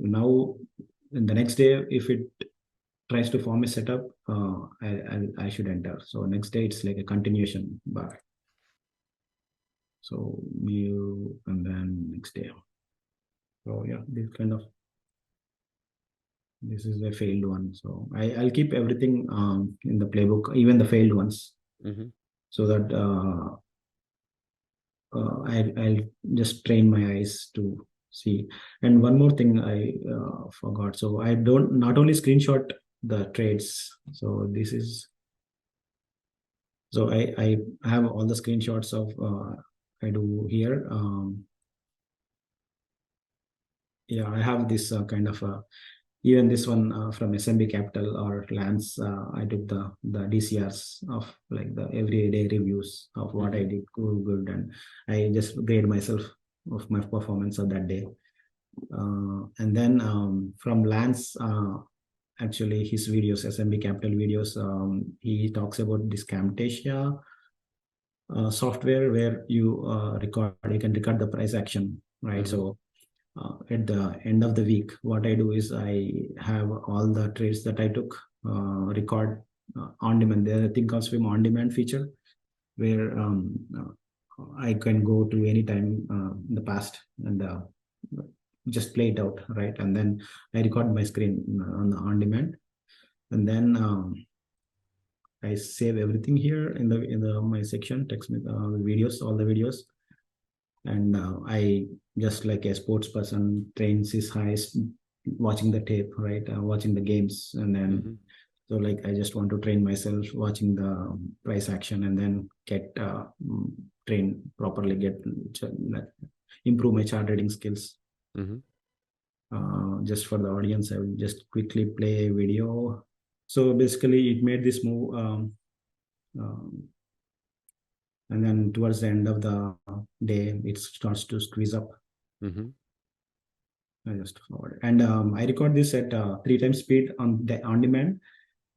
Speaker 1: now in the next day, if it tries to form a setup, I should enter. So next day it's like a continuation bar. So mu, and then next day. So yeah, this is a failed one. So I'll keep everything in the playbook, even the failed ones,
Speaker 2: Mm-hmm.
Speaker 1: so that I'll just train my eyes to see. And one more thing I forgot. So I don't not only screenshot the trades. So this is, so I have all the screenshots of I do here. Yeah, I have this kind of even this one from SMB Capital or Lance. I took the DCRs of like the everyday reviews of what I
Speaker 2: Mm-hmm.
Speaker 1: did good, and I just grade myself of my performance of that day. And then from Lance, actually his videos, SMB Capital videos. He talks about this Camtasia software where you can record the price action, right?
Speaker 2: Mm-hmm.
Speaker 1: So at the end of the week, what I do is I have all the trades that I took record on demand. There, I think also on demand feature where I can go to any time in the past and just play it out, right? And then I record my screen on the on demand, and then I save everything here in the my section, text videos, all the videos, and I just like a sports person trains his highs, watching the tape, right? Watching the games, and then
Speaker 2: Mm-hmm.
Speaker 1: so like I just want to train myself watching the price action, and then get train properly, get like, improve my chart reading skills.
Speaker 2: Mm-hmm.
Speaker 1: Just for the audience, I will just quickly play a video. So basically, it made this move, um, and then towards the end of the day, it starts to squeeze up.
Speaker 2: Mm-hmm.
Speaker 1: I just forward, and I record this at 3 times speed on the on demand,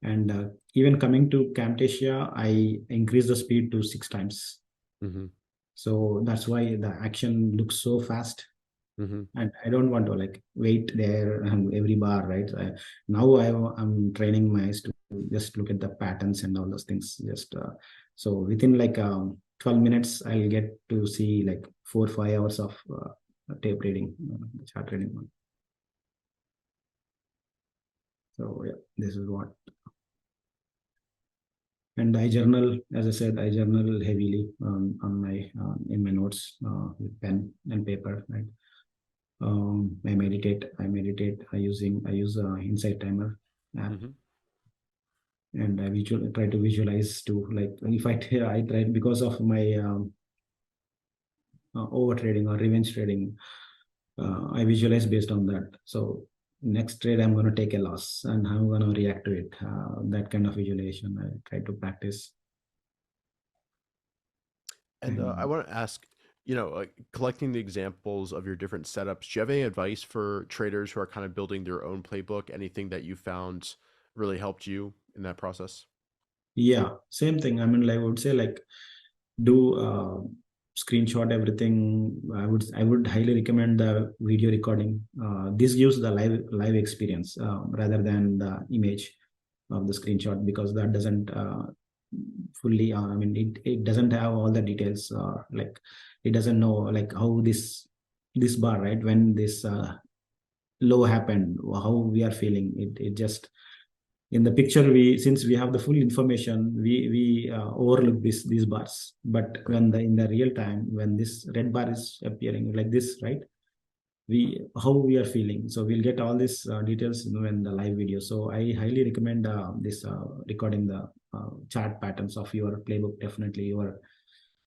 Speaker 1: and even coming to Camtasia, I increase the speed to 6 times.
Speaker 2: Mm-hmm.
Speaker 1: So that's why the action looks so fast,
Speaker 2: Mm-hmm.
Speaker 1: and I don't want to like wait there and every bar, right? Now I'm training my eyes to just look at the patterns and all those things. Just so within like 12 minutes, I'll get to see like 4 or 5 hours of tape reading, chart reading. So yeah, this is what. And I journal, as I said, I journal heavily on my in my notes with pen and paper, right? I meditate. I use Insight Timer app,
Speaker 2: Mm-hmm.
Speaker 1: and I try to visualize too. Like if I try, because of my over trading or revenge trading, I visualize based on that. So next trade, I'm going to take a loss, and I'm going to react to it. That kind of visualization I try to practice.
Speaker 2: And I
Speaker 1: And
Speaker 2: want to ask, collecting the examples of your different setups, do you have any advice for traders who are kind of building their own playbook? Anything that you found really helped you in that process?
Speaker 1: yeah, same thing. I mean, I would say like do screenshot everything. I would highly recommend the video recording. This gives the live experience rather than the image of the screenshot, because that doesn't fully I mean it doesn't have all the details, like it doesn't know like how this bar, right, when this low happened, how we are feeling it just in the picture. We, since we have the full information, we overlook these bars, but
Speaker 2: Right.
Speaker 1: when the in the real time, when this red bar is appearing like this, right, we how we are feeling, so we'll get all these details in the live video. So I highly recommend this recording the chart patterns of your playbook. Definitely your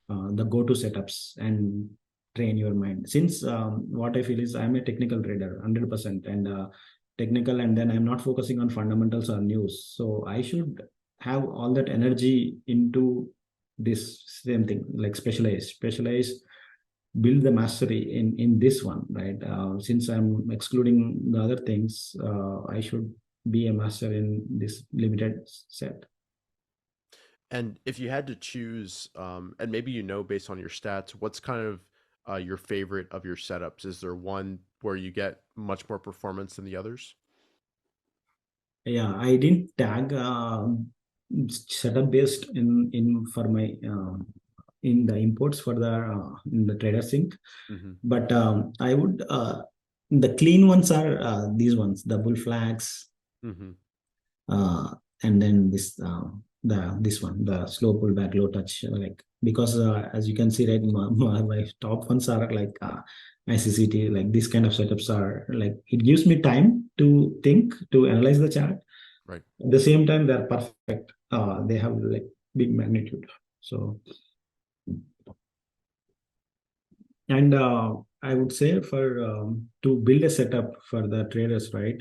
Speaker 1: the go-to setups, and train your mind. Since what I feel is I'm a technical trader 100%, and technical, and then I'm not focusing on fundamentals or news, so I should have all that energy into this same thing, like specialize, build the mastery in this one, right? Since I'm excluding the other things, I should be a master in this limited set.
Speaker 2: And if you had to choose, and maybe based on your stats, what's kind of your favorite of your setups? Is there one where you get much more performance than the others?
Speaker 1: Yeah, I didn't tag setup based in for my in the imports for the in the trader sync,
Speaker 2: Mm-hmm.
Speaker 1: but I would the clean ones are these ones, the bull flags,
Speaker 2: Mm-hmm.
Speaker 1: uh, and then this one, the slow pullback, low touch, like because as you can see, right, my top ones are like ICCT, like this kind of setups are like it gives me time to think, to analyze the chart.
Speaker 2: Right.
Speaker 1: At the same time, they're perfect. They have like big magnitude. So, and I would say for to build a setup for the traders, right?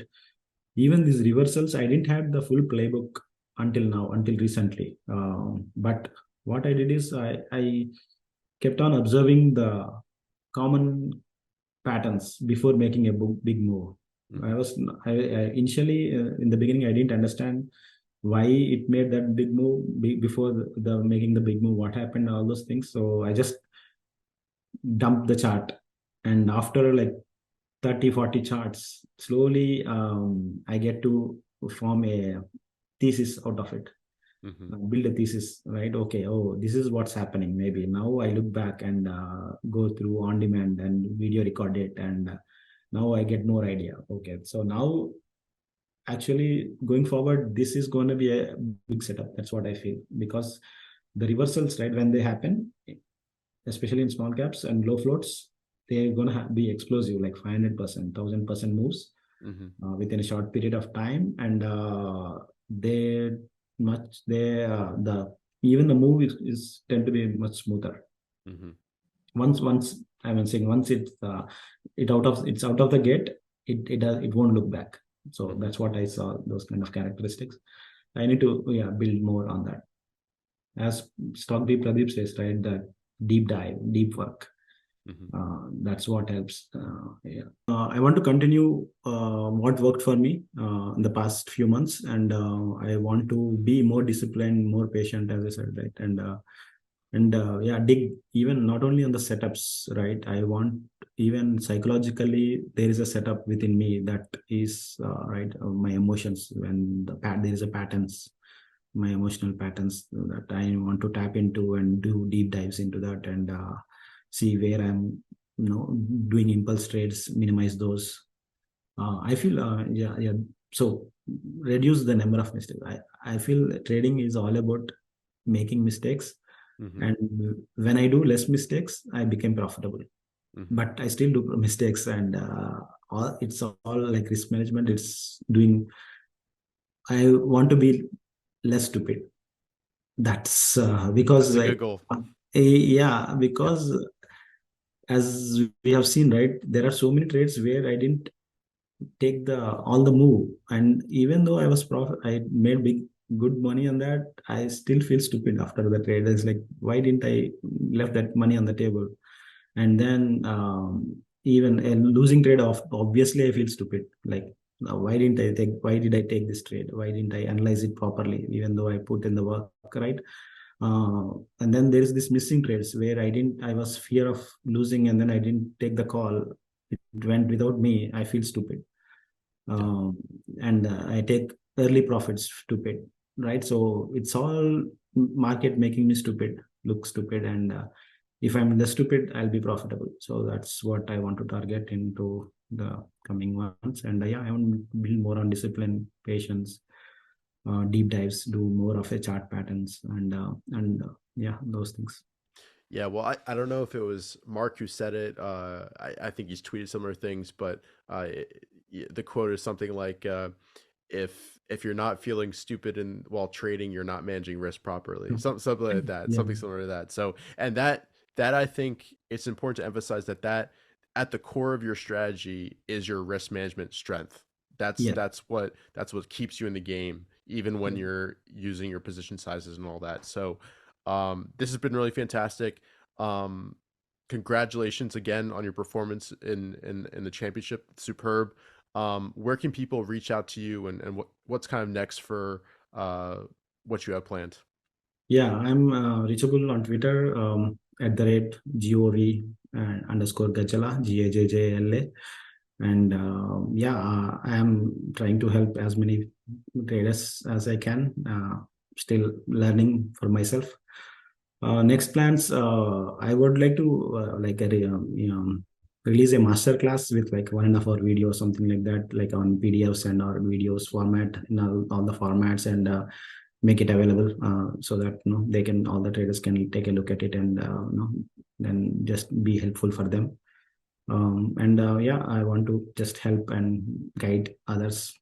Speaker 1: Even these reversals, I didn't have the full playbook until now, until recently. But what I did is I kept on observing the common patterns before making a big move. I initially in the beginning I didn't understand why it made that big move before the making the big move, what happened, all those things. So I just dumped the chart, and after like 30-40 charts, slowly I get to form a thesis out of it. Build a thesis, right? Okay, oh, this is what's happening. Maybe now I look back and go through on demand and video record it, and now I get more idea. Okay, so now actually going forward, this is going to be a big setup. That's what I feel, because the reversals, right, when they happen, especially in small caps and low floats, they're going to be explosive, like 500%, 1000% moves within a short period of time. And they the even the move is tend to be much smoother. Once I'm saying, once it's out of the gate, it won't look back. So that's what I saw, those kind of characteristics. I need to build more on that. As Stock Deep Pradeep says, right, that deep dive, deep work. That's what helps. I want to continue what worked for me in the past few months, and I want to be more disciplined, more patient, as I said, right, and dig even not only on the setups, right. I want, even psychologically, there is a setup within me that is right, my emotions, when there is a patterns, my emotional patterns, that I want to tap into and do deep dives into that, and see where I'm doing impulse trades, minimize those. I feel so reduce the number of mistakes. I feel trading is all about making mistakes, and when I do less mistakes, I became profitable. But I still do mistakes, and it's all like risk management. It's doing, I want to be less stupid. That's because
Speaker 2: that's a good goal.
Speaker 1: Because as we have seen, right, there are so many trades where I didn't take all the move, and even though I made good money on that, I still feel stupid after the trade. It's like, why didn't I left that money on the table? And then even a losing trade off, obviously I feel stupid, like, why did I take this trade? Why didn't I analyze it properly, even though I put in the work, right? And then there is this missing trades where I was fear of losing, and then I didn't take the call. It went without me. I feel stupid. And I take early profits, stupid, right? So it's all market making me stupid, look stupid. And if I'm less stupid, I'll be profitable. So that's what I want to target into the coming months. And I want to build more on discipline, patience, deep dives, do more of a chart patterns, and those things.
Speaker 2: Yeah, well, I don't know if it was Mark who said it. I think he's tweeted similar things, but the quote is something like, if you're not feeling stupid while trading, you're not managing risk properly. Something like that.
Speaker 1: Yeah.
Speaker 2: Something similar to that. So, and that I think it's important to emphasize that at the core of your strategy is your risk management strength. That's what keeps you in the game, even when you're using your position sizes and all that. So this has been really fantastic. Congratulations again on your performance in the championship. Superb. Where can people reach out to you, and what's kind of next for what you have planned?
Speaker 1: Yeah, I'm reachable on Twitter at the rate GOV underscore Gajala, GAJJLA. And I am trying to help as many traders as I can, still learning for myself. Next plans, I would like to release a master class with like 1.5 hour video, something like that, like on PDFs and our videos format in all the formats, and make it available so that all the traders can take a look at it, and then just be helpful for them. I want to just help and guide others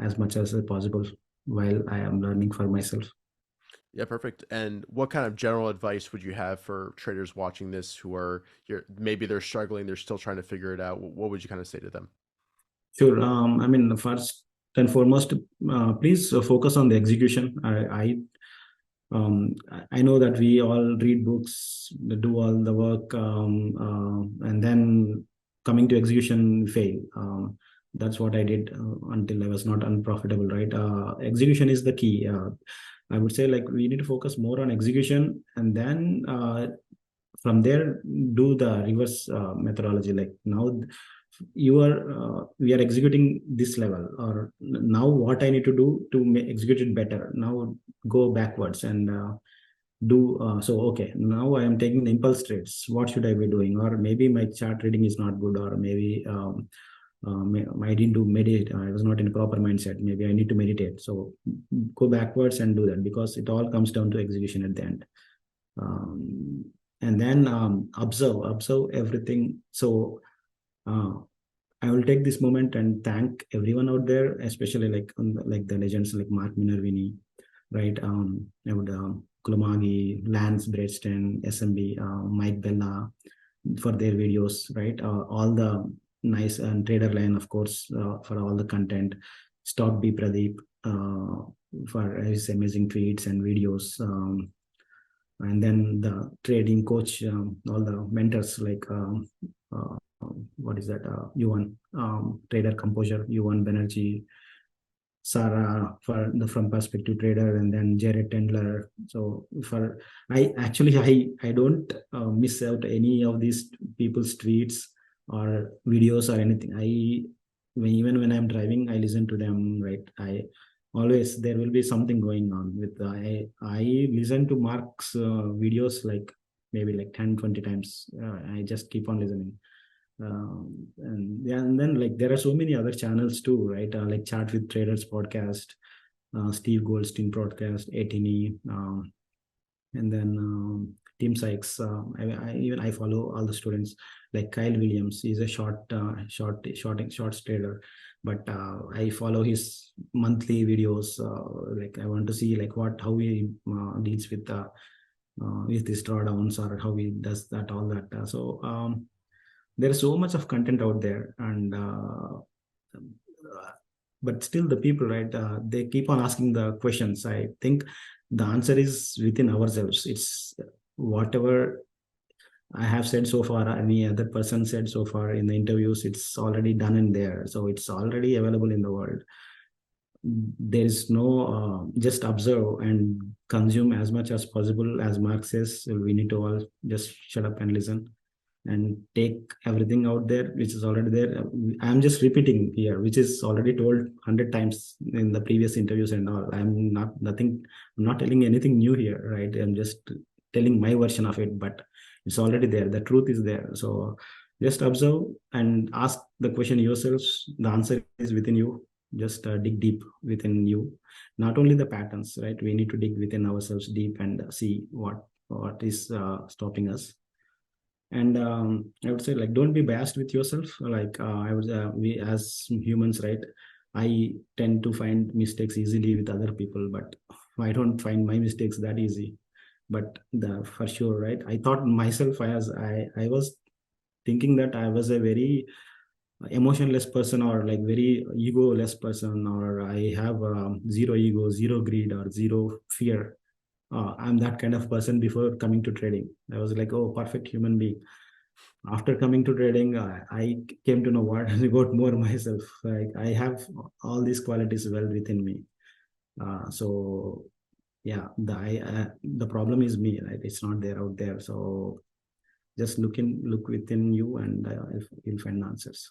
Speaker 1: as much as possible while I am learning for myself.
Speaker 2: Yeah, perfect. And what kind of general advice would you have for traders watching this who are maybe they're struggling, they're still trying to figure it out? What would you kind of say to them?
Speaker 1: Sure. I mean, first and foremost, please focus on the execution. I know that we all read books, do all the work, and then coming to execution, fail. That's what I did until I was not unprofitable, right? Execution is the key. I would say like we need to focus more on execution, and then from there do the reverse methodology. Like now we are executing this level, or now what I need to do to execute it better. Now go backwards and do so. Okay, now I am taking the impulse trades. What should I be doing? Or maybe my chart reading is not good, or maybe I didn't do meditate. I was not in a proper mindset. Maybe I need to meditate. So go backwards and do that, because it all comes down to execution at the end. And then observe everything. So uh, I will take this moment and thank everyone out there, especially like the legends like Mark Minervini, right? I would Kulumagi, Lance Bredeston, SMB, Mike Bella for their videos, right? All the nice, and TraderLion, of course, for all the content. Stock B Pradeep for his amazing tweets and videos. And then the trading coach, all the mentors like what is that? Yuan, Trader Composure, Yuan Banerjee, Sarah for the From Perspective Trader, and then Jared Tendler. So for I don't miss out any of these people's tweets or videos or anything. Even when I'm driving, I listen to them. Right, I always there will be something going on with. I listen to Mark's videos like maybe like 10, 20 times. I just keep on listening. And yeah, and then like there are so many other channels too, right? Like Chat with Traders podcast, Steve Goldstein podcast, 18E, and then Tim Sykes. I follow all the students like Kyle Williams. He's a short trader, but I follow his monthly videos. Like I want to see like how he deals with his drawdowns, or how he does that, all that. There's so much of content out there, and but still the people, right, they keep on asking the questions. I think the answer is within ourselves. It's whatever I have said so far, any other person said so far in the interviews, it's already done in there, so it's already available in the world. There is no just observe and consume as much as possible. As Mark says, we need to all just shut up and listen and take everything out there which is already there. I'm just repeating here, which is already told 100 times in the previous interviews and all. I'm not telling anything new here, right? I'm just telling my version of it, but it's already there. The truth is there. So just observe and ask the question yourselves. The answer is within you. Just dig deep within you. Not only the patterns, right? We need to dig within ourselves deep and see what is stopping us. And I would say like don't be biased with yourself. Like we as humans, right, I tend to find mistakes easily with other people, but I don't find my mistakes that easy. But the for sure, right, I thought myself as I was thinking that I was a very emotionless person, or like very ego-less person, or I have zero ego, zero greed, or zero fear. I'm that kind of person before coming to trading. I was like, oh, perfect human being. After coming to trading, I came to know what about more myself. Like I have all these qualities well within me. So yeah, the problem is me, right? It's not there out there. So just look within you, and you'll find answers.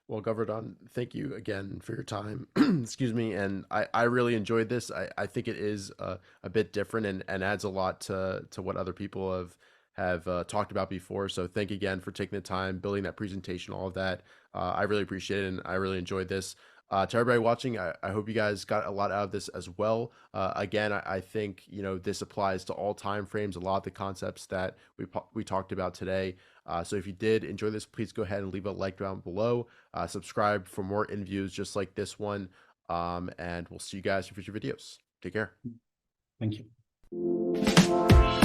Speaker 2: Well, Govardhan, thank you again for your time. Excuse me. And I really enjoyed this. I think it is a bit different and adds a lot to what other people have talked about before. So thank you again for taking the time, building that presentation, all of that. I really appreciate it, and I really enjoyed this. To everybody watching, I hope you guys got a lot out of this as well. Again, I think this applies to all time frames. A lot of the concepts that we talked about today. So if you did enjoy this, please go ahead and leave a like down below. Subscribe for more interviews just like this one. And we'll see you guys in future videos. Take care.
Speaker 1: Thank you.